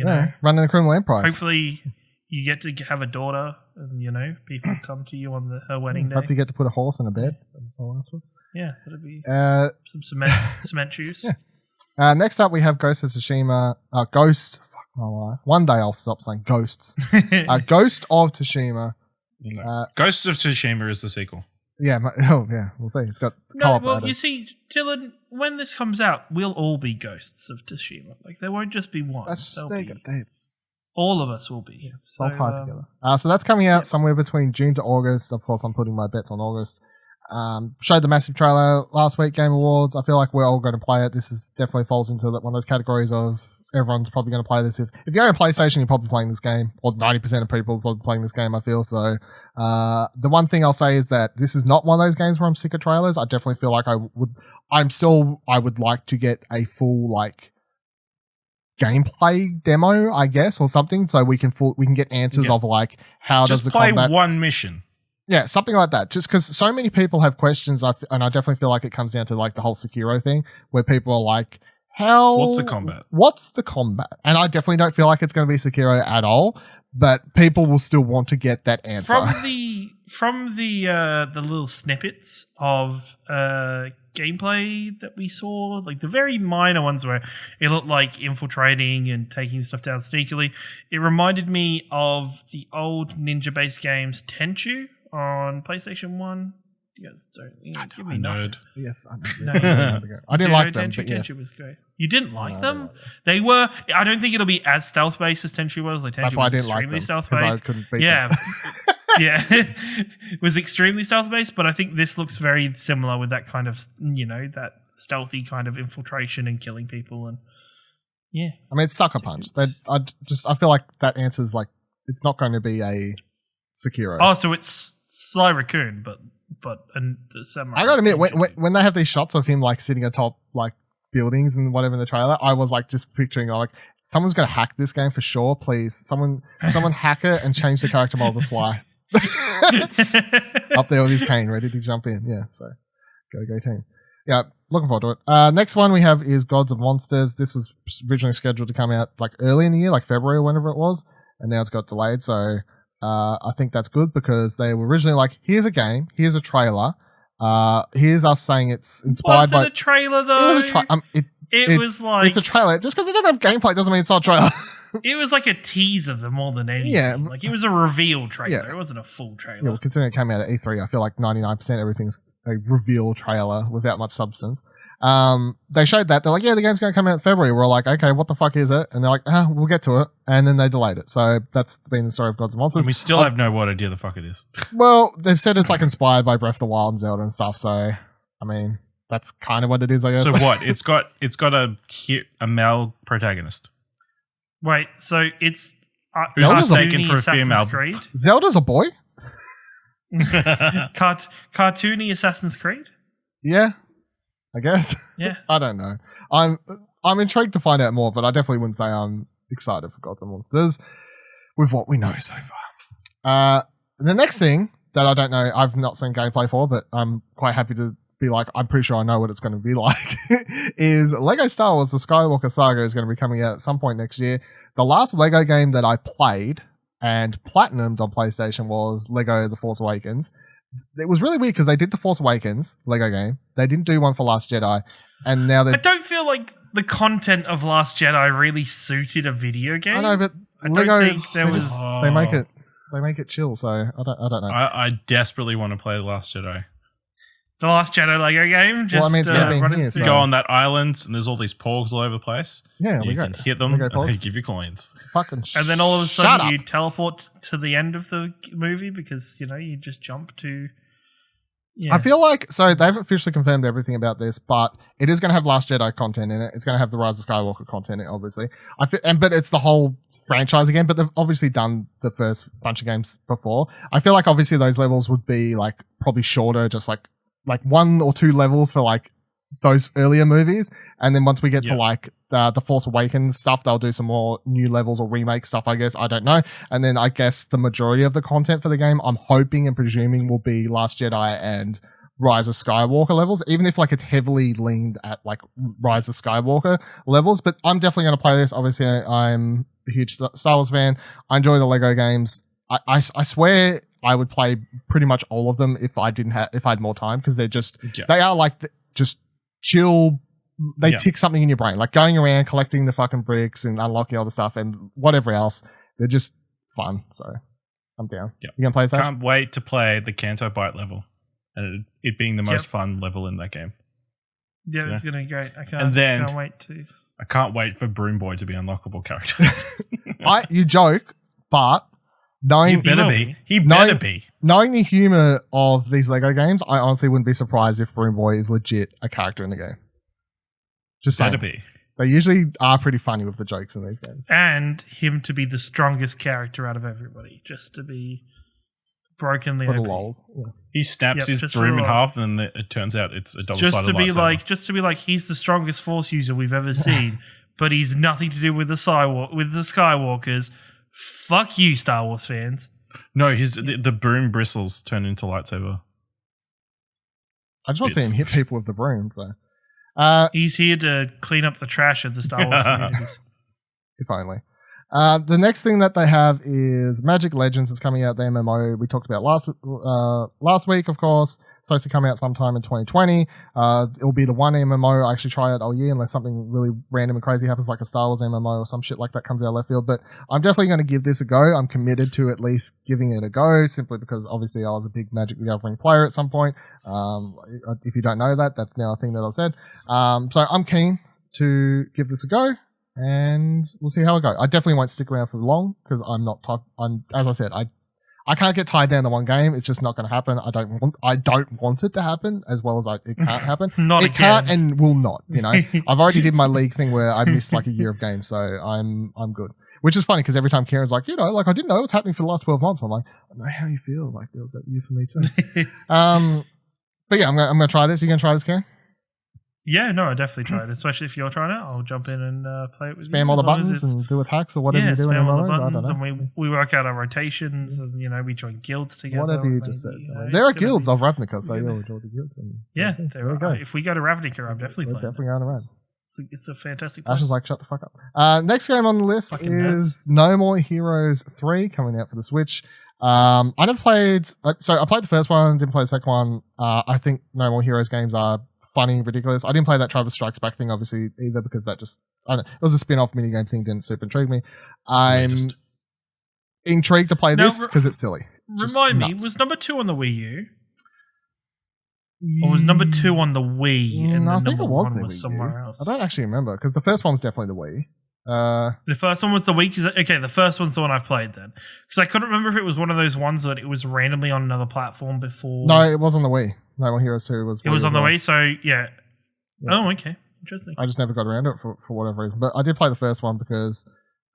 running a criminal enterprise. Hopefully, you get to have a daughter, and people come to you on her wedding day. Hope you get to put a horse in a bed. Yeah, that'd be some cement shoes. Yeah. Next up, we have Ghost of Tsushima. Ghost. Fuck my life. One day I'll stop saying ghosts. Ghost of Tsushima. Ghost of Tsushima is the sequel. Yeah, we'll see. It's got co-op. Well, you see, Dylan, when this comes out, we'll all be ghosts of Tsushima. Like, there won't just be one. All of us will be. Yeah, so, all tied together. So that's coming out somewhere between June to August. Of course, I'm putting my bets on August. Showed the massive trailer last week, Game Awards. I feel like we're all going to play it. This definitely falls into one of those categories of everyone's probably going to play this. If you're on PlayStation, you're probably playing this game, or 90% of people are probably playing this game, I feel. So the one thing I'll say is that this is not one of those games where I'm sick of trailers. I definitely feel like I would like to get a full gameplay demo, I guess, or something, so we can get answers of how does the combat... Just play one mission. Yeah, something like that. Just because so many people have questions, and I definitely feel like it comes down to the whole Sekiro thing, where people are like, what's the combat? And I definitely don't feel like it's going to be Sekiro at all, but people will still want to get that answer. From the little snippets of gameplay that we saw, like the very minor ones where it looked like infiltrating and taking stuff down sneakily, it reminded me of the old ninja-based games Tenchu on PlayStation 1. You guys don't give me nothing. Yes, I didn't like them. Tenchu was great. You didn't like them? They were. I don't think it'll be as stealth based as Tenchu was. That's why I didn't like them, stealth based. I couldn't beat them. Yeah, it was extremely stealth based. But I think this looks very similar with that kind of that stealthy kind of infiltration and killing people. And I mean, it's Sucker Punch. I feel like that answer's it's not going to be a Sekiro. Oh, so it's Sly Raccoon, but the samurai. I gotta admit, when they have these shots of him sitting atop buildings and whatever in the trailer, I was just picturing someone's gonna hack this game for sure. Please, someone hack it and change the character model to Sly. Up there with his cane, ready to jump in. Yeah, so go team. Yeah, looking forward to it. Next one we have is Gods of Monsters. This was originally scheduled to come out early in the year, February or whenever it was, and now it's got delayed. So. I think that's good because they were originally here's a game, here's a trailer, here's us saying it's inspired by... Was it a trailer though? It was a trailer. It's a trailer. Just because it doesn't have gameplay doesn't mean it's not a trailer. It was a teaser more than anything. Yeah. It was a reveal trailer. It wasn't a full trailer. Yeah, well, considering it came out at E3, I feel 99% everything's a reveal trailer without much substance. They showed that. They're like, yeah, the game's going to come out in February. We're like, okay, what the fuck is it? And they're like, we'll get to it. And then they delayed it. So that's been the story of Gods of Monsters. And we still have no idea the fuck it is. Well, they've said it's inspired by Breath of the Wild and Zelda and stuff. So, I mean, that's kind of what it is, I guess. So what? It's got a male protagonist. Wait, so it's who's mistaken for a female. Zelda's a boy? Cartoony Assassin's Creed? Yeah, I guess. Yeah. I don't know. I'm intrigued to find out more, but I definitely wouldn't say I'm excited for Gods and Monsters with what we know so far. The next thing that I don't know, I've not seen gameplay for, but I'm quite happy to be like, I'm pretty sure I know what it's going to be like, is Lego Star Wars The Skywalker Saga is going to be coming out at some point next year. The last Lego game that I played and platinumed on PlayStation was Lego The Force Awakens. It was really weird because they did The Force Awakens Lego game. They didn't do one for Last Jedi. And now I don't feel like the content of Last Jedi really suited a video game. I know, but I Lego, don't think there was. they make it chill, so I don't know. I desperately want to play The Last Jedi. The Last Jedi Lego game? Just Well, I mean, it's gonna be here, You so- go on that island and there's all these porgs all over the place. Yeah, you can hit them Lego and they porgs. give you coins. Fucking And then all of a shut sudden up. you teleport to the end of the movie because, you just jump to... Yeah. I feel like, so they've officially confirmed everything about this, but it is going to have Last Jedi content in it. It's going to have the Rise of Skywalker content in it, obviously. But it's the whole franchise again, but they've obviously done the first bunch of games before. I feel like obviously those levels would be like probably shorter, just like 1 or 2 levels for like those earlier movies. And then once we get to like the Force Awakens stuff, they'll do some more new levels or remake stuff, I guess. I don't know. And then I guess the majority of the content for the game, I'm hoping and presuming will be Last Jedi and Rise of Skywalker levels, even if like it's heavily leaned at like Rise of Skywalker levels. But I'm definitely going to play this. Obviously, I'm a huge Star Wars fan. I enjoy the Lego games. I swear I would play pretty much all of them if I had more time, because they're just they are like just chill. They tick something in your brain, like going around collecting the fucking bricks and unlocking all the stuff and whatever else. They're just fun. So I'm down. You gonna play that? Can't wait to play the Canto Bite level, and it being the most fun level in that game. Yeah, it's gonna be great. I can't wait to. I can't wait for Broom Boy to be unlockable character. You joke, but knowing he better be. Knowing the humor of these Lego games, I honestly wouldn't be surprised if Broom Boy is legit a character in the game. Just saying. Better be. They usually are pretty funny with the jokes in these games. And him to be the strongest character out of everybody, just to be brokenly For the OP. lols. Yeah. He snaps his just broom for in the half, and then it turns out it's a double-sided Just to be lightsaber. just to be like, he's the strongest Force user we've ever seen, but he's nothing to do with the Skywalkers. Fuck you, Star Wars fans. No, the broom bristles turn into lightsaber. I just want to see him hit people with the broom. So. He's here to clean up the trash of the Star Wars communities. If only. The next thing that they have is Magic Legends is coming out, the MMO we talked about last week, of course. Supposed to come out sometime in 2020. It'll be the one MMO I actually try out all year, unless something really random and crazy happens, like a Star Wars MMO or some shit like that comes out of left field. But I'm definitely going to give this a go. I'm committed to at least giving it a go, simply because obviously I was a big Magic the Gathering player at some point. If you don't know that, that's now a thing that I've said. So I'm keen to give this a go, and we'll see how it goes. I definitely won't stick around for long, because as I said, I can't get tied down to one game. It's just not going to happen. I don't want it to happen, as well as it can't happen. It can't and will not. I've already did my league thing where I missed like a year of games, so I'm good. Which is funny, because every time Ciaran's like, I didn't know what's happening for the last 12 months. I'm like, I know how you feel. Like there was that year for me too. But yeah, I'm gonna try this. You gonna try this, Ciaran? Yeah, no, I definitely try it. Especially if you're trying it, I'll jump in and play it with you. Spam all the buttons and do attacks or whatever you do. Spam all the buttons, and we work out our rotations, and we join guilds together. Whatever you just said. There are guilds of Ravnica, so you'll enjoy the guilds. There we go. If we go to Ravnica, I'm definitely playing. Definitely going to Rav. It's a fantastic place. Ash is like, shut the fuck up. Next game on the list is No More Heroes 3 coming out for the Switch. I never played, so I played the first one, didn't play the second one. I think No More Heroes games are funny, ridiculous. I didn't play that Travis Strikes Back thing, obviously, either, because that just, I don't know, it was a spin-off minigame thing, didn't super intrigue me. I'm intrigued to play this because it's silly. Remind me, was number 2 on the Wii U? Or was number 2 on the Wii and I the think number it was 1 the was Wii somewhere U. else? I don't actually remember, because the first one was definitely the Wii. The first one was the Wii. Okay, the first one's the one I played then, because I couldn't remember if it was one of those ones that it was randomly on another platform before. No, it was on the Wii. No More Heroes 2 was. It was on the Wii, so yeah. Oh, okay, interesting. I just never got around to it for whatever reason, but I did play the first one because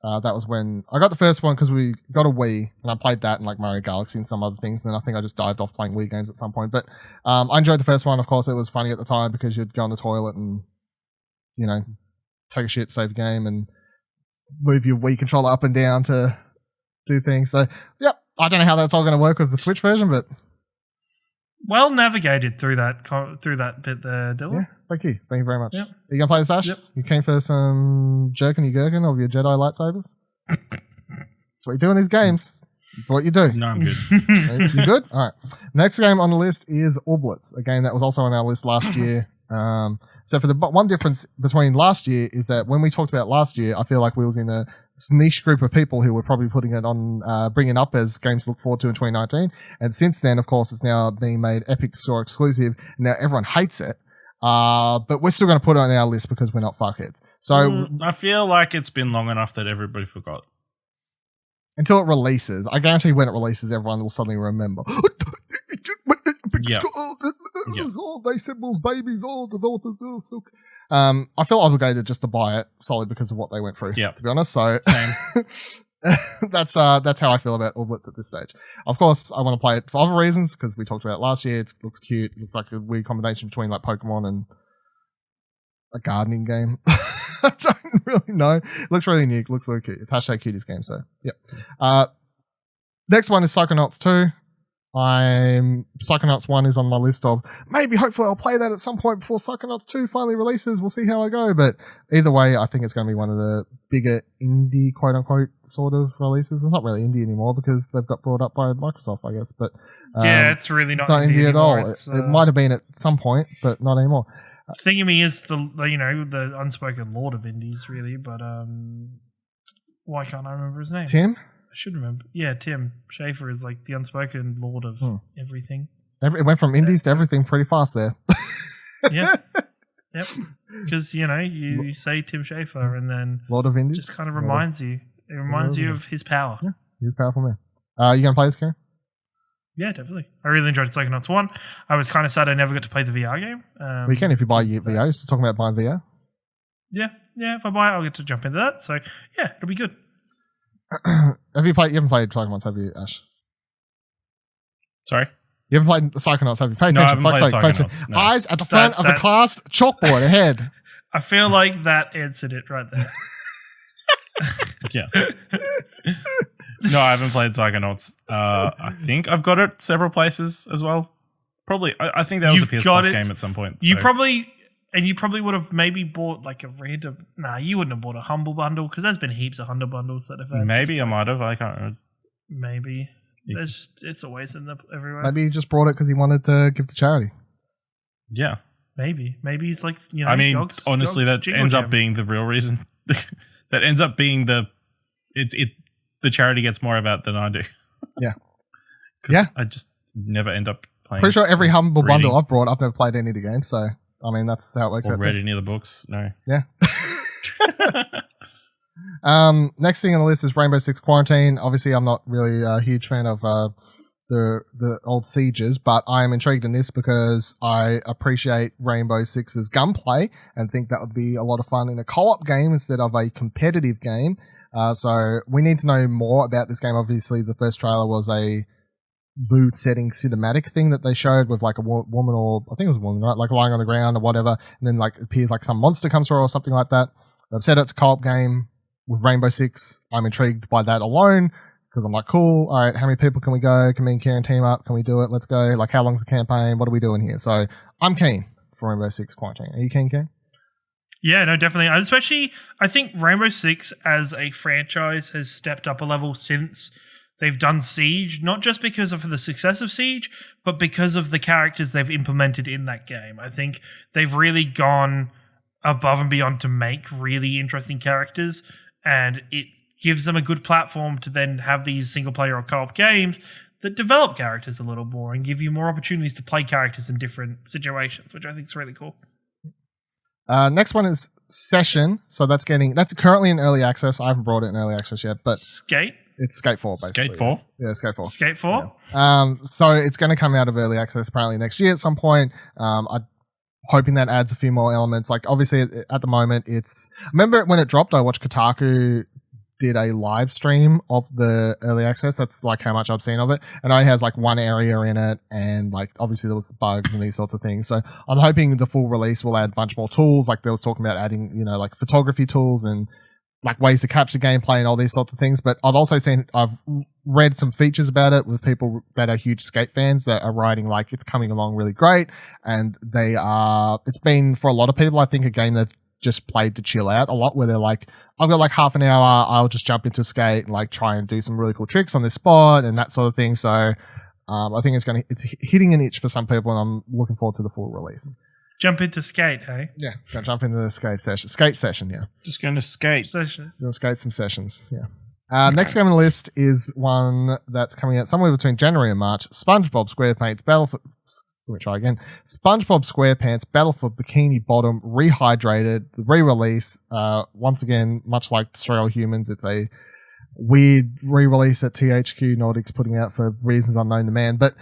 That was when I got the first one because we got a Wii and I played that and like Mario Galaxy and some other things. And then I think I just dived off playing Wii games at some point. But I enjoyed the first one. Of course, it was funny at the time because you'd go on the toilet and, you know, take a shit, save a game, and move your Wii controller up and down to do things. So, yep, I don't know how that's all going to work with the Switch version, but well navigated through that bit there, Dylan. Yeah, thank you very much. Yep. Are you gonna play this, Ash? Yep. You came for some jerking you gherkin of your Jedi lightsabers? That's what you do in these games. That's what you do. No, I'm good. You good? All right. Next game on the list is Orblets, a game that was also on our list last year. So for the one difference between last year is that when we talked about last year, I feel like we was in a niche group of people who were probably putting it on, bringing up as games to look forward to in 2019. And since then, of course, it's now being made Epic Store exclusive. Now everyone hates it. But we're still going to put it on our list because we're not fuckheads. So I feel like it's been long enough that everybody forgot. Until it releases. I guarantee when it releases, everyone will suddenly remember. Yeah. Oh, they said those babies, all developers, oh, so. I feel obligated just to buy it solely because of what they went through. Yeah. To be honest, so that's how I feel about Orblets at this stage. Of course, I want to play it for other reasons because we talked about it last year. It looks cute. It looks like a weird combination between like Pokemon and a gardening game. I don't really know. It looks really unique. It looks really cute. It's #cutest game. So yeah. Next one is Psychonauts 2. Psychonauts 1 is on my list of maybe hopefully I'll play that at some point before Psychonauts 2 finally releases. We'll see how I go, but either way I think it's going to be one of the bigger indie quote unquote sort of releases. It's not really indie anymore because they've got brought up by Microsoft, I guess, but yeah, it's really not indie at all. It might have been at some point, but not anymore. Thing of me is the unspoken lord of indies really, but why can't I remember his name? Tim? I should remember. Yeah, Tim Schafer is like the unspoken lord of everything. It went from indies to everything pretty fast there. Yeah. Yep. Because, you say Tim Schafer and then Lord of Indies? It just kind of reminds you. It reminds you of his power. Yeah, he's a powerful man. You going to play this, Ciaran? Yeah, definitely. I really enjoyed Psychonauts 1. I was kind of sad I never got to play the VR game. Well, you can if you buy VR. Just talking about buying VR. Yeah, if I buy it, I'll get to jump into that. So, yeah, it'll be good. You haven't played Psychonauts, have you, Ash? Sorry? You haven't played Psychonauts, have you? Pay attention. No, I haven't played Psychonauts. No. Eyes at the front of the class, chalkboard ahead. I feel like that answered it right there. Yeah. No, I haven't played Psychonauts. I think I've got it several places as well. Probably. I think that was a PS Plus game at some point. You probably would have maybe bought like a random. Nah, you wouldn't have bought a Humble Bundle because there's been heaps of Humble Bundles that have had. Maybe I might have. I can't remember. Maybe. It's always in everywhere. Maybe he just brought it because he wanted to give to charity. Yeah. Maybe he's like, I mean, honestly, that ends up being the real reason. That ends up being the charity gets more of it than I do. Yeah. Yeah. I just never end up playing. Pretty sure every Humble Bundle I've brought, I've never played any of the games. So, I mean, that's how it works. Or read any of the books. No. Yeah. Next thing on the list is Rainbow Six Quarantine. Obviously, I'm not really a huge fan of the old Sieges, but I am intrigued in this because I appreciate Rainbow Six's gunplay and think that would be a lot of fun in a co-op game instead of a competitive game. So we need to know more about this game. Obviously, the first trailer was a mood-setting cinematic thing that they showed with like a woman, or I think it was a woman, right? Like lying on the ground or whatever, and then like it appears like some monster comes through or something like that. They've said it's a co-op game with Rainbow Six. I'm intrigued by that alone because I'm like, cool. All right, how many people can we go? Can me and Ciaran team up? Can we do it? Let's go. Like, how long's the campaign? What are we doing here? So I'm keen for Rainbow Six Quarantine. Are you keen, Ciaran? Yeah, no, definitely. Especially, I think Rainbow Six as a franchise has stepped up a level since they've done Siege, not just because of the success of Siege, but because of the characters they've implemented in that game. I think they've really gone above and beyond to make really interesting characters, and it gives them a good platform to then have these single-player or co-op games that develop characters a little more and give you more opportunities to play characters in different situations, which I think is really cool. Next one is Session. So that's currently in early access. I haven't brought it in early access yet, but Skate? It's Skate 4, basically. Skate 4? Yeah, Skate 4. Skate 4? Yeah. So it's going to come out of early access apparently next year at some point. I'm hoping that adds a few more elements. Like, obviously, at the moment, I remember when it dropped, I watched Kotaku did a live stream of the early access. That's like how much I've seen of it. And it only has like one area in it, and like obviously there was bugs and these sorts of things. So I'm hoping the full release will add a bunch more tools. Like they was talking about adding, you know, like photography tools and like ways to capture gameplay and all these sorts of things. But I've also I've read some features about it with people that are huge skate fans that are writing like it's coming along really great. And it's been for a lot of people, I think, a game that just played to chill out a lot, where they're like, I've got like half an hour, I'll just jump into a skate and like try and do some really cool tricks on this spot and that sort of thing. So I think it's hitting an itch for some people, and I'm looking forward to the full release. Jump into skate, hey? Yeah, gonna jump into the skate session, yeah. Just going to skate. Session. Gonna skate some sessions, yeah. Next game on the list is one that's coming out somewhere between January and March. SpongeBob SquarePants SpongeBob SquarePants Battle for Bikini Bottom Rehydrated, the re-release. Once again, much like Sterile Humans, it's a weird re-release that THQ Nordic's putting out for reasons unknown to man. But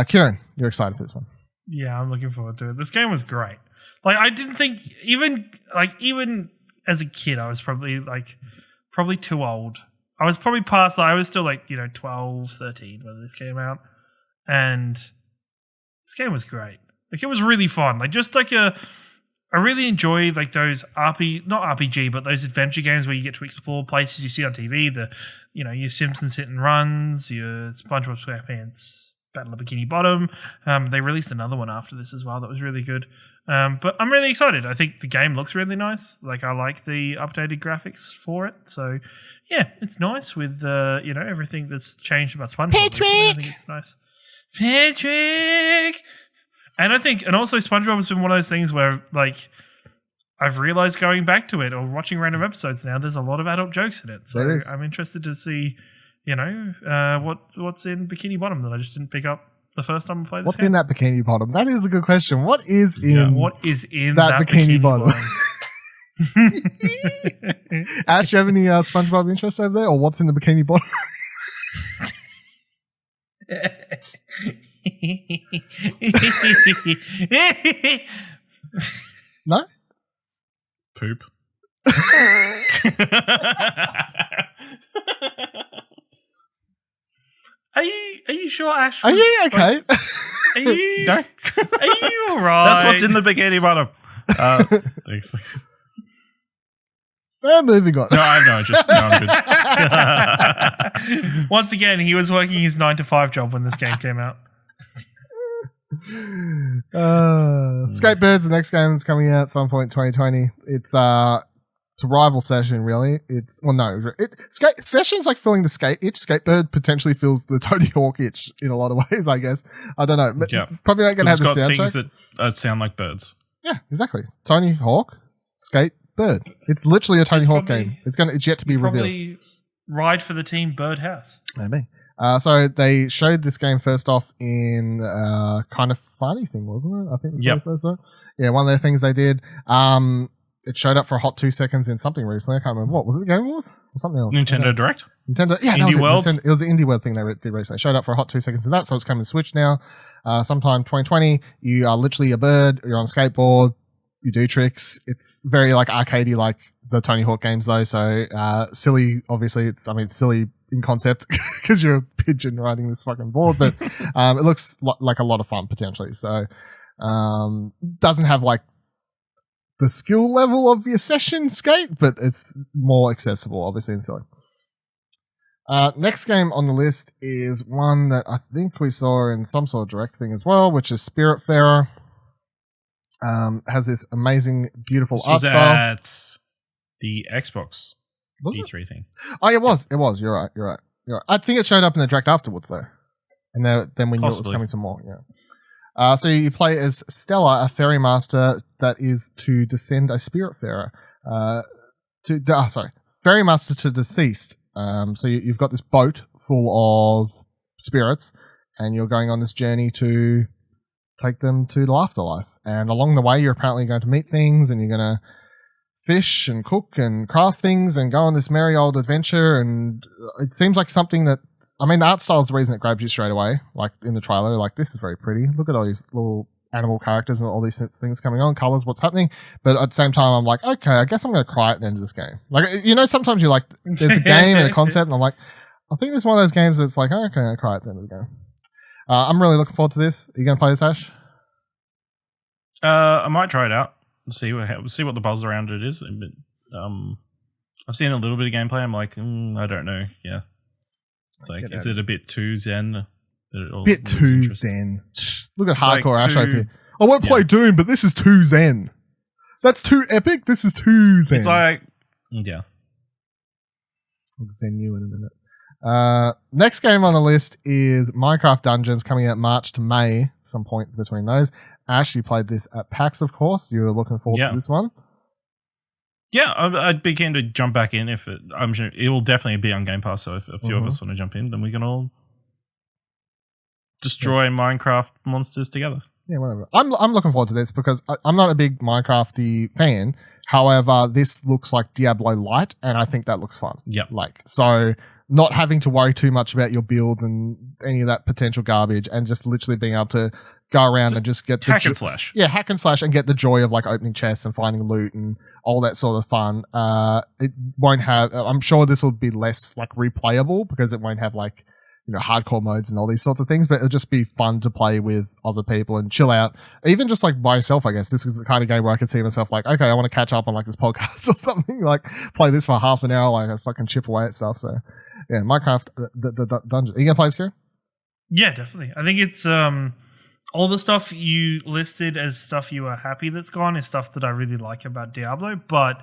Ciaran, you're excited for this one? Yeah, I'm looking forward to it. This game was great. Like, I didn't think even as a kid, I was probably too old. I was probably past that. I was still 12, 13 when this came out, and this game was great. Like, it was really fun. I really enjoy those not RPG, but those adventure games where you get to explore places you see on TV. Your Simpsons Hit and Runs, your SpongeBob SquarePants Battle of Bikini Bottom. They released another one after this as well that was really good. But I'm really excited. I think the game looks really nice. Like, I like the updated graphics for it. So, yeah, it's nice with everything that's changed about SpongeBob. Patrick! I think it's nice. Patrick! And also SpongeBob has been one of those things where, I've realized going back to it or watching random episodes now, there's a lot of adult jokes in it. So I'm interested to see, what's in Bikini Bottom that I just didn't pick up the first time I played this What's game. in that Bikini Bottom? That is a good question. What is in that Bikini Bottom? Ash, do you have any SpongeBob interest over there? Or what's in the Bikini Bottom? No? Poop. Are you sure, Ash? Are you okay? Are you No. Are you alright? That's what's in the Bikini Bottom. Thanks. Moving on. No, I know. I'm good. Once again, he was working his 9-to-5 job when this game came out. Skatebird's the next game that's coming out at some point in 2020. It's a rival session, really. Session's like filling the skate itch. Skatebird potentially fills the Tony Hawk itch in a lot of ways, I guess. I don't know. Yeah. Probably not going to have the It's got soundtrack. things that sound like birds. Yeah, exactly. Tony Hawk, Skatebird. It's literally a Tony Hawk game. It's yet to be revealed. Probably ride for the team Birdhouse. Maybe. So they showed this game first off in kind of funny thing, wasn't it? I think it was the first one. Yeah, one of the things they did. It showed up for a hot 2 seconds in something recently. I can't remember what. Was it the Game Awards? Or something else? Nintendo Direct? Nintendo, yeah, Indie World? It was the Indie World thing they did recently. It showed up for a hot 2 seconds in that, so it's coming to Switch now. Sometime 2020, you are literally a bird, you're on a skateboard, you do tricks. It's very arcadey like the Tony Hawk games though, so silly, obviously. It's silly in concept because you're a pigeon riding this fucking board, but it looks like a lot of fun potentially. So doesn't have the skill level of your session skate, but it's more accessible, obviously, and silly. Next game on the list is one that I think we saw in some sort of direct thing as well, which is Spiritfarer. Has this amazing, beautiful art style. At the Xbox E3 thing. Oh, it was. You're right. I think it showed up in the direct afterwards, though. And then we knew it was coming to more, yeah. So you play as Stella, a fairy master that is to descend a Spiritfarer. Fairy master to deceased. So you've got this boat full of spirits, and you're going on this journey to take them to the afterlife. And along the way, you're apparently going to meet things, and you're going to fish and cook and craft things and go on this merry old adventure. And it seems like something that, the art style is the reason it grabs you straight away. Like in the trailer, this is very pretty. Look at all these little animal characters and all these things coming on, colors, what's happening. But at the same time, I'm like, okay, I guess I'm going to cry at the end of this game. Like, you know, sometimes you're like, there's a game and a concept, and I'm like, I think this is one of those games that's like, okay, I cry at the end of the game. I'm really looking forward to this. Are you going to play this, Ash? I might try it out. See what the buzz around it is. But I've seen a little bit of gameplay. I'm like, I don't know. Yeah, it's like, is it a bit too zen? Bit too zen. Look at hardcore Ash over here. I won't play Yeah. Doom, but this is too zen. That's too epic. This is too zen. It's like, yeah. I'll zen you in a minute. Next game on the list is Minecraft Dungeons, coming out March to May, some point between those. Ash, you played this at PAX, of course. You were looking forward to this one. Yeah, I'd be keen to jump back in if I'm sure it will definitely be on Game Pass. So if a few of us want to jump in, then we can all destroy Minecraft monsters together. Yeah, whatever. I'm looking forward to this because I'm not a big Minecrafty fan. However, this looks like Diablo Light, and I think that looks fun. Yep. So not having to worry too much about your builds and any of that potential garbage, and just literally being able to go around and just get hack and slash. Yeah, hack and slash, and get the joy of like opening chests and finding loot and all that sort of fun. It won't have. I'm sure this will be less like replayable because it won't have like, you know, hardcore modes and all these sorts of things, but it'll just be fun to play with other people and chill out. Even just like by yourself, I guess. This is the kind of game where I could see myself like, okay, I want to catch up on like this podcast or something, like play this for half an hour, like I fucking chip away at stuff. So yeah, Minecraft, the dungeon. Are you gonna play this game? Yeah, definitely. I think it's all the stuff you listed as stuff you are happy that's gone is stuff that I really like about Diablo, but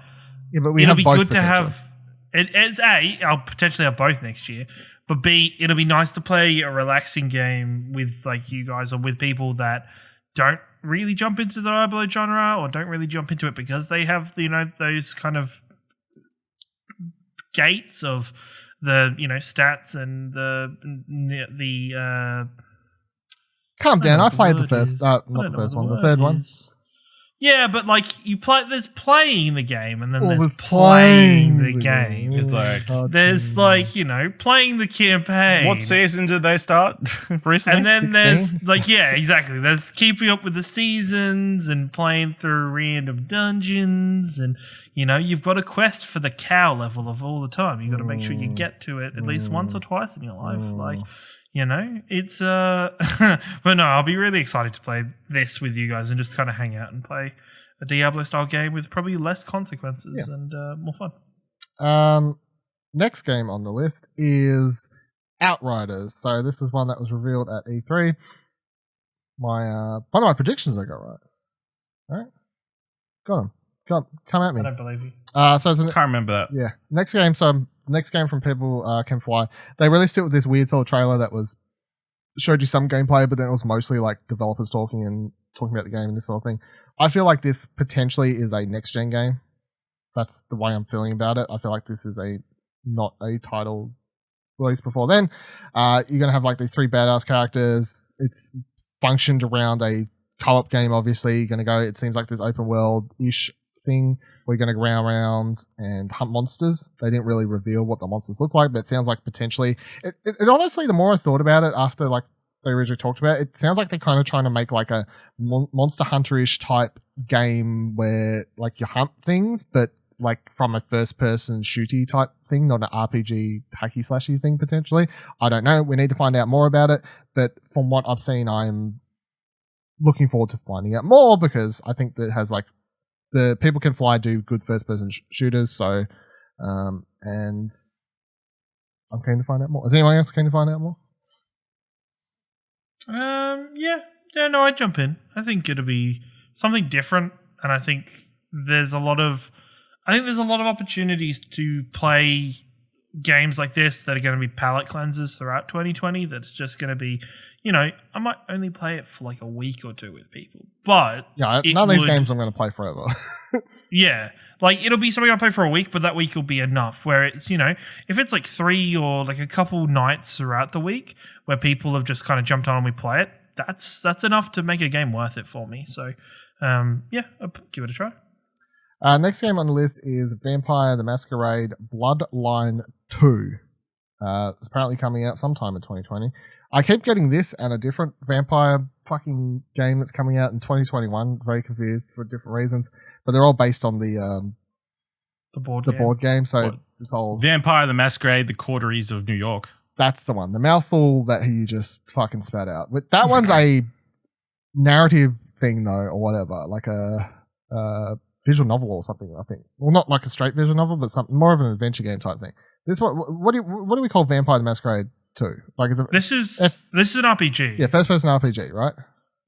Yeah, but we it'll have be both good to potentially. have it as I'll potentially have both next year, but B, it'll be nice to play a relaxing game with like you guys or with people that don't really jump into the Diablo genre or don't really jump into it because they have, you know, those kind of gates of the, you know, stats and the Calm down. I played the word first, is. not I don't the know first what one, the the third word one. is. Yeah, but like you play, there's playing the game, and then Well, there's there's playing the playing the game. game. It's like, There's like, you know, playing the campaign. what season did they start recently? And then 16? there's like, yeah, exactly. There's keeping up with the seasons and playing through random dungeons, and you know, you've got a quest for the cow level of all the time. You got to make sure you get to it at least once or twice in your life. Like, you know, it's but no, I'll be really excited to play this with you guys and just kind of hang out and play a Diablo style game with probably less consequences and more fun. Next game on the list is Outriders. So this is one that was revealed at E3. One of my predictions I got right. All right, got him. Come at me. I don't believe you. So it's Can't remember that. yeah, next game. So next game from People Can Fly. They released it with this weird sort of trailer that showed you some gameplay, but then it was mostly like developers talking about the game and this sort of thing. I feel like this potentially is a next gen game. That's the way I'm feeling about it. I feel like this is not a title released before then. You're gonna have like these three badass characters. It's functioned around a co-op game. Obviously, you're gonna go. It seems like this open world ish thing where you're going to go around and hunt monsters. They didn't really reveal what the monsters look like, but it sounds like potentially it honestly, the more I thought about it after like they originally talked about it sounds like they're kind of trying to make like a Monster Hunter-ish type game where like you hunt things, but like from a first person shooty type thing, not an RPG hacky slashy thing potentially. I don't know. We need to find out more about it, but from what I've seen, I'm looking forward to finding out more because I think that it has like the People Can Fly do good first-person shooters, so and I'm keen to find out more. Is anyone else keen to find out more? Yeah, no, I'd jump in. I think it'll be something different, and I think there's a lot of opportunities to play games like this that are going to be palate cleansers throughout 2020. That's just going to be, you know, I might only play it for like a week or two with people, but Yeah, none of these games I'm going to play forever. yeah, like it'll be something I play for a week, but that week will be enough. Where it's, you know, if it's like 3 or like a couple nights throughout the week where people have just kind of jumped on and we play it, that's enough to make a game worth it for me. So, yeah, I'll give it a try. Next game on the list is Vampire the Masquerade Bloodline 2. It's apparently coming out sometime in 2020. I keep getting this and a different Vampire fucking game that's coming out in 2021. Very confused for different reasons, but they're all based on the board game. So it's all Vampire the Masquerade, the Coteries of New York. That's the one. The mouthful that he just fucking spat out. But that one's a narrative thing, though, or whatever, like a visual novel or something. I think. Well, not like a straight visual novel, but something more of an adventure game type thing. This one, what do we call Vampire the Masquerade 2? Like this is an RPG. Yeah, first person RPG, right?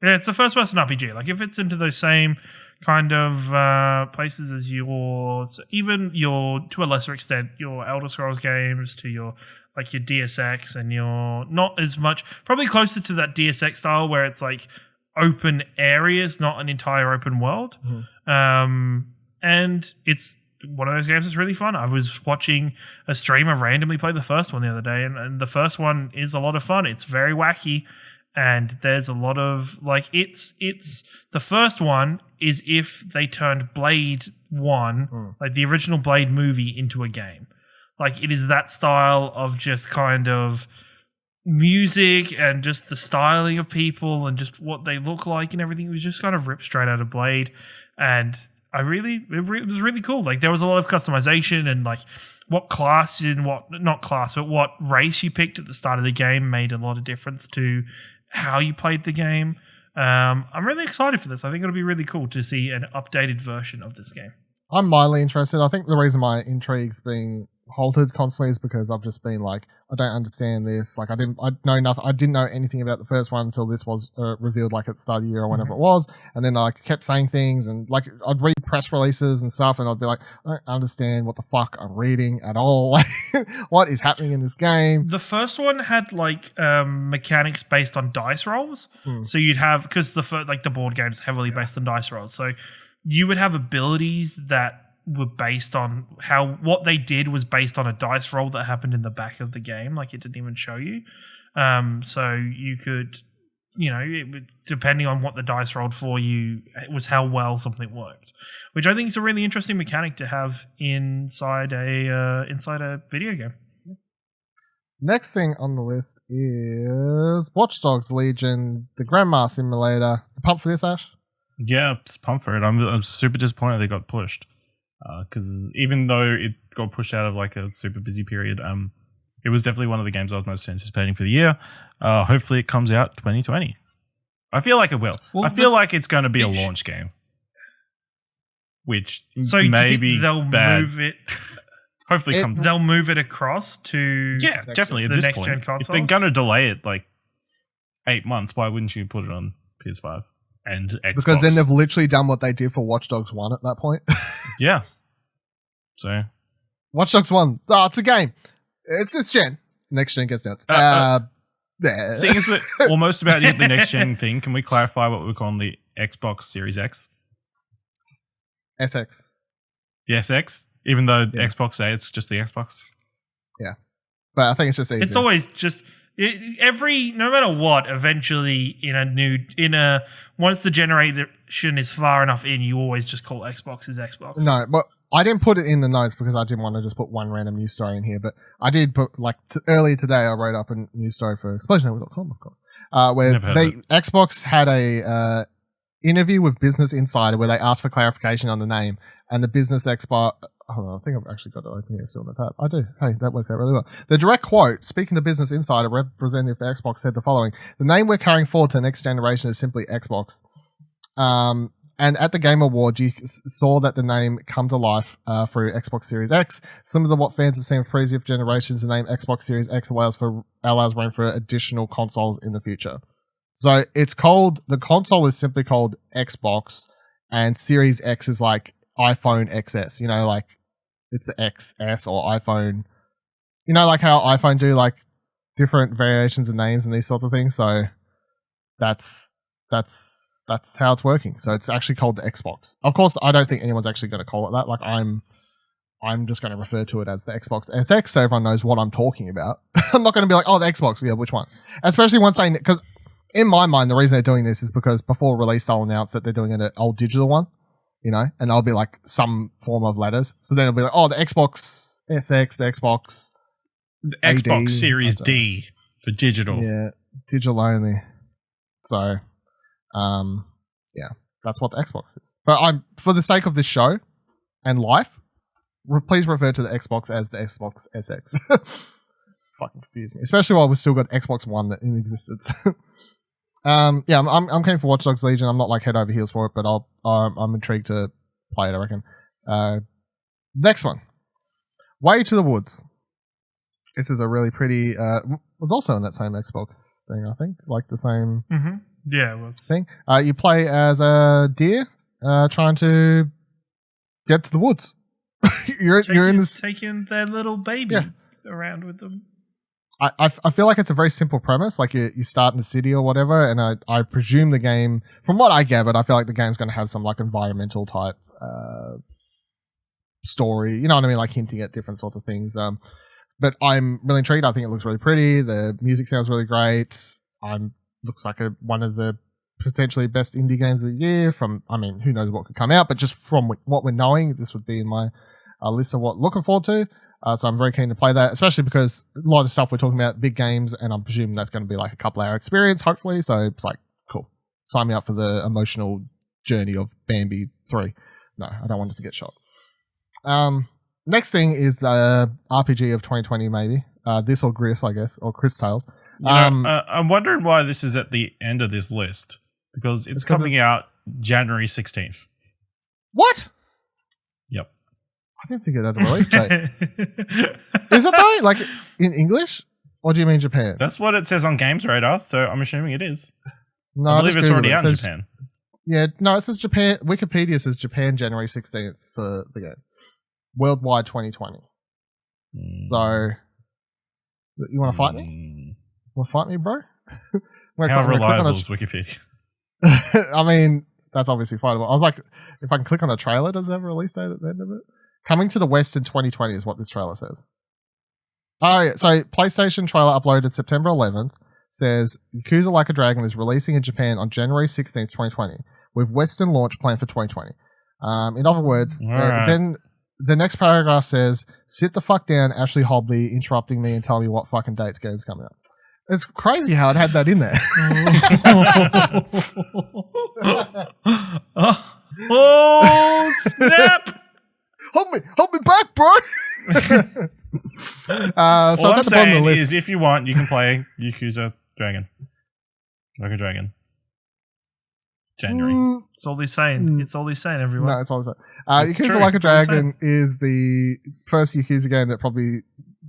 Yeah, it's a first person RPG. Like if it's into those same kind of places as yours, even your, to a lesser extent, your Elder Scrolls games, to your like your DSX, and your not as much, probably closer to that DSX style where it's like open areas, not an entire open world. And it's one of those games that's really fun. I was watching a streamer randomly play the first one the other day, and the first one is a lot of fun. It's very wacky, and there's a lot of like it's the first one is if they turned Blade 1, like the original Blade movie, into a game. Like it is that style of just kind of music and just the styling of people and just what they look like and everything. It was just kind of ripped straight out of Blade, and it was really cool. Like there was a lot of customization, and like what class and what race you picked at the start of the game made a lot of difference to how you played the game. I'm really excited for this. I think it'll be really cool to see an updated version of this game. I'm mildly interested. I think the reason my intrigue's being halted constantly is because I've just been like, I don't understand this. Like I didn't know anything about the first one until this was revealed, like at the start of the year or whenever it was. And then I kept saying things, and like I'd read press releases and stuff, and I'd be like, I don't understand what the fuck I'm reading at all. Like, what is happening in this game? The first one had like mechanics based on dice rolls. So you'd have, because the board game's heavily based on dice rolls. So you would have abilities that were based on what they did was based on a dice roll that happened in the back of the game. Like it didn't even show you. So you could, depending on what the dice rolled for you, it was how well something worked, which I think is a really interesting mechanic to have inside a video game. Next thing on the list is Watch Dogs Legion, the Grandma Simulator. You pumped for this, Ash? Yeah, I'm pumped for it. I'm super disappointed they got pushed. Because even though it got pushed out of like a super busy period, it was definitely one of the games I was most anticipating for the year. Hopefully it comes out 2020. I feel like it will. I feel like it's going to be a launch game. Which maybe they'll move it. Hopefully they'll move it across to definitely at the this next point. gen consoles. If they're going to delay it like 8 months, why wouldn't you put it on PS5 and Xbox? Because then they've literally done what they did for Watch Dogs 1 at that point. Yeah. So Watch Dogs 1. Oh, it's a game. It's this gen. Next gen gets nuts. Seeing as we're almost about to hit the next gen thing, can we clarify what we're calling the Xbox Series X? SX. The SX? Even though Xbox say it's just the Xbox? Yeah. But I think it's just easy. It's always just no matter what, eventually once the generation is far enough in, you always just call Xbox as Xbox. No, but I didn't put it in the notes because I didn't want to just put one random news story in here, but I did put, earlier today, I wrote up a news story for explosionhour.com, of course, where Xbox had a interview with Business Insider where they asked for clarification on the name, and the Business Expert, hold on, I think I've actually got it open here still on the tab. I do. Hey, that works out really well. The direct quote, speaking to Business Insider, representative for Xbox said the following: "The name we're carrying forward to the next generation is simply Xbox." And at the Game Awards, you saw that the name come to life through Xbox Series X. Similar to what fans have seen with previous generations, the name Xbox Series X allows room for additional consoles in the future. So the console is simply called Xbox, and Series X is like iPhone XS. Like it's the XS or iPhone. Like how iPhone do like different variations of names and these sorts of things. So that's how it's working. So it's actually called the Xbox. Of course, I don't think anyone's actually going to call it that. Like I'm just going to refer to it as the Xbox SX so everyone knows what I'm talking about. I'm not going to be like, oh, the Xbox. Yeah, which one? Especially once saying, because in my mind, the reason they're doing this is because before release, they'll announce that they're doing an old digital one, and they'll be like some form of letters. So then it'll be like, oh, the Xbox SX, the Xbox Xbox Series D for digital. Yeah, digital only. So Yeah, that's what the Xbox is. But for the sake of this show and life, please refer to the Xbox as the Xbox SX. Fucking confuse me, especially while we've still got Xbox One in existence. Yeah, I'm keen for Watch Dogs Legion. I'm not like head over heels for it, but I'm intrigued to play it, I reckon. Next one, Way to the Woods. This is a really pretty. Was also in that same Xbox thing, I think, like the same. Mm-hmm. Yeah, it was. Thing. You play as a deer, trying to get to the woods. you're in this taking their little baby around with them. I feel like it's a very simple premise. Like you start in the city or whatever, and I presume the game, from what I gathered, I feel like the game's going to have some like environmental type story. You know what I mean? Like hinting at different sorts of things. But I'm really intrigued. I think it looks really pretty. The music sounds really great. Looks like one of the potentially best indie games of the year. I mean, who knows what could come out, but just from what we're knowing, this would be in my list of what looking forward to. So I'm very keen to play that, especially because a lot of stuff we're talking about, big games, and I'm presuming that's going to be like a couple hour experience, hopefully. So it's like, cool. Sign me up for the emotional journey of Bambi 3. No, I don't want it to get shot. Next thing is the RPG of 2020, maybe. This or Gris, I guess, or Chris Tales. I'm wondering why this is at the end of this list, because it's coming out January 16th. What? Yep. I didn't think it had a release date. Is it though? Like in English? Or do you mean Japan? That's what it says on Games Radar, so I'm assuming it is. No, I believe it's already out in Japan. Yeah, no, it says Japan. Wikipedia says Japan January 16th for the game. Worldwide 2020. So, you want to fight me? Want to fight me, bro? How reliable is Wikipedia? I mean, that's obviously fightable. I was like, if I can click on a trailer, does it have a release date at the end of it? Coming to the West in 2020 is what this trailer says. Oh, yeah. So PlayStation trailer uploaded September 11th says Yakuza Like a Dragon is releasing in Japan on January 16th, 2020, with Western launch planned for 2020. In other words, then the next paragraph says, sit the fuck down, Ashley Hobley, interrupting me and tell me what fucking dates game's coming up. It's crazy how it had that in there. Oh, snap! Hold me back, bro. So all I'm it's at the bottom of the saying list. is, if you want, you can play Yakuza Dragon, like a dragon. January. It's all he's saying. It's all he's saying, everyone. No, it's all the It's Yakuza true. Like a It's all the Dragon is the first Yakuza game that probably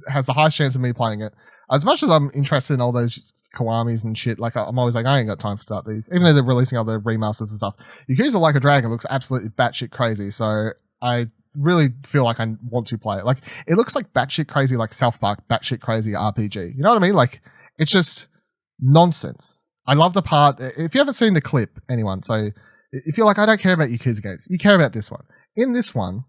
has the highest chance of me playing it. As much as I'm interested in all those Kiwamis and shit, like I'm always like, I ain't got time to start these. Even though they're releasing other remasters and stuff. Yakuza Like a Dragon looks absolutely batshit crazy, so I really feel like I want to play it. Like, it looks like batshit crazy, like South Park, batshit crazy RPG. You know what I mean? Like, it's just nonsense. I love the part, if you haven't seen the clip, anyone, so if you're like, I don't care about Yakuza games, you care about this one. In this one,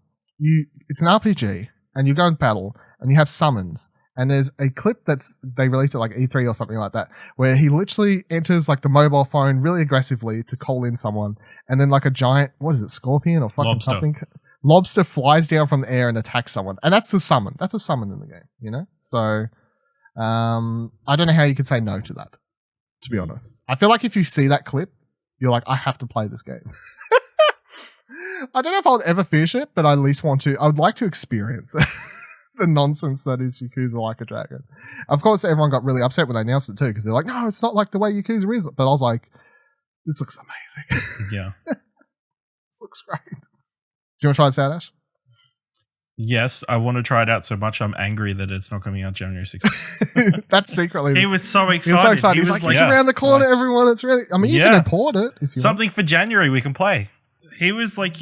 it's an RPG, and you go and battle, and you have summons, and there's a clip they released at like E3 or something like that, where he literally enters like the mobile phone really aggressively to call in someone, and then like a giant, what is it, scorpion or fucking something? Lobster flies down from the air and attacks someone. And that's a summon. That's a summon in the game, you know? So, I don't know how you could say no to that, to be honest. I feel like if you see that clip, you're like, I have to play this game. I don't know if I'll ever finish it, but I at least I would like to experience the nonsense that is Yakuza Like a Dragon. Of course, everyone got really upset when they announced it too, because they're like, no, it's not like the way Yakuza is. But I was like, this looks amazing. Yeah. This looks great. Do you want to try this out, Ash? Yes, I want to try it out so much I'm angry that it's not coming out January 16th. That's secretly. He was so excited. He was so excited. He's like, it's around the corner, everyone. It's really. I mean, you can import it. If you Something for January we can play. He was like,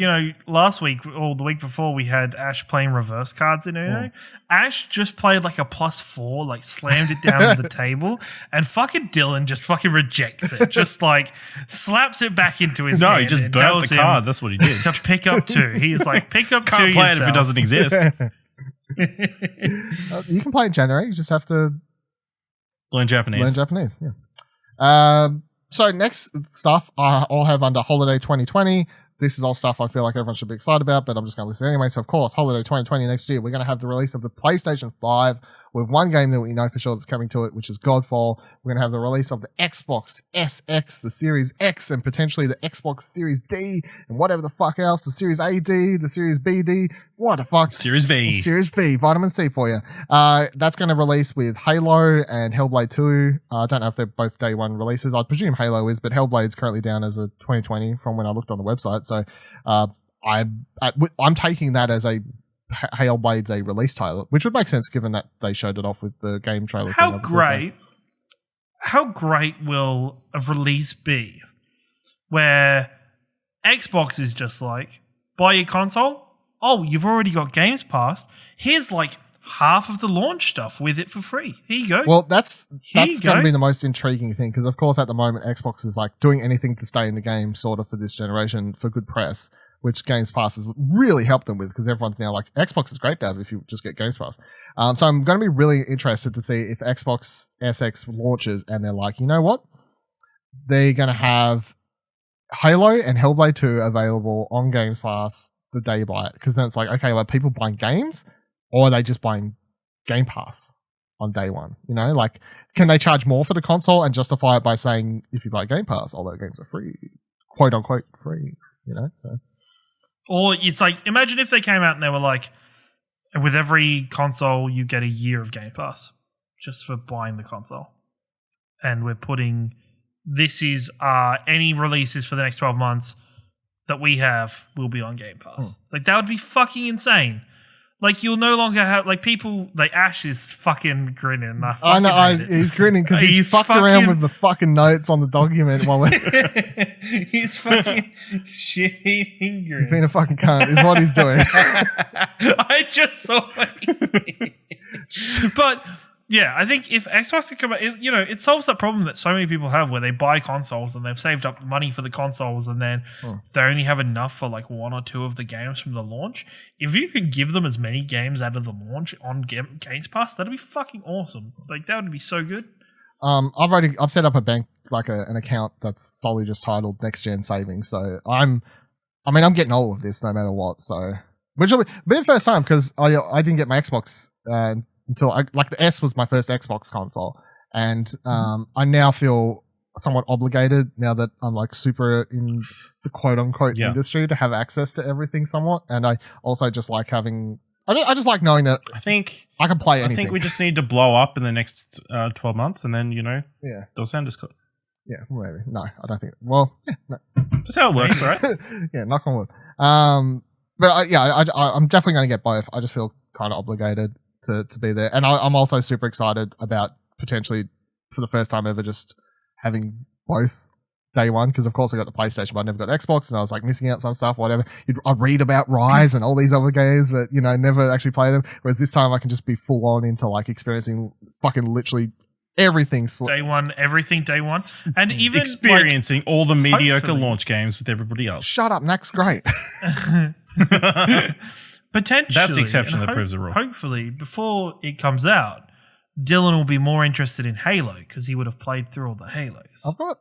last week or the week before we had Ash playing reverse cards in Uno. Ash just played like a +4, like slammed it down on the table, and fucking Dylan just fucking rejects it. Just like slaps it back into his hand. No, he just burnt the card. That's what he did. To pick up 2. He's like, pick up 2 Can't play yourself. it if it doesn't exist. You can play in January. You just have to Learn Japanese. Yeah. So next stuff I'll have under Holiday 2020. This is all stuff I feel like everyone should be excited about, but I'm just going to listen anyway. So, of course, Holiday 2020 next year, we're going to have the release of the PlayStation 5 with one game that we know for sure that's coming to it, which is Godfall. We're going to have the release of the Xbox SX, the Series X, and potentially the Xbox Series D, and whatever the fuck else, the Series AD, the Series BD, what the fuck? Series V. Series V, vitamin C for you. That's going to release with Halo and Hellblade 2. I don't know if they're both day one releases. I presume Halo is, but Hellblade's currently down as a 2020 from when I looked on the website. So I'm taking that as a Hellblade's a release title, which would make sense given that they showed it off with the game trailer. How great will a release be where Xbox is just like, buy your console? Oh, you've already got Games Pass. Here's like half of the launch stuff with it for free. Here you go. Well, that's going to be the most intriguing thing because, of course, at the moment, Xbox is like doing anything to stay in the game sort of for this generation for good press, which Games Pass has really helped them with because everyone's now like, Xbox is great to have if you just get Games Pass. So I'm going to be really interested to see if Xbox SX launches and they're like, you know what? They're going to have Halo and Hellblade 2 available on Games Pass the day you buy it. Because then it's like, okay, well, are people buying games or are they just buying Game Pass on day one? You know, like, can they charge more for the console and justify it by saying if you buy Game Pass, all those games are free, quote unquote free, you know? So. Or it's like, imagine if they came out and they were like, with every console, you get a year of Game Pass just for buying the console. And we're putting, this is any releases for the next 12 months that we have will be on Game Pass. Like, that would be fucking insane. Like, you'll no longer have, like, people, like, Ash is fucking grinning. I know, he's grinning because he's fucked around with the fucking notes on the document while we're... He's fucking shitting grin. He's being a fucking cunt, is what he's doing. I just saw it. But... yeah, I think if Xbox could come out, it solves that problem that so many people have where they buy consoles and they've saved up money for the consoles and then they only have enough for like one or two of the games from the launch. If you could give them as many games out of the launch on Games Pass, that'd be fucking awesome. Like, that would be so good. I've set up a bank, like an account that's solely just titled Next Gen Savings. So I'm getting all of this no matter what. So, which will be the first time because I didn't get my Xbox, until the S was my first Xbox console, and I now feel somewhat obligated now that I'm like super in the quote unquote industry to have access to everything somewhat, and I also just like having. I just like knowing that I can play anything. I think we just need to blow up in the next 12 months, and then they'll send us. Yeah, maybe. No, I don't think. Well, yeah, no. That's how it works, right? Yeah, knock on wood. But I'm definitely going to get both. I just feel kind of obligated to be there. And I'm also super excited about potentially, for the first time ever, just having both day one, because of course I got the PlayStation, but I never got Xbox, and I was like missing out some stuff, whatever. I read about Rise and all these other games, but never actually play them. Whereas this time I can just be full on into like experiencing fucking literally everything. Day one, everything day one. And even experiencing all the mediocre launch games with everybody else. Shut up, Knack's great. Potentially. That's the exception that proves the rule. Hopefully, before it comes out, Dylan will be more interested in Halo because he would have played through all the Halos. I've got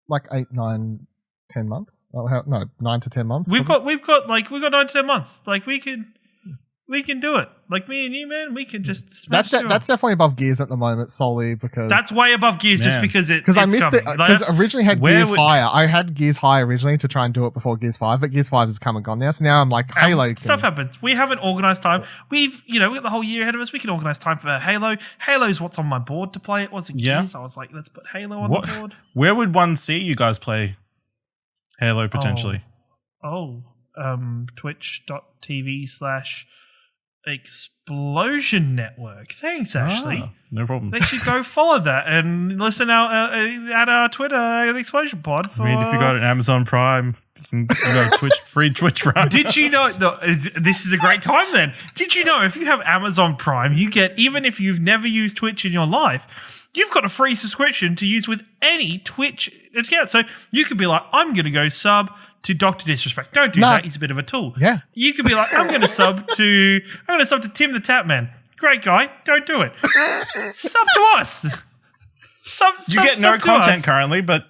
like 8, 9, 10 months. Oh, no, 9 to 10 months. We've got 9 to 10 months. Like, we can do it. Like, me and you, man, we can just smash That's definitely above Gears at the moment, solely because... That's way above Gears just because it's I missed coming. it. Because originally had Gears Higher. I had Gears High originally to try and do it before Gears 5, but Gears 5 has come and gone now. So now I'm like, Halo... Stuff happens. We haven't organised time. We've got the whole year ahead of us. We can organise time for Halo. Halo's what's on my board to play. It wasn't Gears. I was like, let's put Halo on the board. Where would one see you guys play Halo potentially? Twitch.tv/Explosion Network. Thanks, Ashley. No problem. They should go follow that and listen out at our Twitter at Explosion Pod. If you got an Amazon Prime, you got a free Twitch run. Did you know? This is a great time then. Did you know if you have Amazon Prime, you get, even if you've never used Twitch in your life, you've got a free subscription to use with any Twitch account. So you could be like, I'm going to go sub to Dr. Disrespect. Don't do that. He's a bit of a tool. Yeah. You could be like, I'm going to sub to Tim the Tapman. Great guy. Don't do it. Sub to us. You get no content currently, but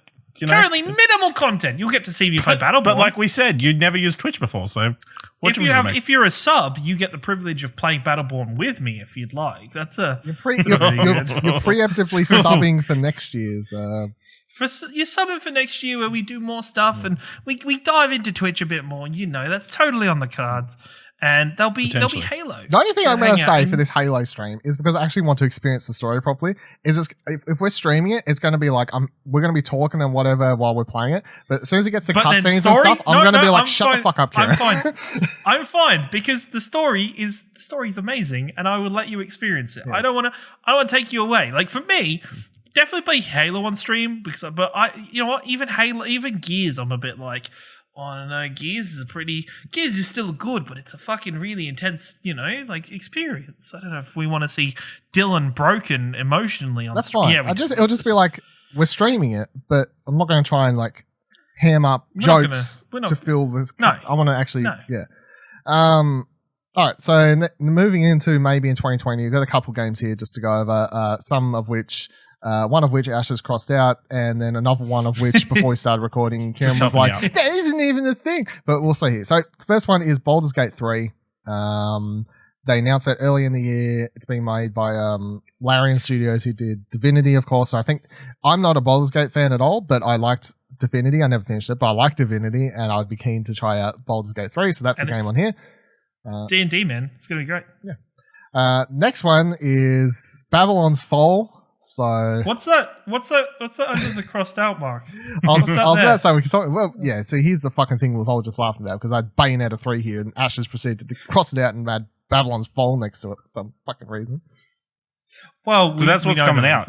currently minimal content. You'll get to see me play Battleborn. But like we said, you'd never used Twitch before, so if you're a sub, you get the privilege of playing Battleborn with me if you'd like. That's a You're preemptively subbing for next year's. you're subbing for next year where we do more stuff and we dive into Twitch a bit more. That's totally on the cards. And there'll be Halo. The only thing I'm going to say for this Halo stream is because I actually want to experience the story properly. If we're streaming it, it's going to be like we're going to be talking and whatever while we're playing it. But as soon as it gets to cutscenes and stuff, I'm going to be like, shut the fuck up, Ciaran. I'm fine because the story is amazing, and I will let you experience it. Yeah. I don't want to take you away. Like for me, definitely play Halo on stream but you know what? Even Halo, even Gears, I'm a bit like. Oh, I don't know, Gears is still good, but it's a fucking really intense, experience. I don't know if we want to see Dylan broken emotionally on That's fine. Yeah, it'll just be like, we're streaming it, but I'm not going to try and ham up jokes to fill this. No. I want to actually, yeah. All right, so moving into maybe in 2020, we've got a couple games here just to go over, some of which... one of which Ash has crossed out, and then another one of which, before we started recording, Ciaran was like, that isn't even a thing. But we'll see here. So, first one is Baldur's Gate 3. They announced that early in the year. It's being made by Larian Studios, who did Divinity, of course. So I think I'm not a Baldur's Gate fan at all, but I liked Divinity. I never finished it, but I like Divinity, and I'd be keen to try out Baldur's Gate 3. So that's the game on here. D&D, man. It's going to be great. Yeah. Next one is Babylon's Fall. So what's that under the crossed out mark? I was about to say we can talk. Well, yeah. So here's the fucking thing. Was I was just laughing about because I had Bayonetta 3 here, and Ash has proceeded to cross it out and had Babylon's Fall next to it for some fucking reason. Well, that's what's coming out.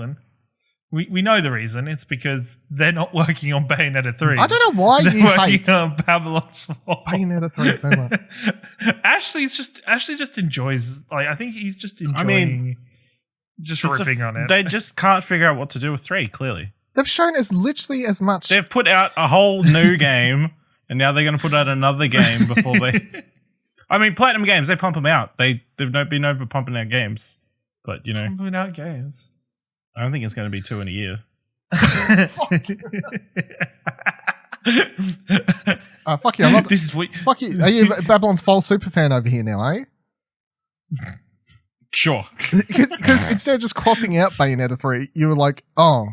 We know the reason. It's because they're not working on Bayonetta 3. I don't know why they're you working hate on Babylon's Fall. Bayonetta 3 so much. Ashley just enjoys. I think he's just enjoying. Just ripping on it. They just can't figure out what to do with 3, clearly. They've shown us literally as much. They've put out a whole new game, and now they're going to put out another game before they... I mean, Platinum Games, they pump them out. They've been over pumping out games. But, Pumping out games? I don't think it's going to be 2 in a year. Fuck you. I'm not, fuck you. Are you Babylon's Fall super fan over here now, eh? Sure. Because instead of just crossing out Bayonetta 3, you were like, oh,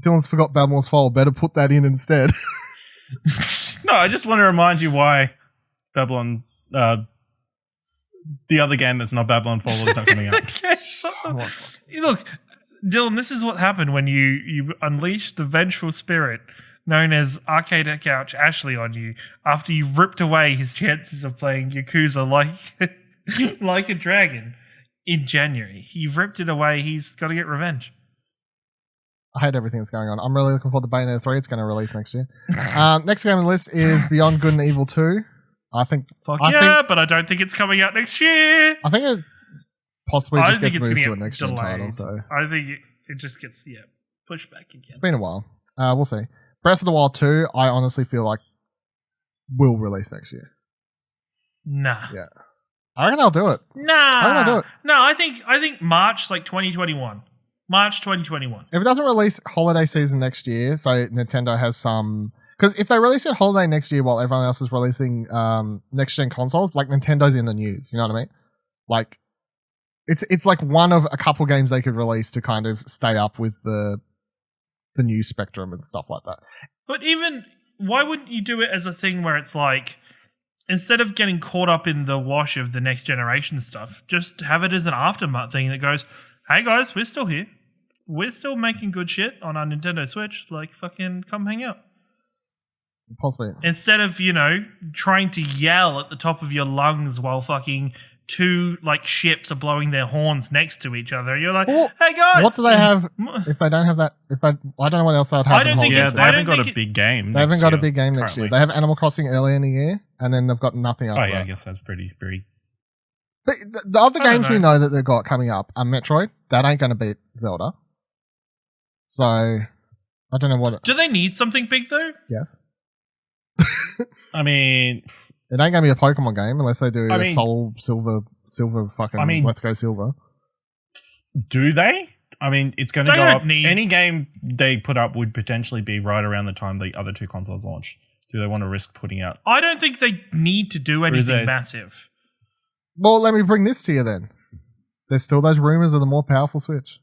Dylan's forgot Babylon's Fall. Better put that in instead. No, I just want to remind you why Babylon, the other game that's not Babylon Fall is not coming out. Okay, look, Dylan, this is what happened when you unleashed the vengeful spirit known as Arcade Couch Ashley on you after you ripped away his chances of playing Yakuza like a dragon. In January. You've ripped it away. He's got to get revenge. I hate everything that's going on. I'm really looking forward to Bayonetta 3. It's going to release next year. Next game on the list is Beyond Good and Evil 2. I think... but I don't think it's coming out next year. I think it possibly just gets moved to a next gen title. So. I think it just gets, pushed back again. It's been a while. We'll see. Breath of the Wild 2, I honestly feel like will release next year. Nah. Yeah. I reckon I'll do it. No, I think March 2021. March 2021. If it doesn't release holiday season next year, so Nintendo has some... Because if they release it holiday next year while everyone else is releasing next-gen consoles, Nintendo's in the news. You know what I mean? It's like one of a couple games they could release to kind of stay up with the new spectrum and stuff like that. But even... Why wouldn't you do it as a thing where it's like... Instead of getting caught up in the wash of the next generation stuff, just have it as an aftermath thing that goes, hey guys, we're still here. We're still making good shit on our Nintendo Switch. Fucking come hang out. Possibly. Instead of, trying to yell at the top of your lungs while fucking two ships are blowing their horns next to each other. You're like, hey guys. What do they have if they don't have that? I don't know what else they would have. They haven't got a big game. They haven't got a big game next year. They have Animal Crossing early in the year, and then they've got nothing else. Oh yeah, I guess that's pretty. But the other games we know that they've got coming up are Metroid. That ain't going to beat Zelda. So I don't know what. Do they need something big though? Yes. I mean, it ain't going to be a Pokemon game unless they do Soul Silver fucking Let's Go Silver. Do they? I mean, it's going to go up. Any game they put up would potentially be right around the time the other two consoles launch. Do they want to risk putting out? I don't think they need to do anything massive. Well, let me bring this to you then. There's still those rumors of the more powerful Switch.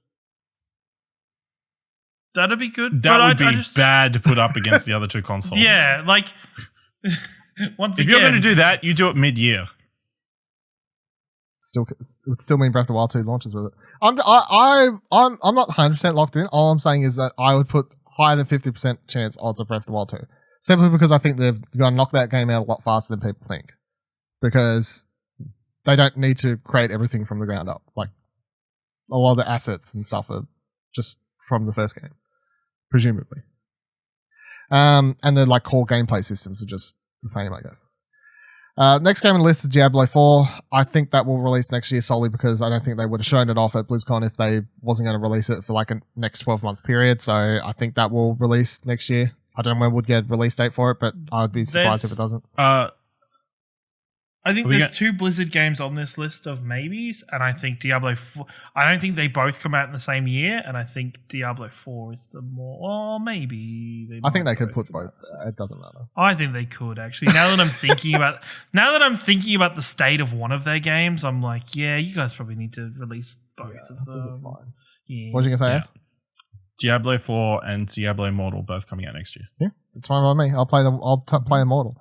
That'd be good. That would be bad to put up against the other two consoles. Yeah, like if you're going to do that, you do it mid-year. It would still mean Breath of the Wild 2 launches with it. I'm not 100% locked in. All I'm saying is that I would put higher than 50% chance odds of Breath of the Wild 2. Simply because I think they're going to knock that game out a lot faster than people think. Because they don't need to create everything from the ground up. Like, a lot of the assets and stuff are just from the first game. Presumably. And the like core gameplay systems are just the same, I guess. Next game on the list is Diablo 4. I think that will release next year solely because I don't think they would have shown it off at BlizzCon if they wasn't going to release it for like a next 12-month period. So I think that will release next year. I don't know when we'd get a release date for it, but I'd be surprised if it doesn't. I think there's two Blizzard games on this list of maybes, and I think Diablo 4... I don't think they both come out in the same year, and I think Diablo 4 is the more... Or maybe... I think they could put both. It doesn't matter. I think they could, actually. Now that I'm thinking about the state of one of their games, I'm like, yeah, you guys probably need to release both of them. That's fine. Yeah. What was you going to say, Ash? Diablo 4 and Diablo Immortal both coming out next year. Yeah, it's fine by me. I'll play them. Play Immortal.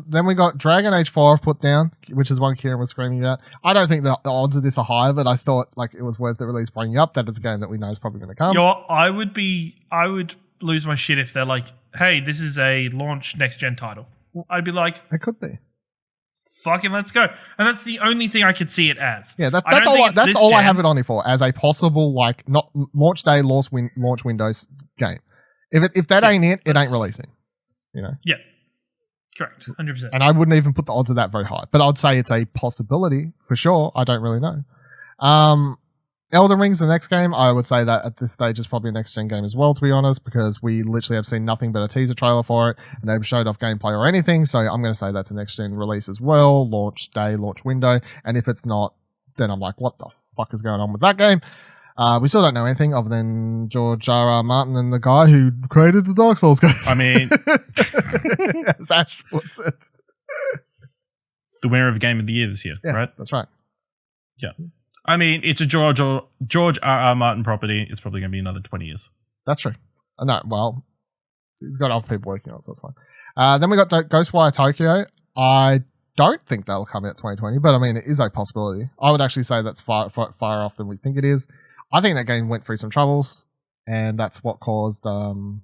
Then we got Dragon Age 4 put down, which is one Ciaran was screaming about. I don't think the odds of this are high, but I thought like it was worth the release bringing up that it's a game that we know is probably going to come. I would lose my shit if they're like, hey, this is a launch next gen title. I'd be like, it could be. Fucking let's go. And that's the only thing I could see it as. Yeah, that's all I have it on it for, as a possible like not launch day launch Windows game. If that ain't it, it ain't releasing. You know. Yeah. Correct, 100%. And I wouldn't even put the odds of that very high. But I'd say it's a possibility for sure. I don't really know. Elden Ring's the next game. I would say that at this stage is probably a next-gen game as well, to be honest, because we literally have seen nothing but a teaser trailer for it, and they've showed off gameplay or anything, so I'm going to say that's a next-gen release as well, launch day, launch window, and if it's not, then I'm like, what the fuck is going on with that game? We still don't know anything other than George R.R. Martin and the guy who created the Dark Souls game. I mean, as Ash puts it, the winner of Game of the Year this year, right? That's right. Yeah. I mean, it's a George R.R. Martin property. It's probably going to be another 20 years. That's true. No, well, he's got other people working on it, so it's fine. Then we got Ghostwire Tokyo. I don't think that'll come out 2020, but I mean, it is a possibility. I would actually say that's far off than we think it is. I think that game went through some troubles, and that's what caused Ikumi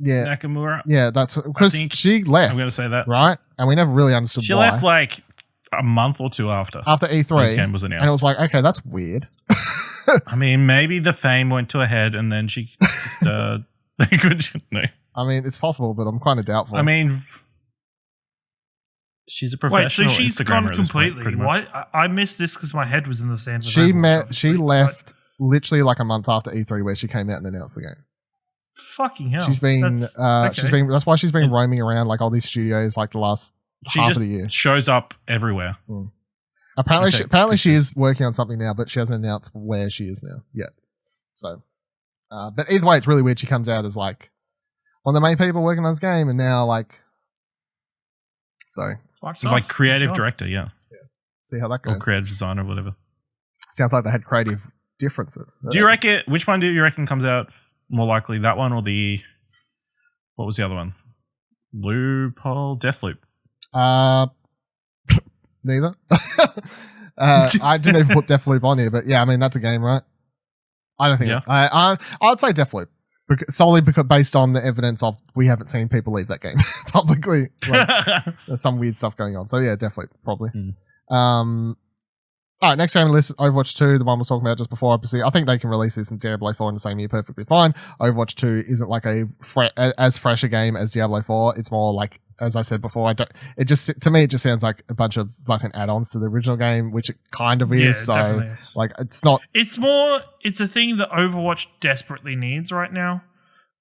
Nakamura. Yeah, that's because she left. I'm going to say that. Right? And we never really understood why. She left like a month or two after E3. The game was announced. And it was like, okay, that's weird. I mean, maybe the fame went to her head, and then she just I mean, it's possible, but I'm kind of doubtful. I mean, she's a professional. Wait, so she's Instagrammer gone completely. Why? I missed this because my head was in the sand. She left literally like a month after E3, where she came out and announced the game. Fucking hell! She's been. That's why she's been roaming around like all these studios like the last half of the year. Shows up everywhere. Mm. Apparently she is working on something now, but she hasn't announced where she is now yet. So, but either way, it's really weird. She comes out as like one of the main people working on this game, and now like, so she's like creative director, yeah. See how that goes. Or creative designer, whatever. Sounds like they had creative differences. Do you reckon? Which one do you reckon comes out more likely? That one or the? What was the other one? Deathloop. Neither. I didn't even put Deathloop on here, but yeah, I mean that's a game, right? I don't think. Yeah. I'd say Deathloop solely because based on the evidence of we haven't seen people leave that game publicly. Like, there's some weird stuff going on. So yeah, Deathloop probably. All right, next game on the list is Overwatch 2, the one we were talking about just before. Obviously, I think they can release this in Diablo 4 in the same year perfectly fine. Overwatch 2 isn't like as fresh a game as Diablo 4. It's more like, as I said before, to me, it just sounds like a bunch of fucking add-ons to the original game, which it kind of is. Yeah, so, definitely is. Like, it's not. It's a thing that Overwatch desperately needs right now.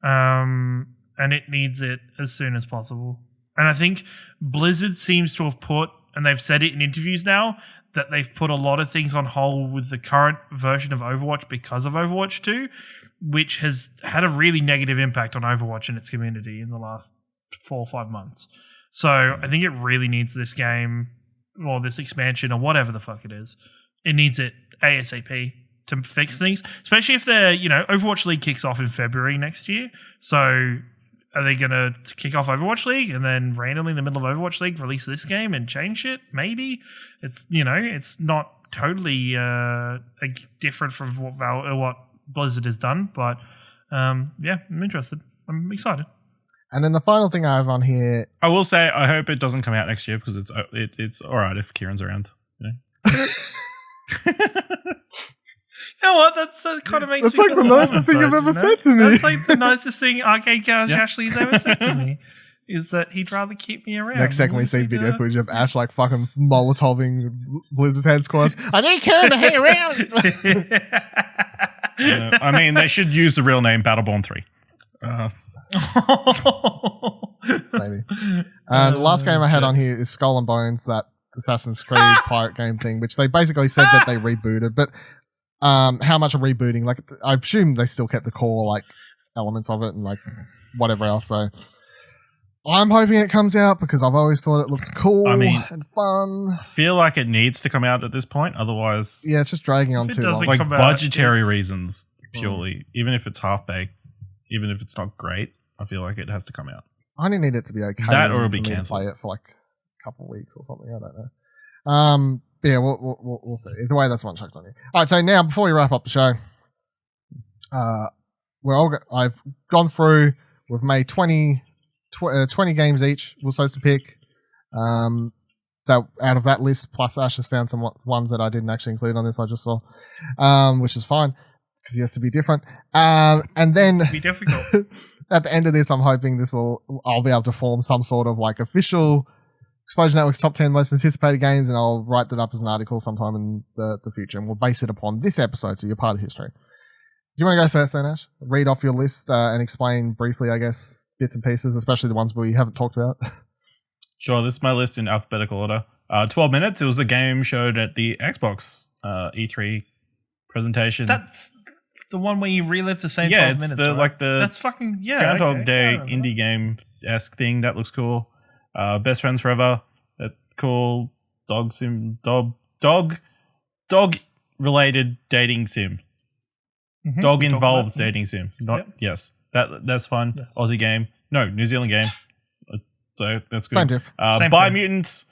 And it needs it as soon as possible. And I think Blizzard seems to have put, and they've said it in interviews now, that they've put a lot of things on hold with the current version of Overwatch because of Overwatch 2, which has had a really negative impact on Overwatch and its community in the last 4 or 5 months. So I think it really needs this game or this expansion or whatever the fuck it is. It needs it ASAP to fix things, especially if they're, Overwatch League kicks off in February next year. So are they going to kick off Overwatch League and then randomly in the middle of Overwatch League release this game and change it? Maybe. It's, it's not totally different from what Blizzard has done, but I'm interested. I'm excited. And then the final thing I have on here, I will say I hope it doesn't come out next year because it's all right if Ciaran's around. You know what? That kind of makes that's me like the nicest thing you've ever said to me. That's like the nicest thing Arcade Couch Ashley's ever said to me. Is that he'd rather keep me around. Next second we see video footage of Ash like fucking Molotoving Blizzard's headquarters. I need Ciaran to hang around. I mean, they should use the real name Battleborn 3. Maybe. The last game I had on here is Skull and Bones, that Assassin's Creed pirate game thing, which they basically said that they rebooted. But how much of rebooting? Like, I assume they still kept the core like elements of it and like whatever else. So I'm hoping it comes out because I've always thought it looks cool and fun. I feel like it needs to come out at this point, otherwise, yeah, it's just dragging on too long. Like budgetary reasons, purely. Even if it's half baked, even if it's not great, I feel like it has to come out. I only need it to be okay. That or it'll be cancelled. Play it for like a couple of weeks or something. I don't know. But yeah, we'll see. Either way, that's one chucked on you. All right, so now before we wrap up the show, I've gone through. We've made 20 games each. We're supposed to pick. That out of that list, plus Ash has found some ones that I didn't actually include on this. I just saw, which is fine because he has to be different. And then be difficult. At the end of this, I'm hoping I'll be able to form some sort of like official Exposure Network's top 10 most anticipated games, and I'll write that up as an article sometime in the future, and we'll base it upon this episode, so you're part of history. Do you want to go first then, Ash? Read off your list and explain briefly, I guess, bits and pieces, especially the ones we haven't talked about. Sure, this is my list in alphabetical order. 12 minutes, it was a game showed at the Xbox E3 presentation. That's the one where you relive the same 12 minutes, it's right? the that's fucking, Groundhog Day indie game-esque thing. That looks cool. Best Friends Forever, that cool dog-related dating sim. Mm-hmm. Dog involves dating sim. Yes. That's fun. Yes. Aussie game. No, New Zealand game. So that's good. Same diff. Biomutant.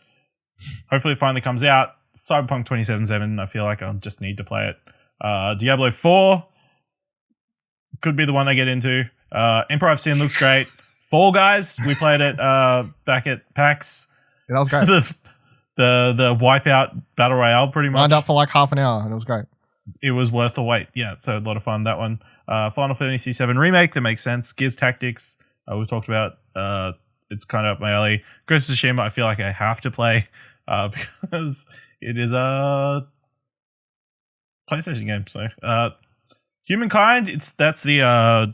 Hopefully it finally comes out. Cyberpunk 2077. I feel like I'll just need to play it. Diablo 4 could be the one I get into. Empire of Sin looks great. Fall Guys, we played it back at PAX. Yeah, that was great. the Wipeout Battle Royale, pretty much. Lined up for like half an hour, and it was great. It was worth the wait. Yeah, so a lot of fun, that one. Final Fantasy VII Remake, that makes sense. Gears Tactics, we've talked about. It's kind of up my alley. Ghost of Tsushima, I feel like I have to play because it is a PlayStation game. So, Humankind, that's the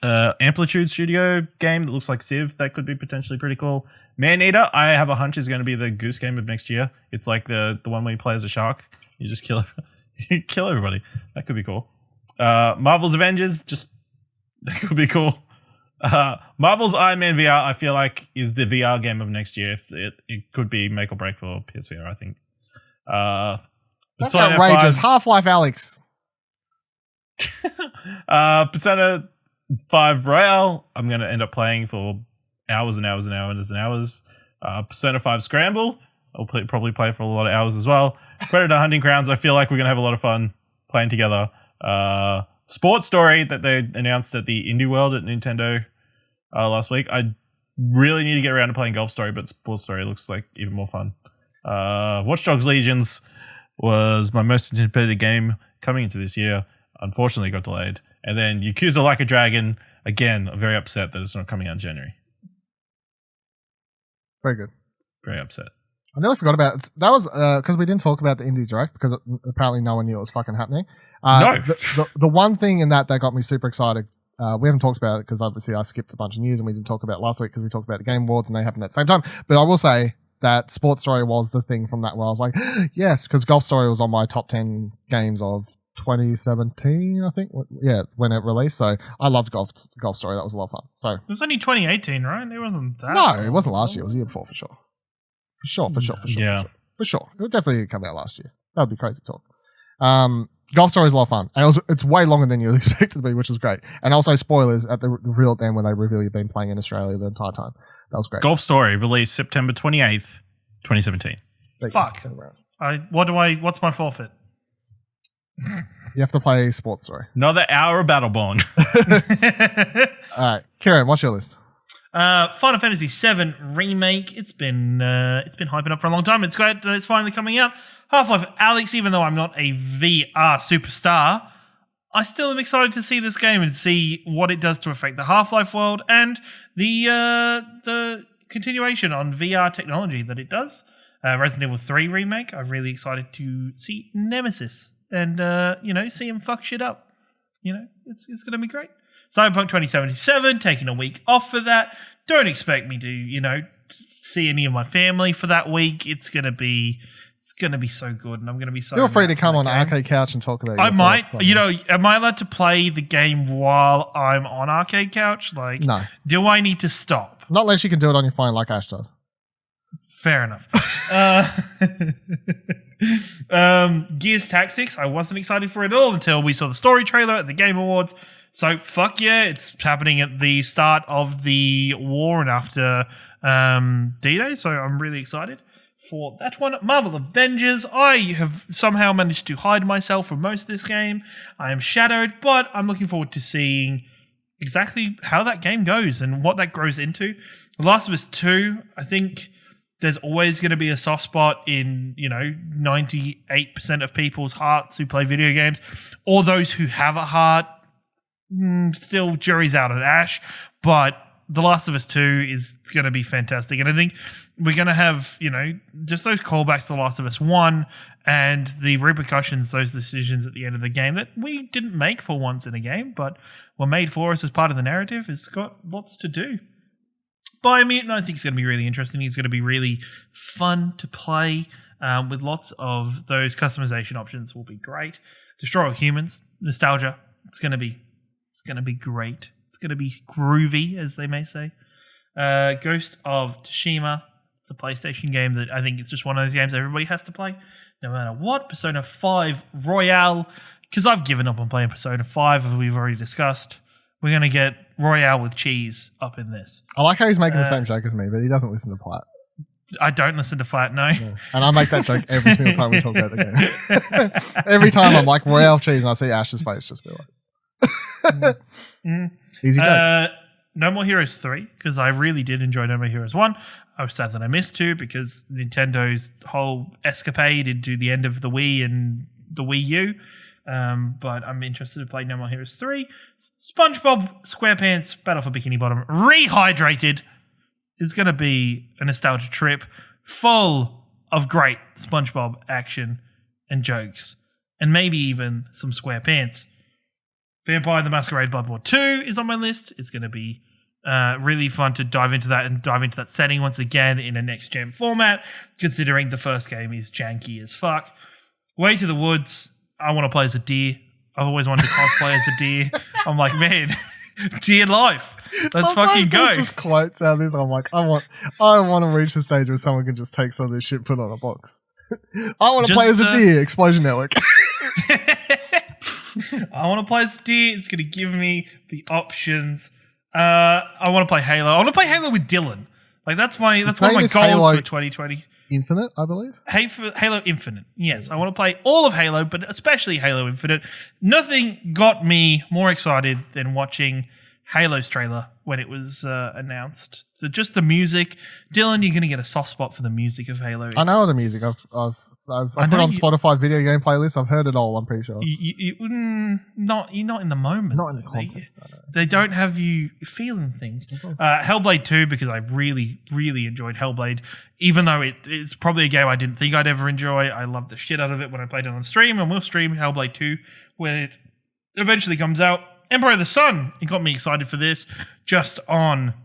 Amplitude Studio game that looks like Civ. That could be potentially pretty cool. Maneater, I have a hunch is going to be the Goose Game of next year. It's like the one where you play as a shark. You just kill everybody. That could be cool. Marvel's Avengers, that could be cool. Marvel's Iron Man VR, I feel like, is the VR game of next year. It could be make or break for PSVR, I think. That's outrageous. Half-Life Alyx. Persona 5 Royale, I'm going to end up playing for hours and hours and hours and hours. Persona 5 Scramble, I'll probably play for a lot of hours as well. Predator Hunting Grounds, I feel like we're going to have a lot of fun playing together. Sports Story that they announced at the Indie World at Nintendo last week. I really need to get around to playing Golf Story, but Sports Story looks like even more fun. Watch Dogs Legions was my most anticipated game coming into this year. Unfortunately, got delayed. And then Yakuza Like a Dragon, again, I'm very upset that it's not coming out in January. Very good. Very upset. I nearly forgot about it. That was because we didn't talk about the Indie Direct because apparently no one knew it was fucking happening. No. The one thing in that got me super excited, we haven't talked about it because obviously I skipped a bunch of news and we didn't talk about it last week because we talked about the Game Awards and they happened at the same time. But I will say that Sports Story was the thing from that where I was like, yes, because Golf Story was on my top 10 games of 2017, I think. Yeah, when it released. So I loved Golf Story. That was a lot of fun. So It was only 2018, right? It wasn't that. no, it wasn't last year. It was the year before for sure. Yeah. For sure. It would definitely come out last year. That would be crazy talk. Golf Story is a lot of fun. And it's way longer than you would expect it to be, which is great. And also spoilers at the reveal at the end when they reveal you've been playing in Australia the entire time. That was great. Golf Story released September 28th, 2017. Fuck. What's my forfeit? You have to play Sports Story. Another hour of Battleborn. All right. Ciaran, what's your list? Final Fantasy VII Remake. It's been hyping up for a long time. It's great that it's finally coming out. Half-Life Alyx, even though I'm not a VR superstar, I still am excited to see this game and see what it does to affect the Half-Life world and the continuation on VR technology that it does. Resident Evil 3 Remake. I'm really excited to see Nemesis and see him fuck shit up. It's going to be great. Cyberpunk 2077, taking a week off for that. Don't expect me to, see any of my family for that week. It's gonna be so good, and I'm gonna be so. Feel free to come on Arcade Couch and talk about it. I might, am I allowed to play the game while I'm on Arcade Couch? Like, no. Do I need to stop? Not unless you can do it on your phone like Ash does. Fair enough. Gears Tactics, I wasn't excited for it at all until we saw the story trailer at the Game Awards. So, fuck yeah, it's happening at the start of the war and after D-Day, so I'm really excited for that one. Marvel Avengers, I have somehow managed to hide myself from most of this game. I am shadowed, but I'm looking forward to seeing exactly how that game goes and what that grows into. The Last of Us 2, I think there's always going to be a soft spot in, 98% of people's hearts who play video games, or those who have a heart. Still, jury's out on Ash, but The Last of Us 2 is going to be fantastic. And I think we're going to have, just those callbacks to The Last of Us 1 and the repercussions, those decisions at the end of the game that we didn't make for once in a game, but were made for us as part of the narrative. It's got lots to do. Biomutant, I think, is going to be really interesting. It's going to be really fun to play with lots of those customization options will be great. Destroy All Humans, nostalgia. It's going to be great. It's going to be groovy, as they may say. Ghost of Tsushima. It's a PlayStation game that I think it's just one of those games everybody has to play, no matter what. Persona 5 Royale, because I've given up on playing Persona 5, as we've already discussed. We're going to get Royale with cheese up in this. I like how he's making the same joke as me, but he doesn't listen to Platt. I don't listen to Flat, no. Yeah. And I make that joke every single time we talk about the game. Every time I'm like, Royale cheese, and I see Ash's face just be like... Easy joke. No More Heroes 3, because I really did enjoy No More Heroes 1. I was sad that I missed 2 because Nintendo's whole escapade into the end of the Wii and the Wii U. But I'm interested to play No More Heroes 3. SpongeBob SquarePants Battle for Bikini Bottom Rehydrated is going to be a nostalgia trip full of great SpongeBob action and jokes, and maybe even some SquarePants. Vampire the Masquerade Bloodborne 2 is on my list. It's going to be really fun to dive into that and dive into that setting once again in a next-gen format, considering the first game is janky as fuck. Way to the Woods. I want to play as a deer. I've always wanted to cosplay as a deer. I'm like, man, deer life. Let's fucking go. There's just quotes out of this. I'm like, I want to reach the stage where someone can just take some of this shit, put it on a box. I want to play as a deer. Explosion Network. I want to play as a deer. It's going to give me the options. I want to play Halo. I want to play Halo with Dylan. Like that's one of my goals for 2020. Infinite, I believe. Halo Infinite. Yes, I want to play all of Halo, but especially Halo Infinite. Nothing got me more excited than watching Halo's trailer when it was announced. Just the music. Dylan, you're going to get a soft spot for the music of Halo. I know the music. I've put on Spotify video game playlist. I've heard it all, I'm pretty sure. You're not in the moment. Not in the context. They don't have you feeling things. Hellblade 2, because I really, really enjoyed Hellblade. Even though it's probably a game I didn't think I'd ever enjoy. I loved the shit out of it when I played it on stream, and we'll stream Hellblade 2 when it eventually comes out. Emperor of the Sun, it got me excited for this just on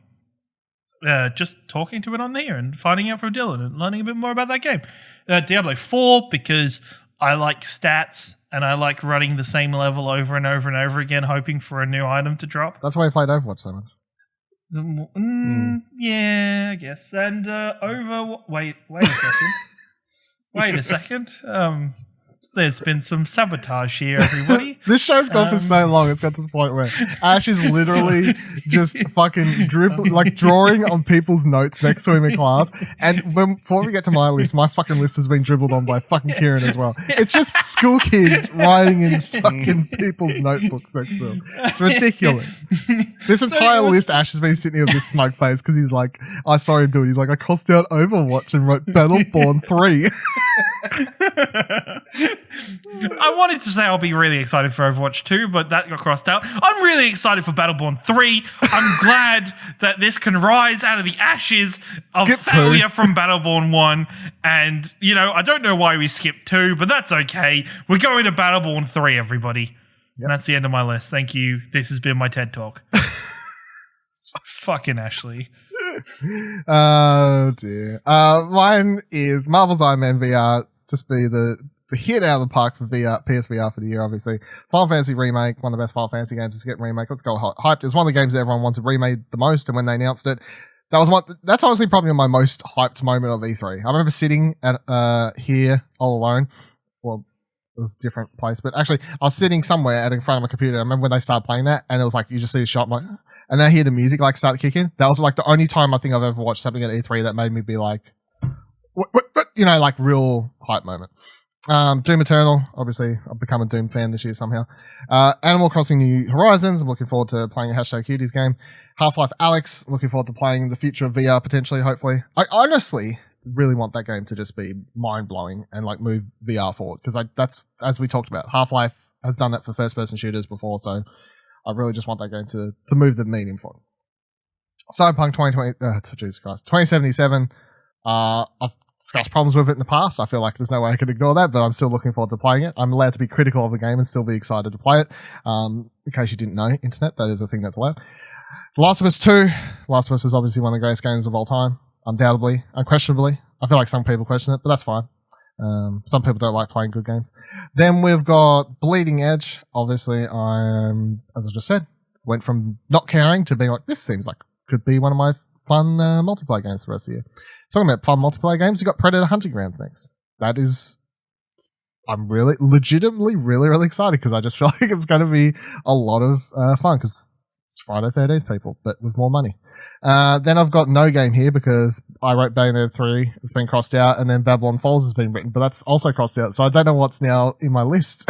just talking to it on there and finding out from Dylan and learning a bit more about that game. Diablo 4, because I like stats and I like running the same level over and over and over again, hoping for a new item to drop. That's why you played Overwatch so much. Yeah, I guess. And wait a second. Wait a second. There's been some sabotage here, everybody. This show's gone for so long, it's got to the point where Ash is literally just fucking drawing on people's notes next to him in class. And before we get to my list, my fucking list has been dribbled on by fucking Ciaran as well. It's just school kids writing in fucking people's notebooks next to them. It's ridiculous. This entire list, Ash has been sitting here with this smug face because he's like, I saw him do it. He's like, I crossed out Overwatch and wrote Battleborn 3. I wanted to say I'll be really excited for Overwatch 2, but that got crossed out. I'm really excited for Battleborn 3. I'm glad that this can rise out of the ashes of failure from Battleborn 1. And, I don't know why we skipped 2, but that's okay. We're going to Battleborn 3, everybody. Yep. And that's the end of my list. Thank you. This has been my TED Talk. Fucking Ashley. Oh, dear. Mine is Marvel's Iron Man VR. Just be the hit out of the park for VR, PSVR for the year, obviously. Final Fantasy Remake, one of the best Final Fantasy games is getting remake. Let's go hyped. It's one of the games that everyone wanted remade the most, and when they announced it, that's honestly probably my most hyped moment of E3. I remember sitting at here all alone. Well, it was a different place, but actually I was sitting somewhere in front of my computer. I remember when they started playing that, and it was like you just see a shot, I'm like, and then I hear the music start kicking. That was like the only time I think I've ever watched something at E3 that made me be like, what? Real hype moment. Doom Eternal, obviously I've become a Doom fan this year somehow. Animal Crossing New Horizons, I'm looking forward to playing a #Cuties game. Half-Life Alyx, looking forward to playing the future of VR potentially, hopefully. I honestly really want that game to just be mind-blowing and move VR forward, because that's, as we talked about, Half-Life has done that for first-person shooters before, so I really just want that game to move the medium forward. Cyberpunk 2077, I've discussed problems with it in the past. I feel like there's no way I can ignore that, but I'm still looking forward to playing it. I'm allowed to be critical of the game and still be excited to play it. In case you didn't know, internet, that is a thing that's allowed. Last of Us 2. Last of Us is obviously one of the greatest games of all time. Undoubtedly, unquestionably. I feel like some people question it, but that's fine. Some people don't like playing good games. Then we've got Bleeding Edge. Obviously, as I just said, went from not caring to being like, this seems like could be one of my fun multiplayer games for the rest of the year. Talking about fun multiplayer games, you got Predator Hunting Grounds next. I'm really, legitimately, really, really excited because I just feel like it's going to be a lot of fun because it's Friday 13th, people, but with more money. Then I've got No Game here because I wrote Bayonetta 3, it's been crossed out, and then Babylon Falls has been written, but that's also crossed out, so I don't know what's now in my list.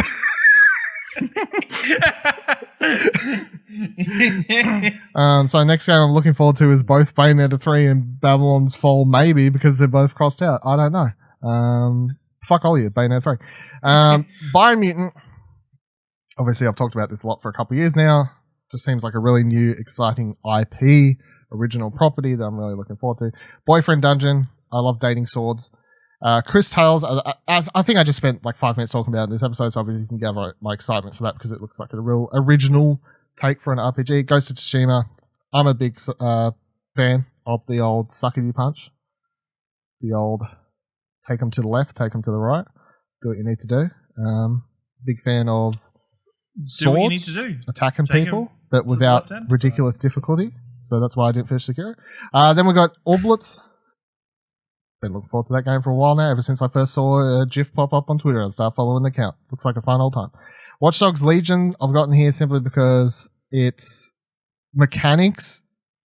So next game I'm looking forward to is both Bayonetta 3 and Babylon's Fall, maybe, because they're both crossed out. I don't know. Fuck all you, Bayonetta 3. Biomutant. Obviously, I've talked about this a lot for a couple of years now. Just seems like a really new, exciting IP, original property that I'm really looking forward to. Boyfriend Dungeon. I love dating swords. Chris Tales. I think I just spent 5 minutes talking about it in this episode, so obviously you can gather my excitement for that because it looks like a real original take for an RPG. Ghost of Tsushima. I'm a big fan of the old suckety punch. The old take them to the left, take them to the right. Do what you need to do. Big fan of swords. Do what you need to do. Attacking people, but without ridiculous difficulty. So that's why I didn't finish Sekiro. Then we got Orblitz. Been looking forward to that game for a while now, ever since I first saw a GIF pop up on Twitter and start following the account. Looks like a fun old time. Watch Dogs Legion, I've gotten here simply because its mechanics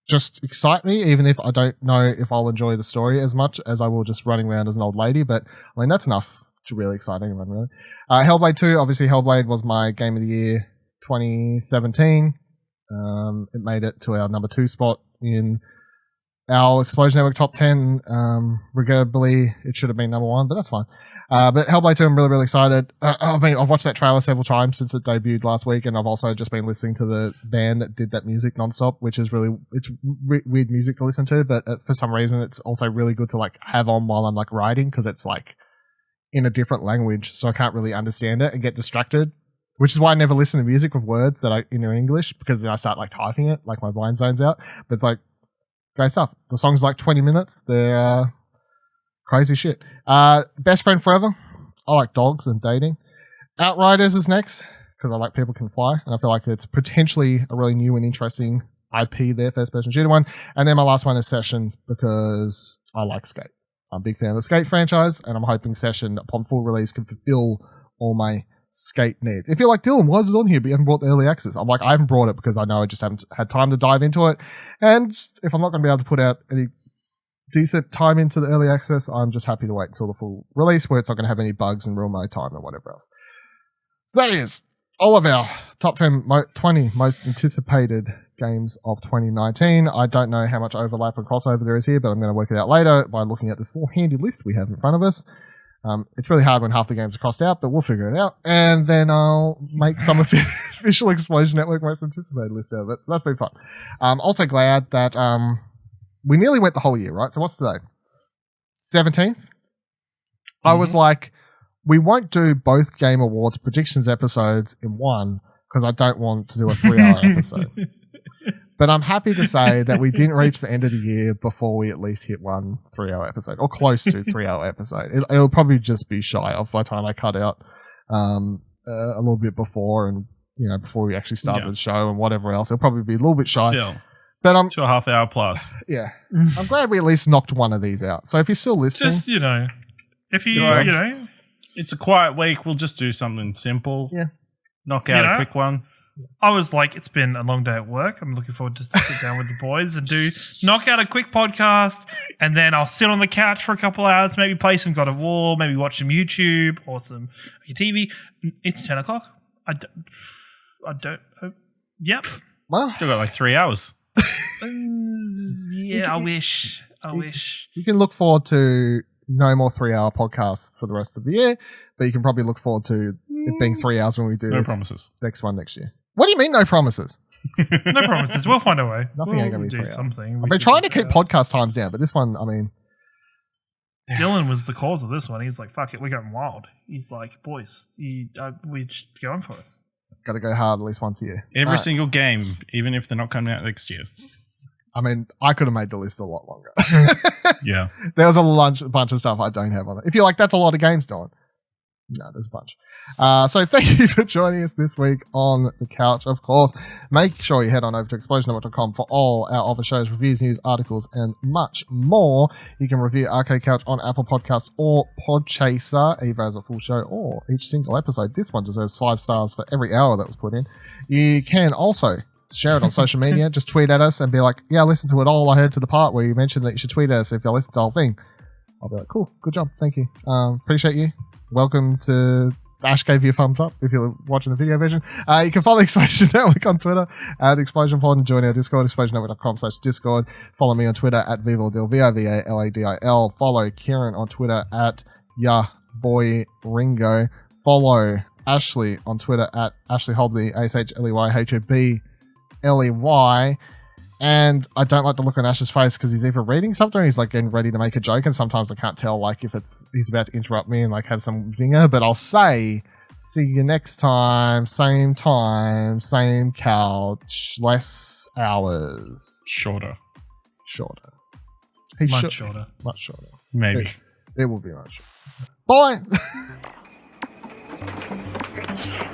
just excite me, even if I don't know if I'll enjoy the story as much as I will just running around as an old lady. But, I mean, that's enough to really excite anyone, really. Hellblade 2, obviously Hellblade was my Game of the Year 2017. It made it to our number 2 spot in our Explosion Network top 10, regrettably, it should have been number 1, but that's fine. But Hellblade 2, I'm really, really excited. I've watched that trailer several times since it debuted last week, and I've also just been listening to the band that did that music nonstop, which is really, it's weird music to listen to, but for some reason, it's also really good to have on while I'm writing, because it's in a different language, so I can't really understand it and get distracted, which is why I never listen to music with words that are in English, because then I start typing it, my mind zones out. But it's great stuff. The song's like 20 minutes. They're crazy shit. Best Friend Forever. I like dogs and dating. Outriders is next because I like People Can Fly, and I feel like it's potentially a really new and interesting IP there, first person shooter one. And then my last one is Session because I like Skate. I'm a big fan of the Skate franchise, and I'm hoping Session upon full release can fulfill all my Skate needs. If you're like, Dylan, why is it on here but you haven't brought the early access? I'm like, I haven't brought it because I know I just haven't had time to dive into it. And if I'm not going to be able to put out any decent time into the early access, I'm just happy to wait until the full release where it's not going to have any bugs and real mode time or whatever else. So that is all of our top 20 most anticipated games of 2019. I don't know how much overlap and crossover there is here, but I'm going to work it out later by looking at this little handy list we have in front of us. It's really hard when half the games are crossed out, but we'll figure it out. And then I'll make some official Explosion Network most anticipated list out of it. So that's been fun. Also glad that we nearly went the whole year, right? So what's today? 17th? I was like, we won't do both Game Awards predictions episodes in one because I don't want to do a 3-hour episode. But I'm happy to say that we didn't reach the end of the year before we at least hit one 3-hour episode, or close to 3-hour episode. It'll probably just be shy of by the time I cut out a little bit before, and before we actually started the show and whatever else. It'll probably be a little bit shy. Still, but 2.5 hour plus. Yeah, I'm glad we at least knocked one of these out. So if you're still listening, Just if you it's a quiet week, we'll just do something simple. Yeah, knock out a quick one. I was like, it's been a long day at work. I'm looking forward to sit down with the boys and knock out a quick podcast, and then I'll sit on the couch for a couple hours, maybe play some God of War, maybe watch some YouTube or some TV. It's 10 o'clock. I don't. Yep. Well, still got like 3 hours. I wish. You can look forward to no more 3-hour podcasts for the rest of the year, but you can probably look forward to it being 3 hours when we do this promises. Next one next year. What do you mean no promises? No promises. We'll find a way. Nothing ain't going to be do something. I've been trying to keep podcast times down, but this one, I mean... Dylan was the cause of this one. He's like, fuck it, we're going wild. He's like, boys, we're just going for it. Got to go hard at least once a year. Every single game, even if they're not coming out next year. I mean, I could have made the list a lot longer. Yeah. There was a bunch of stuff I don't have on it. If you're like, that's a lot of games, Don. No, there's a bunch. So thank you for joining us this week on the couch, of course. Make sure you head on over to explosionnetwork.com for all our other shows, reviews, news, articles, and much more. You can review Arcade Couch on Apple Podcasts or Podchaser, either as a full show or each single episode. This one deserves 5 stars for every hour that was put in. You can also share it on social media. Just tweet at us and be like, yeah, listen to it all. I heard to the part where you mentioned that you should tweet at us if you listen to the whole thing. I'll be like, cool, good job, thank you. Appreciate you. Welcome to Ash gave you a thumbs up if you're watching the video version. You can follow Explosion Network on Twitter at Explosion Pod and join our Discord, explosionnetwork.com/Discord. Follow me on Twitter at Vivaladil, Vivaladil. Follow Ciaran on Twitter at YaBoyRingo. Follow Ashley on Twitter at Ashley Hobley, ASHLEYHOBLEY. And I don't like the look on Ash's face because he's either reading something or he's like getting ready to make a joke, and sometimes I can't tell like if he's about to interrupt me and like have some zinger, but I'll say, see you next time, same couch, less hours. Shorter. Much shorter. Maybe. It will be much shorter. Bye!